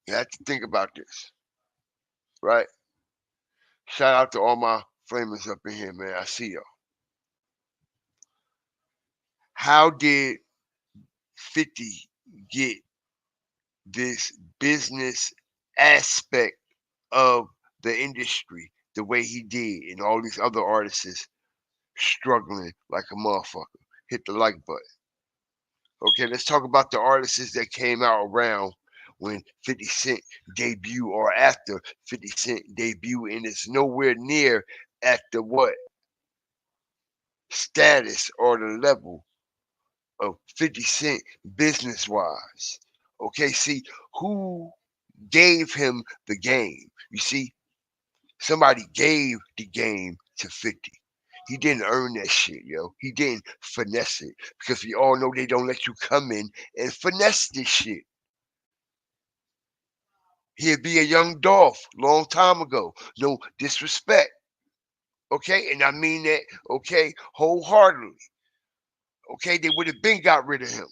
You have to think about this, right? Shout out to all my flamers up in here, man. I see y'all. How did 50 get this business aspect of the industry the way he did, and all these other artists struggling like a motherfucker? Hit the like button. Okay, let's talk about the artists that came out around when 50 Cent debut or after 50 Cent debut, and it's nowhere near at the what status or the level of 50 Cent business wise. Okay, see who gave him the game. You see, somebody gave the game to 50. He didn't earn that shit, yo. He didn't finesse it because we all know they don't let you come in and finesse this shit. He'd be a young Dolph long time ago. No disrespect. Okay, and I mean that, okay, wholeheartedly. Okay, they would have been got rid of him.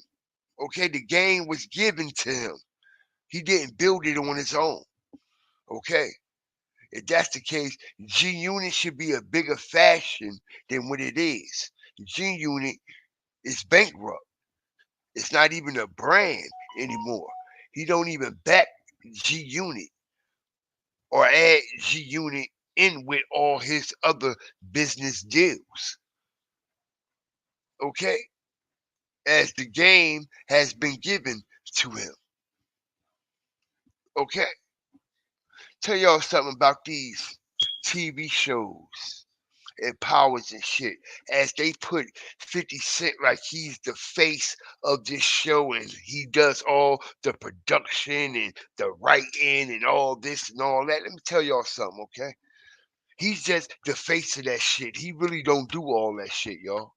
Okay, the game was given to him. He didn't build it on his own. Okay, if that's the case, G Unit should be a bigger fashion than what it is. G Unit is bankrupt. It's not even a brand anymore. He don't even back G Unit or add G Unit in with all his other business deals. Okay, as the game has been given to him. Okay, tell y'all something about these TV shows and powers and shit. As they put 50 Cent like he's the face of this show and he does all the production and the writing and all this and all that. Let me tell y'all something, okay? He's just the face of that shit. He really don't do all that shit, y'all.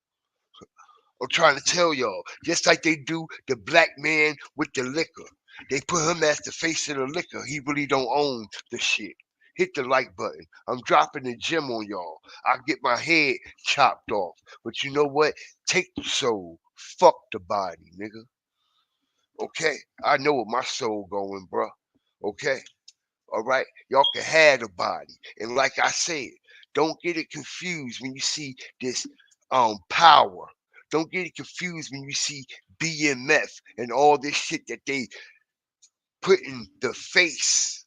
I'm trying to tell y'all, just like they do the black man with the liquor. They put him as the face of the liquor. He really don't own the shit. Hit the like button. I'm dropping the gem on y'all. I get my head chopped off. But you know what? Take the soul. Fuck the body, nigga. Okay? I know where my soul going, bruh. Okay? All right? Y'all can have the body. And like I said, don't get it confused when you see this power. Don't get it confused when you see BMF and all this shit that they put in the face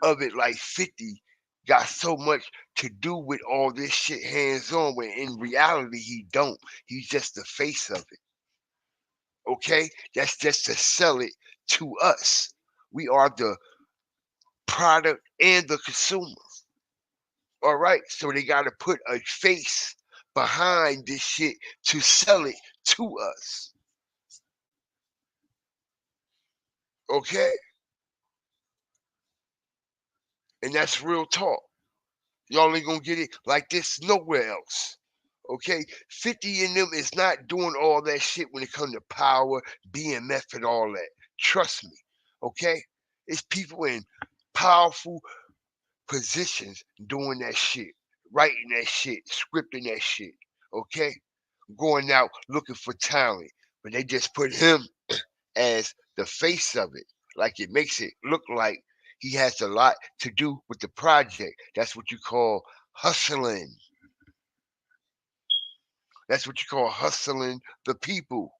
of it, like 50 got so much to do with all this shit hands on, when in reality he don't. He's just the face of it. Okay? That's just to sell it to us. We are the product and the consumer. All right, so they got to put a face behind this shit to sell it to us. Okay, and that's real talk. Y'all ain't gonna get it like this nowhere else. Okay, 50 in them is not doing all that shit when it comes to power, BMF, and all that. Trust me. Okay, it's people in powerful positions doing that shit, writing that shit, scripting that shit. Okay, going out looking for talent, but they just put him as the face of it. Like it makes it look like he has a lot to do with the project. That's what you call hustling. That's what you call hustling the people.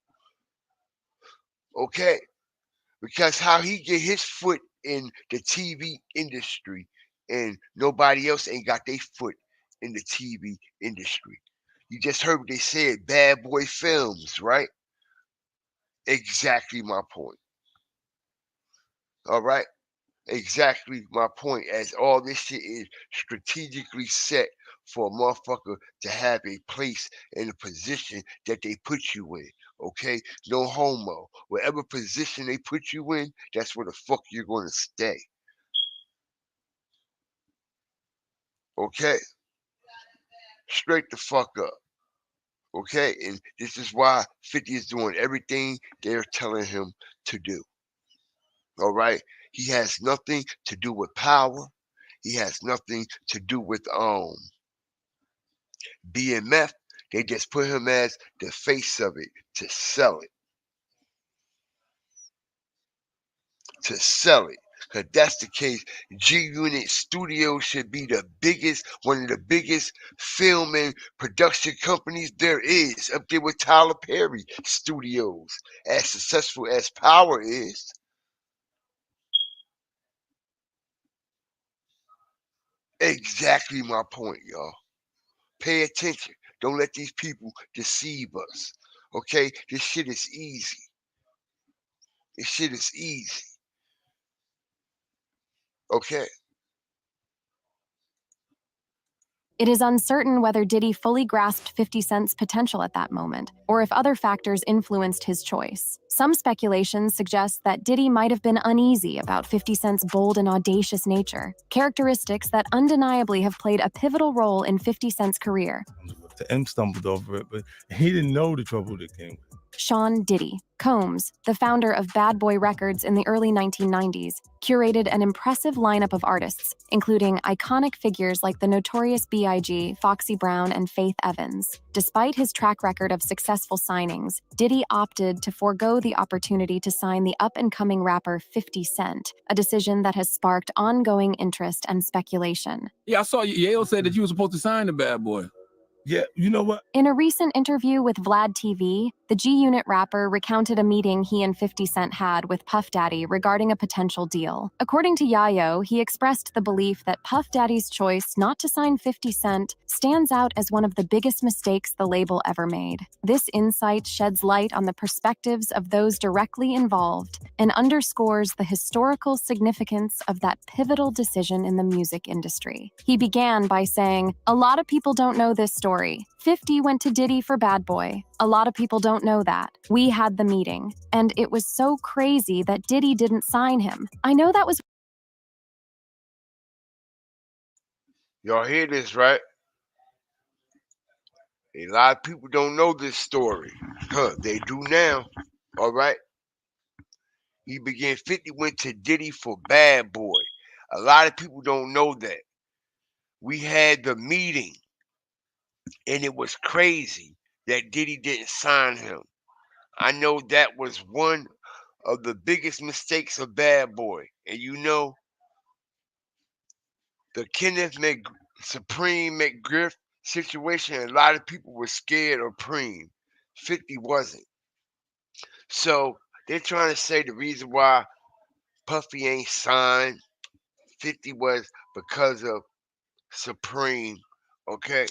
Okay? Because how he get his foot in the TV industry and nobody else ain't got their foot in the TV industry. You just heard what they said, Bad Boy Films, right? Exactly my point. All right. Exactly my point. As all this shit is strategically set for a motherfucker to have a place in a position that they put you in. Okay? No homo. Whatever position they put you in, that's where the fuck you're gonna stay. Okay? Straight the fuck up. Okay? And this is why 50 is doing everything they're telling him to do. All right? He has nothing to do with power. He has nothing to do with BMF. They just put him as the face of it to sell it. To sell it. Because that's the case. G Unit Studios should be the biggest, one of the biggest film and production companies there is, up there with Tyler Perry Studios. As successful as Power is. Exactly my point, y'all. Pay attention. Don't let these people deceive us. Okay? This shit is easy. This shit is easy. Okay? It is uncertain whether Diddy fully grasped 50 Cent's potential at that moment, or if other factors influenced his choice. Some speculations suggest that Diddy might have been uneasy about 50 Cent's bold and audacious nature, characteristics that undeniably have played a pivotal role in 50 Cent's career. The M stumbled over it, but he didn't know the trouble that came with it. Sean Diddy Combs, the founder of Bad Boy Records in the early 1990s, curated an impressive lineup of artists, including iconic figures like the Notorious B.I.G., Foxy Brown, and Faith Evans. Despite his track record of successful signings, Diddy opted to forego the opportunity to sign the up-and-coming rapper 50 Cent, a decision that has sparked ongoing interest and speculation. Yeah, I saw Yale said that you were supposed to sign the Bad Boy. Yeah, you know what? In a recent interview with Vlad TV, the G-Unit rapper recounted a meeting he and 50 Cent had with Puff Daddy regarding a potential deal. According to Yayo, he expressed the belief that Puff Daddy's choice not to sign 50 Cent stands out as one of the biggest mistakes the label ever made. This insight sheds light on the perspectives of those directly involved and underscores the historical significance of that pivotal decision in the music industry. He began by saying, "A lot of people don't know this story. 50 went to Diddy for Bad Boy. A lot of people don't know that. We had the meeting, and it was so crazy that Diddy didn't sign him. I know that was..." Y'all hear this, right? A lot of people don't know this story. They do now. All right? He began 50 went to Diddy for Bad Boy. A lot of people don't know that. We had the meeting, and it was crazy that Diddy didn't sign him. I know that was one of the biggest mistakes of Bad Boy. And you know, the Supreme McGriff situation, a lot of people were scared of Preem. 50 wasn't. So they're trying to say the reason why Puffy ain't signed 50 was because of Supreme, okay?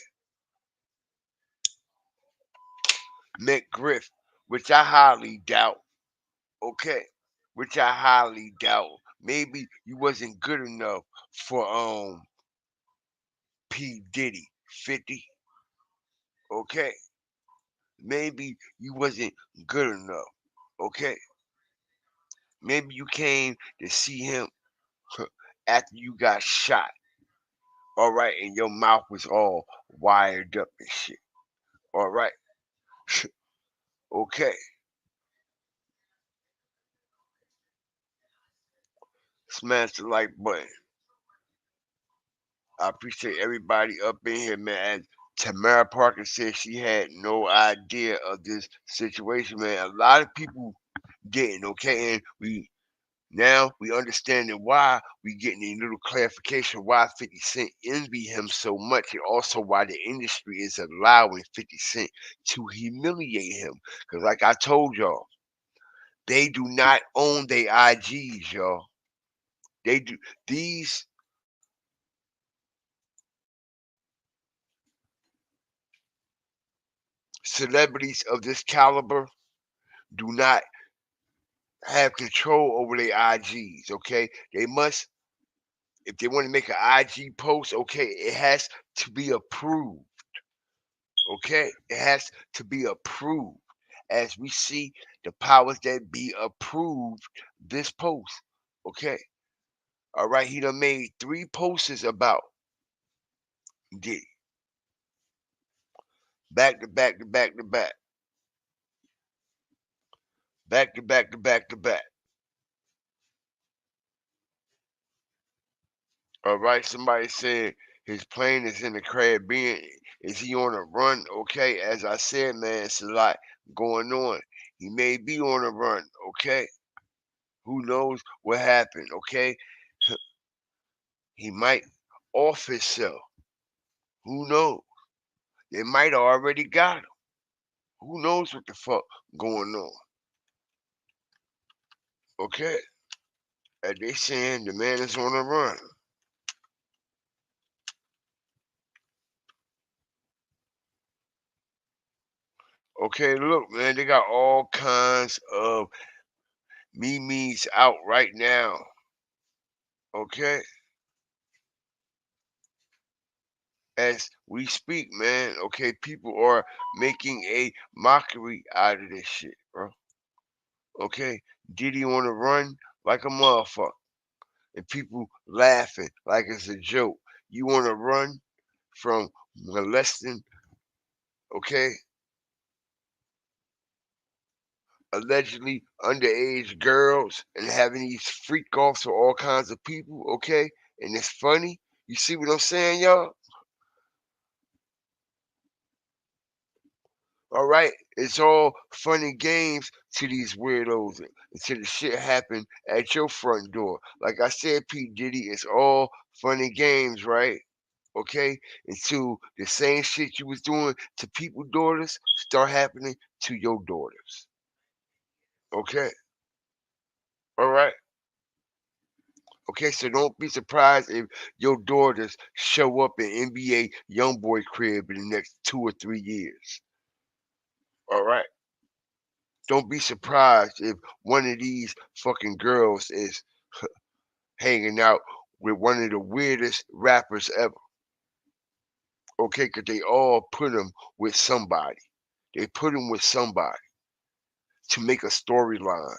McGriff, which I highly doubt, okay? Which I highly doubt. Maybe you wasn't good enough for P. Diddy 50, okay? Maybe you wasn't good enough, okay? Maybe you came to see him after you got shot, all right, and your mouth was all wired up and shit, all right? Okay. Smash the like button. I appreciate everybody up in here, man. As Tamara Parker said, she had no idea of this situation, man. A lot of people didn't, okay? And we understanding why we getting a little clarification why 50 Cent envy him so much, and also why the industry is allowing 50 Cent to humiliate him. Because like I told y'all, they do not own their IGs, y'all. They do. These celebrities of this caliber do not have control over their IGs, okay? They must, if they want to make an IG post, okay, it has to be approved, okay? It has to be approved. As we see the powers that be approved this post, okay? All right, he done made 3 posts about Diddy. Back to back to back to back. Back to back to back to back. All right, somebody said his plane is in the Caribbean. Is he on a run? Okay, as I said, man, it's a lot going on. He may be on a run, okay? Who knows what happened, okay? He might off himself. Who knows? They might have already got him. Who knows what the fuck going on? Okay? As they saying the man is on a run. Okay, look, man, they got all kinds of memes out right now. Okay? As we speak, man, okay, people are making a mockery out of this shit, bro. Okay? Diddy on the run like a motherfucker. And people laughing like it's a joke. You want to run from molesting, okay, allegedly underage girls and having these freak offs for all kinds of people, okay? And it's funny. You see what I'm saying, y'all? All right, it's all fun and games to these weirdos until the shit happen at your front door. Like I said, P. Diddy, it's all fun and games, right? Okay, until the same shit you was doing to people's daughters start happening to your daughters. Okay, all right. Okay, so don't be surprised if your daughters show up in NBA YoungBoy crib in the next 2 or 3 years. All right. Don't be surprised if one of these fucking girls is hanging out with one of the weirdest rappers ever. Okay, because they all put them with somebody. They put them with somebody to make a storyline.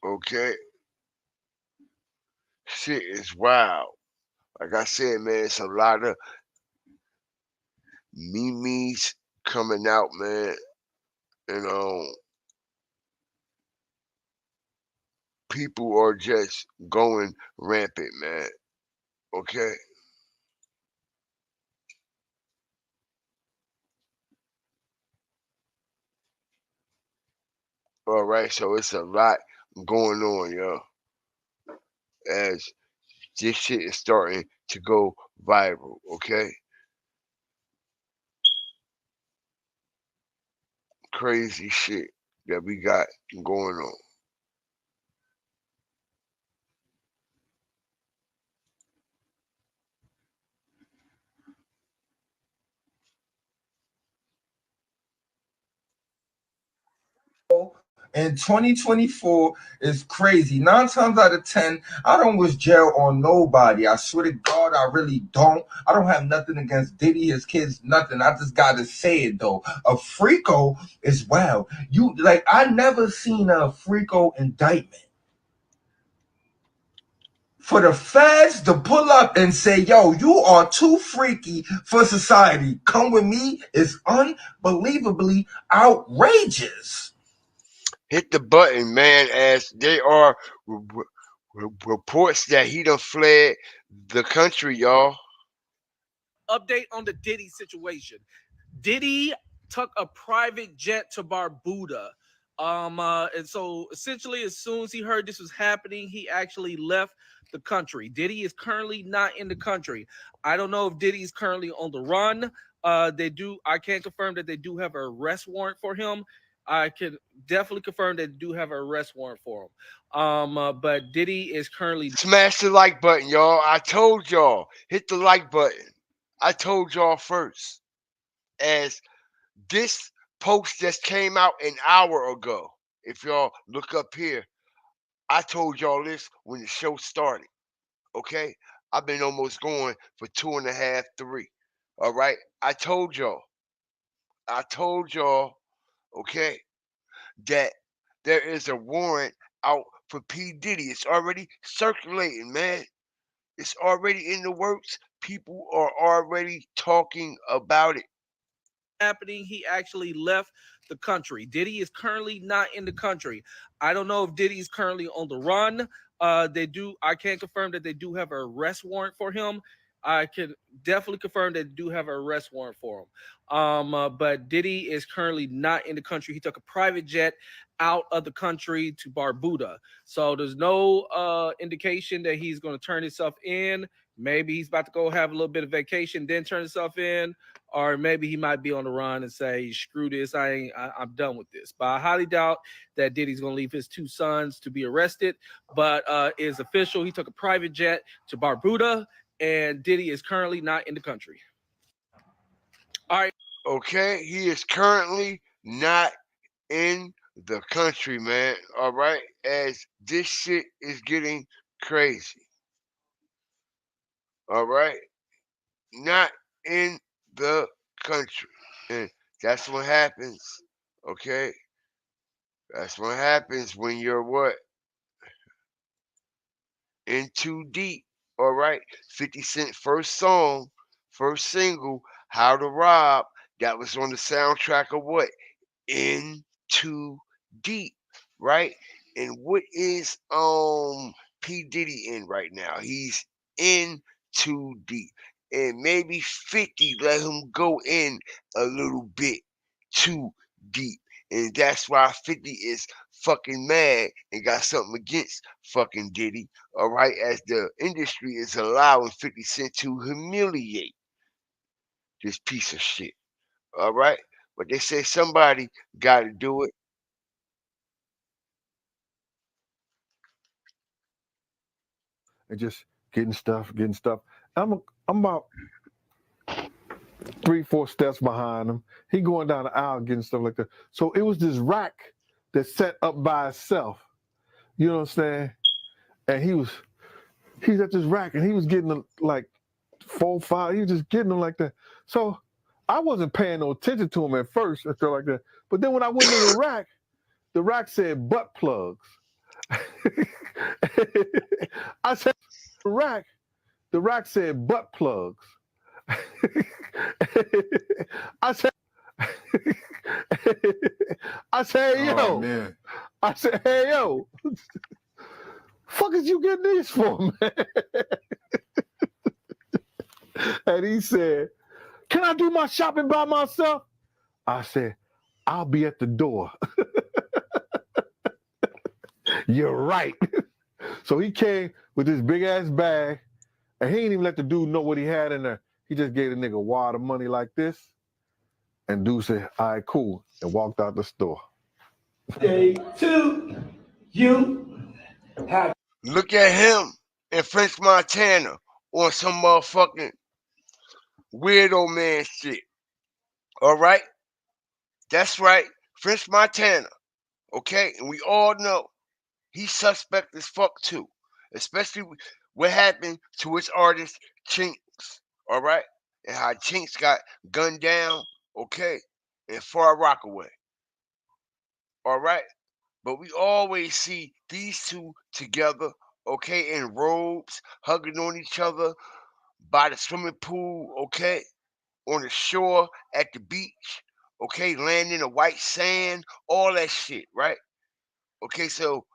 Okay, shit is wild. Like I said, man, it's a lot of memes coming out, man. And people are just going rampant, man. Okay. All right, so it's a lot going on, yo. As this shit is starting to go viral, okay? Crazy shit that we got going on. In 2024 is crazy. 9 times out of 10, I don't wish jail on nobody. I swear to God, I really don't. I don't have nothing against Diddy, his kids, nothing. I just gotta say it though. A Freako is wild. You like I never seen a Freako indictment. For the feds to pull up and say, yo, you are too freaky for society. Come with me is unbelievably outrageous. Hit the button, man, as there are reports that he done fled the country, y'all. Update on the Diddy situation. Diddy took a private jet to Barbuda. And so essentially, as soon as he heard this was happening, he actually left the country. Diddy is currently not in the country. I don't know if Diddy is currently on the run. I can't confirm that they do have an arrest warrant for him. I can definitely confirm that they do have an arrest warrant for him. But Diddy is currently Smash the like button, y'all. I told y'all. Hit the like button. I told y'all first. As this post just came out an hour ago. If y'all look up here, I told y'all this when the show started. Okay? I've been almost going for 2.5, 3. All right? I told y'all, okay, that there is a warrant out for P. Diddy. It's already circulating, man. It's already in the works. People are already talking about it. happening. He actually left the country. Diddy is currently not in the country. I don't know if Diddy is currently on the run. I can confirm that they do have an arrest warrant for him. I can definitely confirm that they do have an arrest warrant for him. But Diddy is currently not in the country. He took a private jet out of the country to Barbuda. So there's no indication that he's going to turn himself in. Maybe he's about to go have a little bit of vacation, then turn himself in, or maybe he might be on the run and say, "Screw this, I'm done with this." But I highly doubt that Diddy's going to leave his 2 sons to be arrested. But it's official. He took a private jet to Barbuda, and Diddy is currently not in the country. All right. Okay, he is currently not in the country, man. All right, as this shit is getting crazy. All right, not in the country, and that's what happens. Okay, that's what happens when you're what in too deep. All right, 50 Cent first song, first single, "How to Rob," that was on the soundtrack of what? In Too Deep, right? And what is P. Diddy in right now? He's in too deep. And maybe 50 let him go in a little bit too deep. And that's why 50 is fucking mad and got something against fucking Diddy. All right, as the industry is allowing 50 Cent to humiliate this piece of shit. All right. But they say somebody got to do it. And just getting stuff. I'm about 3-4 steps behind him. He going down the aisle getting stuff like that. So it was this rack that set up by itself. You know what I'm saying? And he's at this rack and he was getting like 4, 5. He was just getting them like that. So I wasn't paying no attention to him at first and stuff like that. But then when I went to the rack said butt plugs. I said the rack said butt plugs. I said, hey, yo. Oh, man. I said, hey, yo. Fuck is you getting these for, man? And he said, can I do my shopping by myself? I said, I'll be at the door. You're right. So he came with this big ass bag, and he didn't even let the dude know what he had in there. He just gave the nigga a wad of money like this, and dude said, all right, cool, and walked out the store. Day 2, you have. Look at him in French Montana on some motherfucking weirdo man shit. All right? That's right. French Montana. Okay? And we all know he's suspect as fuck too. Especially what happened to his artist Chinks. All right? And how Chinks got gunned down, okay, in Far Rockaway. All right? But we always see these two together, okay, in robes, hugging on each other by the swimming pool, okay, on the shore, at the beach, okay, laying in the white sand, all that shit, right? Okay, so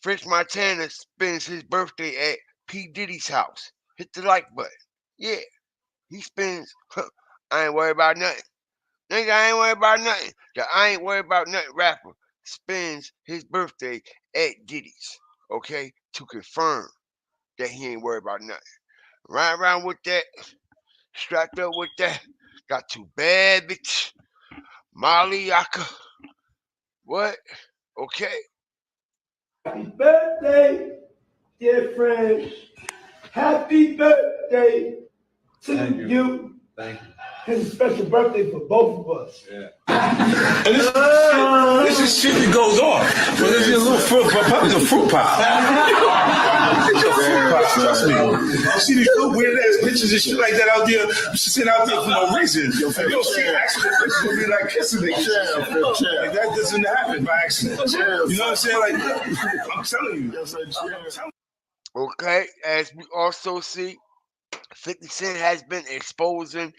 French Montana spends his birthday at P. Diddy's house. Hit the like button. Yeah, he spends, I ain't worried about nothing. Nigga, I ain't worried about nothing. The I ain't worried about nothing rapper spends his birthday at Diddy's, okay, to confirm that he ain't worried about nothing. Riding around with that, strapped up with that, got 2 bad bitch, Molly Yaka, What? Okay. Happy birthday, dear friend. Happy birthday to you. Thank you. It's a special birthday for both of us. Yeah. And this is shit that goes on. But there's a little fruit pop. It's a fruit pop. It's a fruit pop. Trust me. You see these little weird ass pictures and shit like that out there, sitting out there for no reason. You don't see accident pictures will be like kissing niggas. Like that doesn't happen by accident. You know what I'm saying? Like I'm telling you. Okay. As we also see, 50 Cent has been exposing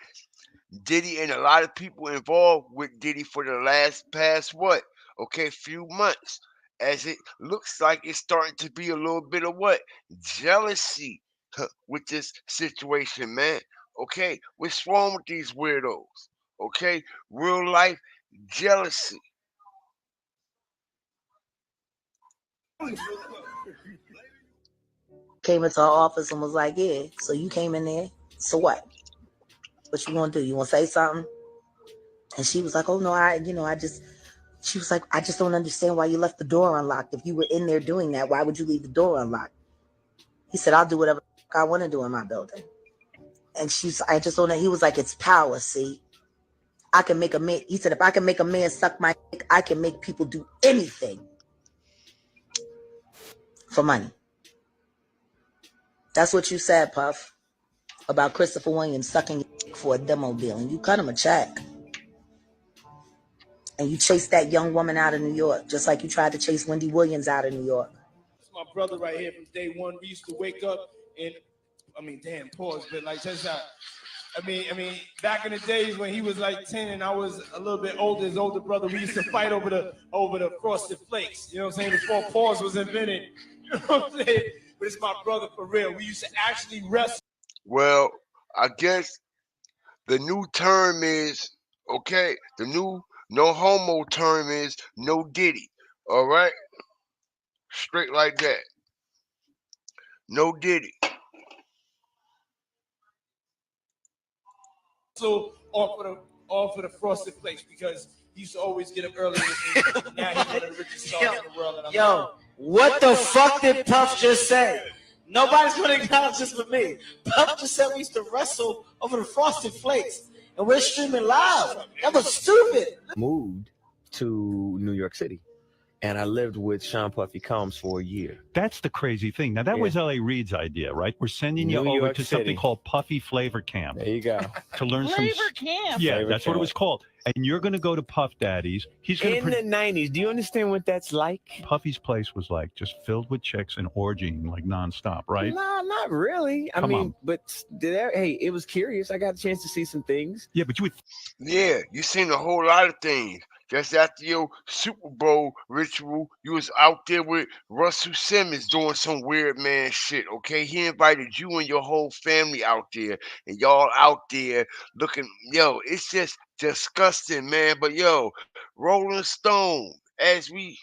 Diddy and a lot of people involved with Diddy for the past what? Okay, few months. As it looks like it's starting to be a little bit of what? Jealousy with this situation, man. Okay, what's wrong with these weirdos? Okay, real life jealousy. Came into our office and was like, yeah, so you came in there, so what? What you gonna do? You wanna say something? And she was like, oh no, she was like, I just don't understand why you left the door unlocked. If you were in there doing that, why would you leave the door unlocked? He said, I'll do whatever I want to do in my building. And I just don't know. He was like, it's power, see? I can make a man, he said, if I can make a man suck my dick, I can make people do anything for money. That's what you said, Puff, about Christopher Williams sucking your dick for a demo deal. And you cut him a check. And you chased that young woman out of New York, just like you tried to chase Wendy Williams out of New York. It's my brother right here from day one. We used to wake up and, damn, pause, but like, just out. Back in the days when he was like 10 and I was a little bit older, his older brother, we used to fight over the frosted flakes. You know what I'm saying? Before pause was invented. You know what I'm saying? But it's my brother for real. We used to actually wrestle. Well, I guess the new term is, okay, the new no homo term is no Diddy. All right? Straight like that. No Diddy. So off of the frosted flakes because he used to always get up early with me. Now he's one of the richest stars in the world. And Yo, what the fuck did Puff just say? Nobody's gonna acknowledge this but me. Puff just said we used to wrestle over the frosted flakes, and we're streaming live. That was stupid. Moved to New York City, and I lived with Sean Puffy Combs for a year. That's the crazy thing. Now, that was L.A. Reid's idea, right? We're sending you New over York to City. something called Puffy Flavor Camp. There you go. To learn some... Flavor Camp. Yeah, Flavor that's what it Camp. was called. And you're going to go to Puff Daddy's. He's going In the 90s, do you understand what that's like? Puffy's place was like just filled with chicks and orgying like nonstop, right? Nah, not really. I Come mean, on. but hey, it was curious. I got a chance to see some things. Yeah, but you would... Yeah, you seen a whole lot of things. Just after your Super Bowl ritual, you was out there with Russell Simmons doing some weird man shit, okay? He invited you and your whole family out there, and y'all out there looking, yo, it's just disgusting, man. But yo, Rolling Stone, as we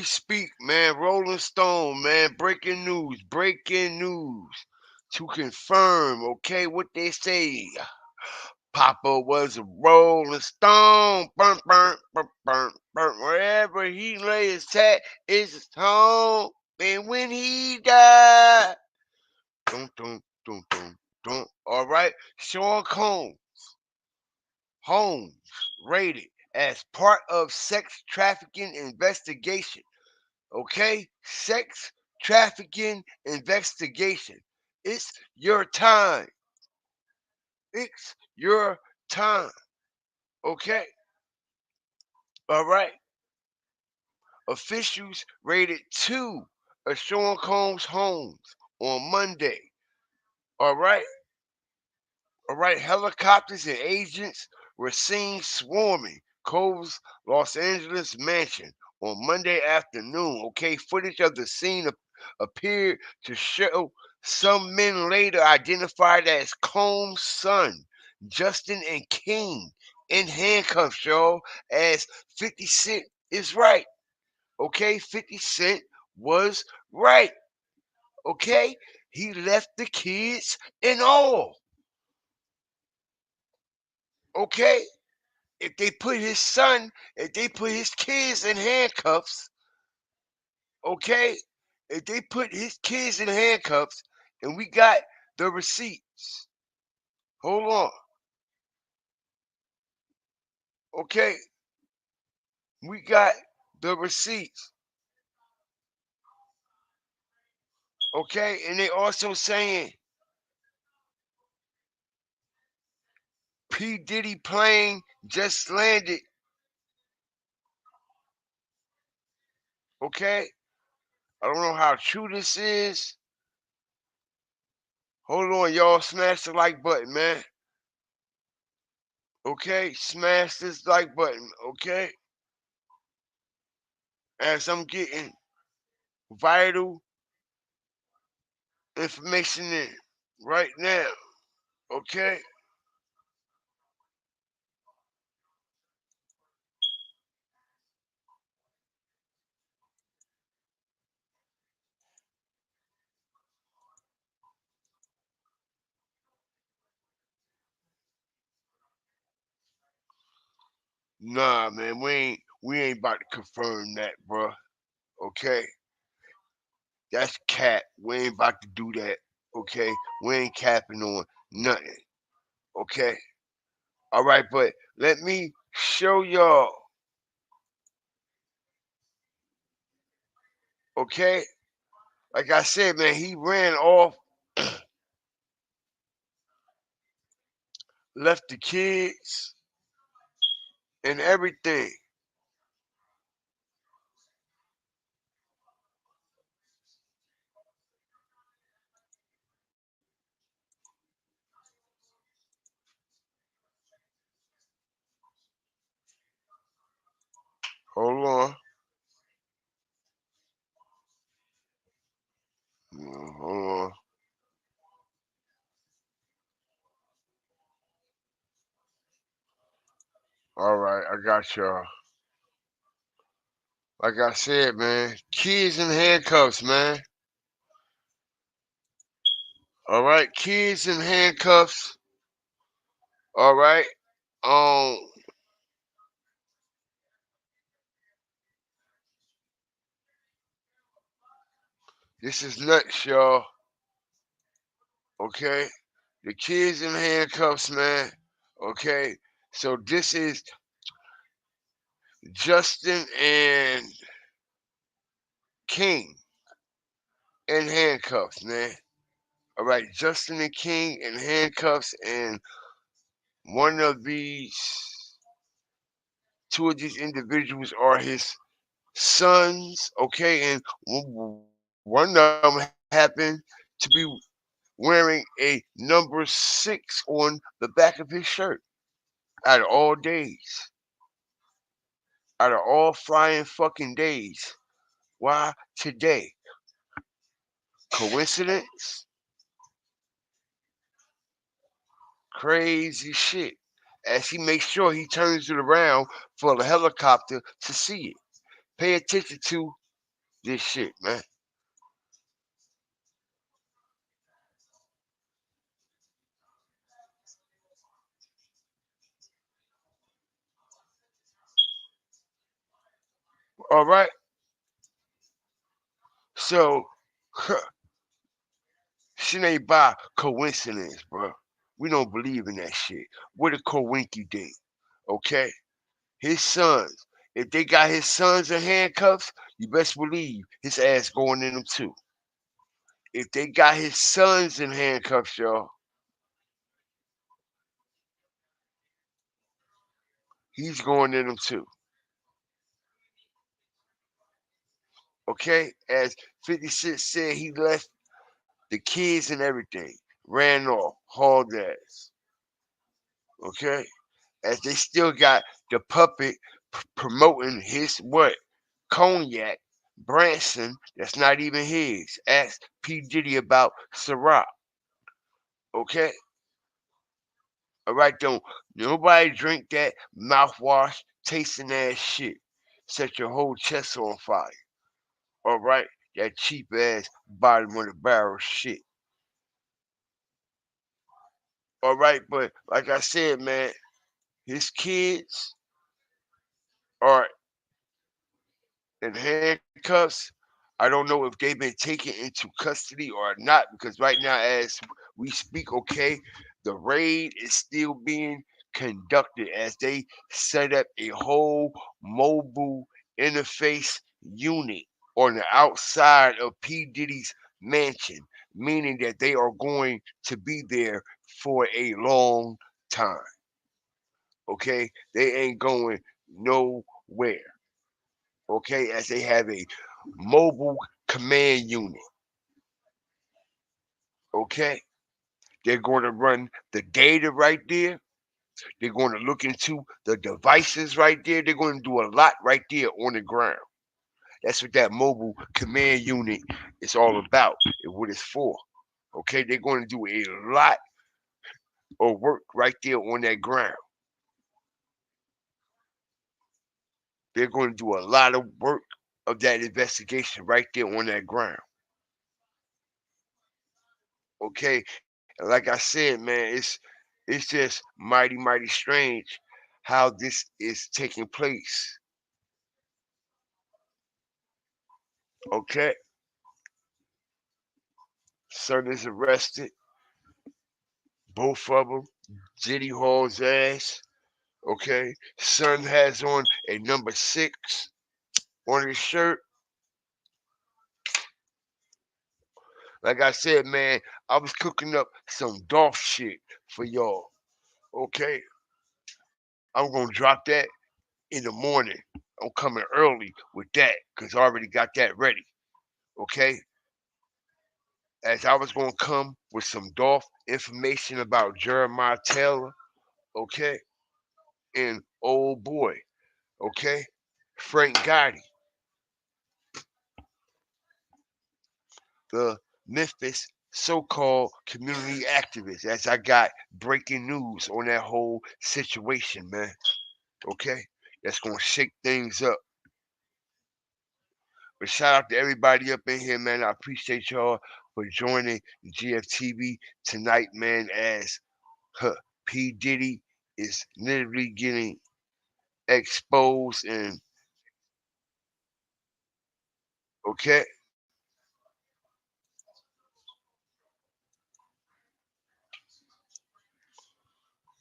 speak, man, Rolling Stone, man, breaking news to confirm, okay, what they say. Papa was a rolling stone, burnt, burnt, burnt, burnt, burnt. Wherever he lay his hat is his home. And when he died, dun, dun, dun, dun, dun. All right, Sean Holmes raided as part of sex trafficking investigation. Okay, sex trafficking investigation. It's your time. It's your time. Okay. All right. Officials raided two of Sean Combs' homes on Monday. All right. All right. Helicopters and agents were seen swarming Combs' Los Angeles mansion on Monday afternoon. Okay. Footage of the scene appeared to show some men later identified as Combs' son, Justin and King, in handcuffs, y'all, as 50 Cent is right. Okay, 50 Cent was right. Okay, he left the kids and all. Okay? If they put his son, if they put his kids in handcuffs, okay? If they put his kids in handcuffs and we got the receipts. Hold on. Okay? We got the receipts. Okay? And they also saying P. Diddy plane just landed. Okay? I don't know how true this is. Hold on, y'all. Smash the like button, man. Okay? Smash this like button. Okay? As I'm getting vital information in right now. Okay? Nah, man, we ain't about to confirm that, bro. Okay? That's cap. We ain't about to do that. Okay? We ain't capping on nothing. Okay? All right, but let me show y'all. Okay? Like I said, man, he ran off, left the kids and everything. Hold on. Hold on. All right, I got y'all. Like I said, man, kids in handcuffs, man. All right, kids in handcuffs. All right. Um, this is nuts, y'all. Okay, the kids in handcuffs, man. Okay, so this is Justin and King in handcuffs, man. All right, Justin and King in handcuffs, and one of these, two of these individuals are his sons. Okay, and one of them happened to be wearing a number 6 on the back of his shirt. Out of all days, out of all flying fucking days, why today? Coincidence? Crazy shit. As he makes sure he turns it around for the helicopter to see it. Pay attention to this shit, man. All right. So, shit ain't by coincidence, bro. We don't believe in that shit. What a coinky dink, okay? His sons. If they got his sons in handcuffs, you best believe his ass going in them too. If they got his sons in handcuffs, y'all, he's going in them too. Okay? As 56 said, he left the kids and everything, ran off, hauled ass. Okay? As they still got the puppet promoting his what? Cognac, Branson, that's not even his. Ask P. Diddy about Ciroc. Okay? All right, don't nobody drink that mouthwash, tasting ass shit. Set your whole chest on fire. All right, that cheap ass bottom of the barrel shit. All right, but like I said, man, His kids are in handcuffs. I don't know if they've been taken into custody or not because right now, as we speak, okay, the raid is still being conducted as they set up a whole mobile interface unit on the outside of P. Diddy's mansion, meaning that they are going to be there for a long time. Okay, they ain't going nowhere. Okay, as they have a mobile command unit. Okay, they're going to run the data right there. They're going to look into the devices right there. They're going to do a lot right there on the ground. That's what that mobile command unit is all about and what it's for. Okay, they're going to do a lot of work right there on that ground. They're going to do a lot of work of that investigation right there on that ground. Okay, and like I said, man, it's just mighty strange how this is taking place. Okay, son is arrested, both of them. Diddy hauls ass. Okay, son has on a number 6 on his shirt. Like I said, man, I was cooking up some Dolph shit for y'all. Okay, I'm gonna drop that in the morning. I'm coming early with that because I already got that ready. Okay, as I was gonna come with some Dolph information about Jeremiah Taylor. Okay, and old boy. Okay, Frank Gotti, the Memphis so-called community activist. As I got breaking news on that whole situation, man. Okay, that's gonna shake things up. But shout out to everybody up in here, man. I appreciate y'all for joining GFTV tonight, man. As huh, P Diddy is literally getting exposed, and okay,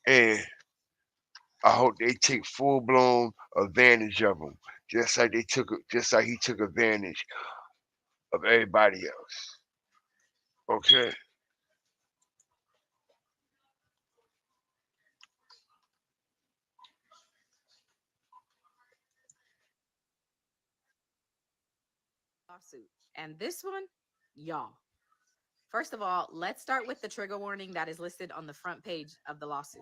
and I hope they take full blown advantage of him, just like he took advantage of everybody else. Okay, lawsuit. And this one, y'all. First of all, let's start with the trigger warning that is listed on the front page of the lawsuit.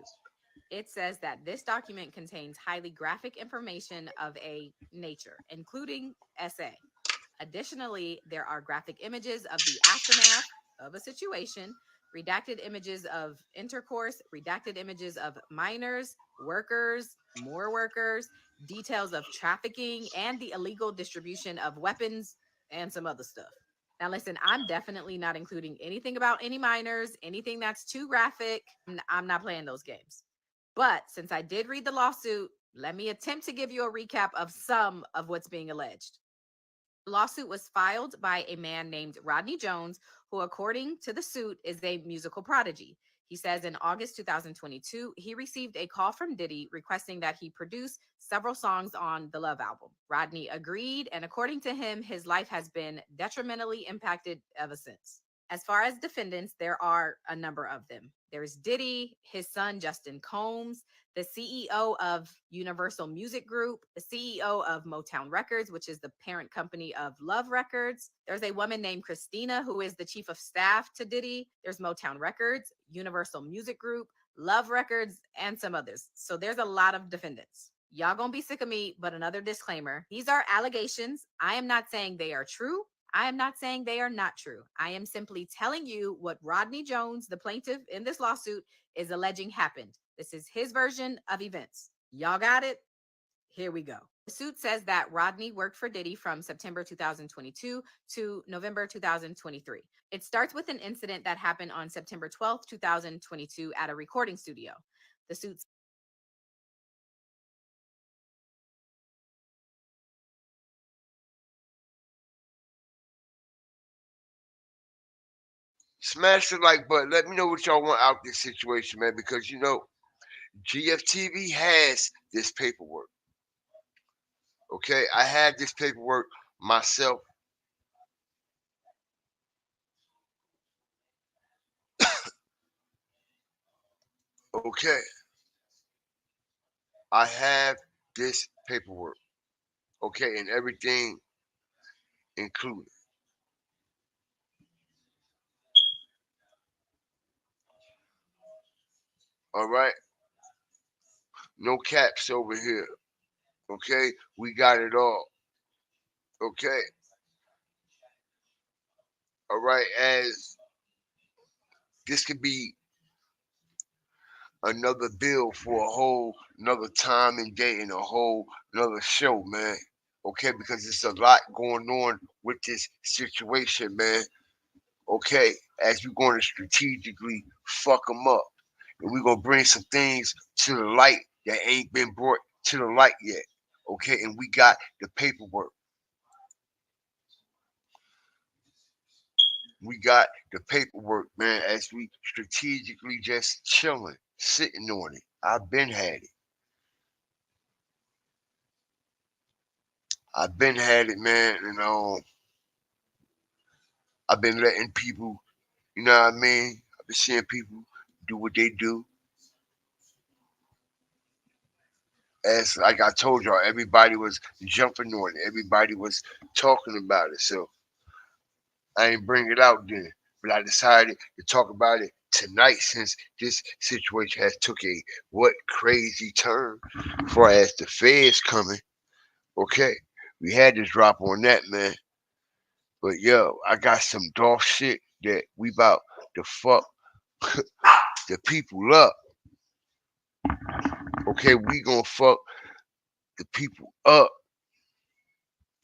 It says that this document contains highly graphic information of a nature, including SA. Additionally, there are graphic images of the aftermath of a situation, redacted images of intercourse, redacted images of minors, workers, more workers, details of trafficking, and the illegal distribution of weapons and some other stuff. Now, listen, I'm definitely not including anything about any minors, anything that's too graphic. I'm not playing those games. But since I did read the lawsuit, let me attempt to give you a recap of some of what's being alleged. The lawsuit was filed by a man named Rodney Jones, who, according to the suit, is a musical prodigy. He says in August 2022, he received a call from Diddy requesting that he produce several songs on the Love album. Rodney agreed, and according to him, his life has been detrimentally impacted ever since. As far as defendants, there are a number of them. There's Diddy, his son Justin Combs, the CEO of Universal Music Group, the CEO of Motown Records, which is the parent company of Love Records. There's a woman named Christina, who is the chief of staff to Diddy. There's Motown Records, Universal Music Group, Love Records, and some others. So there's a lot of defendants. Y'all gonna be sick of me, but another disclaimer. These are allegations. I am not saying they are true. I am not saying they are not true. I am simply telling you what Rodney Jones, the plaintiff in this lawsuit, is alleging happened. This is his version of events. Y'all got it? Here we go. The suit says that Rodney worked for Diddy from September 2022 to November 2023. It starts with an incident that happened on September 12th, 2022 at a recording studio. The suit Smash the like button. Let me know what y'all want out this situation, man, because you know GFTV has this paperwork. Okay, I had this paperwork myself. Okay, I have this paperwork. Okay, and everything included. All right, no caps over here. Okay, we got it all. Okay, all right, as this could be another bill for a whole another time and day and a whole another show, man. Okay, because there's a lot going on with this situation, man. Okay, as we're going to strategically fuck them up, and we're gonna bring some things to the light that ain't been brought to the light yet. Okay, and we got the paperwork. We got the paperwork, man, as we strategically just chilling, sitting on it. I've been had it. I've been had it, man, and I've been letting people, you know what I mean? I've been seeing people do what they do. As like I told y'all, everybody was jumping on it. Everybody was talking about it. So I ain't bring it out then. But I decided to talk about it tonight since this situation has took a what crazy turn far as the feds coming. Okay. We had to drop on that, man. But yo, I got some dog shit that we about to fuck the people up. Okay, we gonna fuck the people up.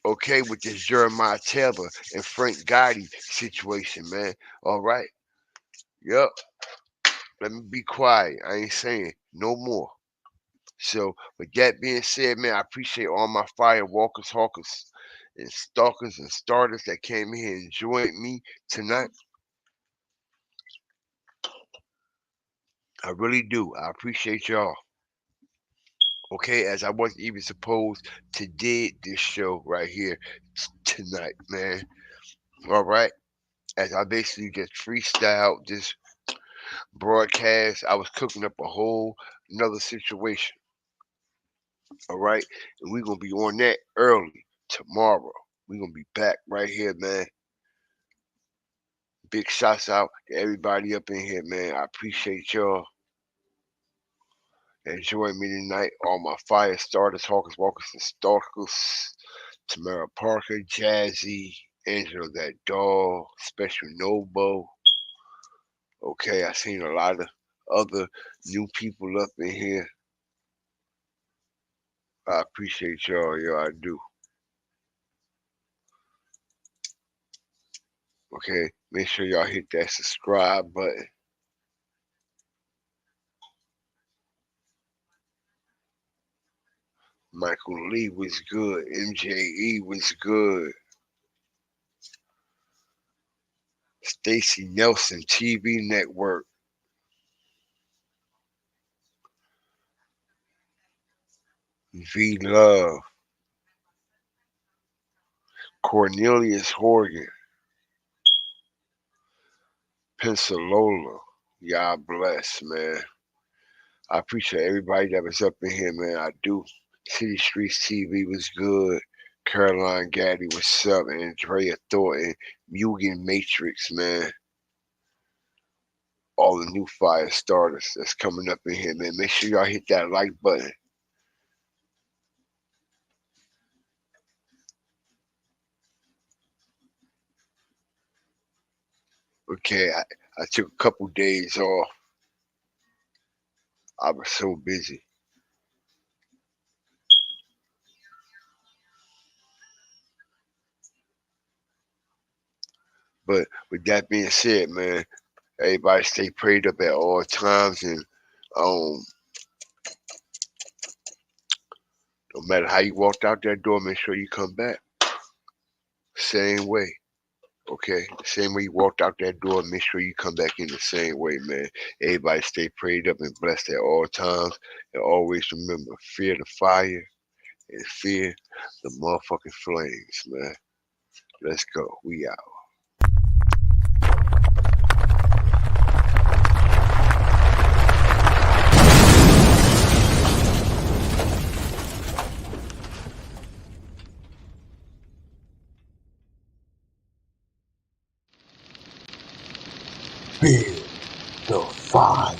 Okay, with this Jeremiah Taylor and Frank Gotti situation, man. All right. Yup. Let me be quiet. I ain't saying no more. So, with that being said, man, I appreciate all my fire walkers, hawkers, and stalkers and starters that came here and joined me tonight. I really do. I appreciate y'all. Okay, as I wasn't even supposed to did this show right here tonight, man. All right, as I basically just freestyled this broadcast, I was cooking up a whole another situation. All right, and we're gonna be on that early tomorrow. We're gonna be back right here, man. Big shouts out to everybody up in here, man. I appreciate y'all that joined me tonight. All my fire starters, hawkers, walkers, and stalkers. Tamara Parker, Jazzy, Angela that doll, Special Nobo. Okay, I seen a lot of other new people up in here. I appreciate y'all, yo, I do. Okay, make sure y'all hit that subscribe button. Michael Lee was good. MJE was good. Stacy Nelson TV Network. V Love. Cornelius Horgan. Pensacola. Y'all bless, man. I appreciate everybody that was up in here, man. I do. City Streets TV was good. Caroline Gaddy was up. Andrea Thornton. Mugen Matrix, man. All the new fire starters that's coming up in here, man. Make sure y'all hit that like button. Okay, I took a couple days off. I was so busy. But with that being said, man, everybody stay prayed up at all times, and no matter how you walked out that door, make sure you come back. Same way. Okay, the same way you walked out that door, make sure you come back in the same way, man. Everybody stay prayed up and blessed at all times, and always remember, fear the fire and fear the motherfucking flames, man. Let's go. We out. Fear the fire.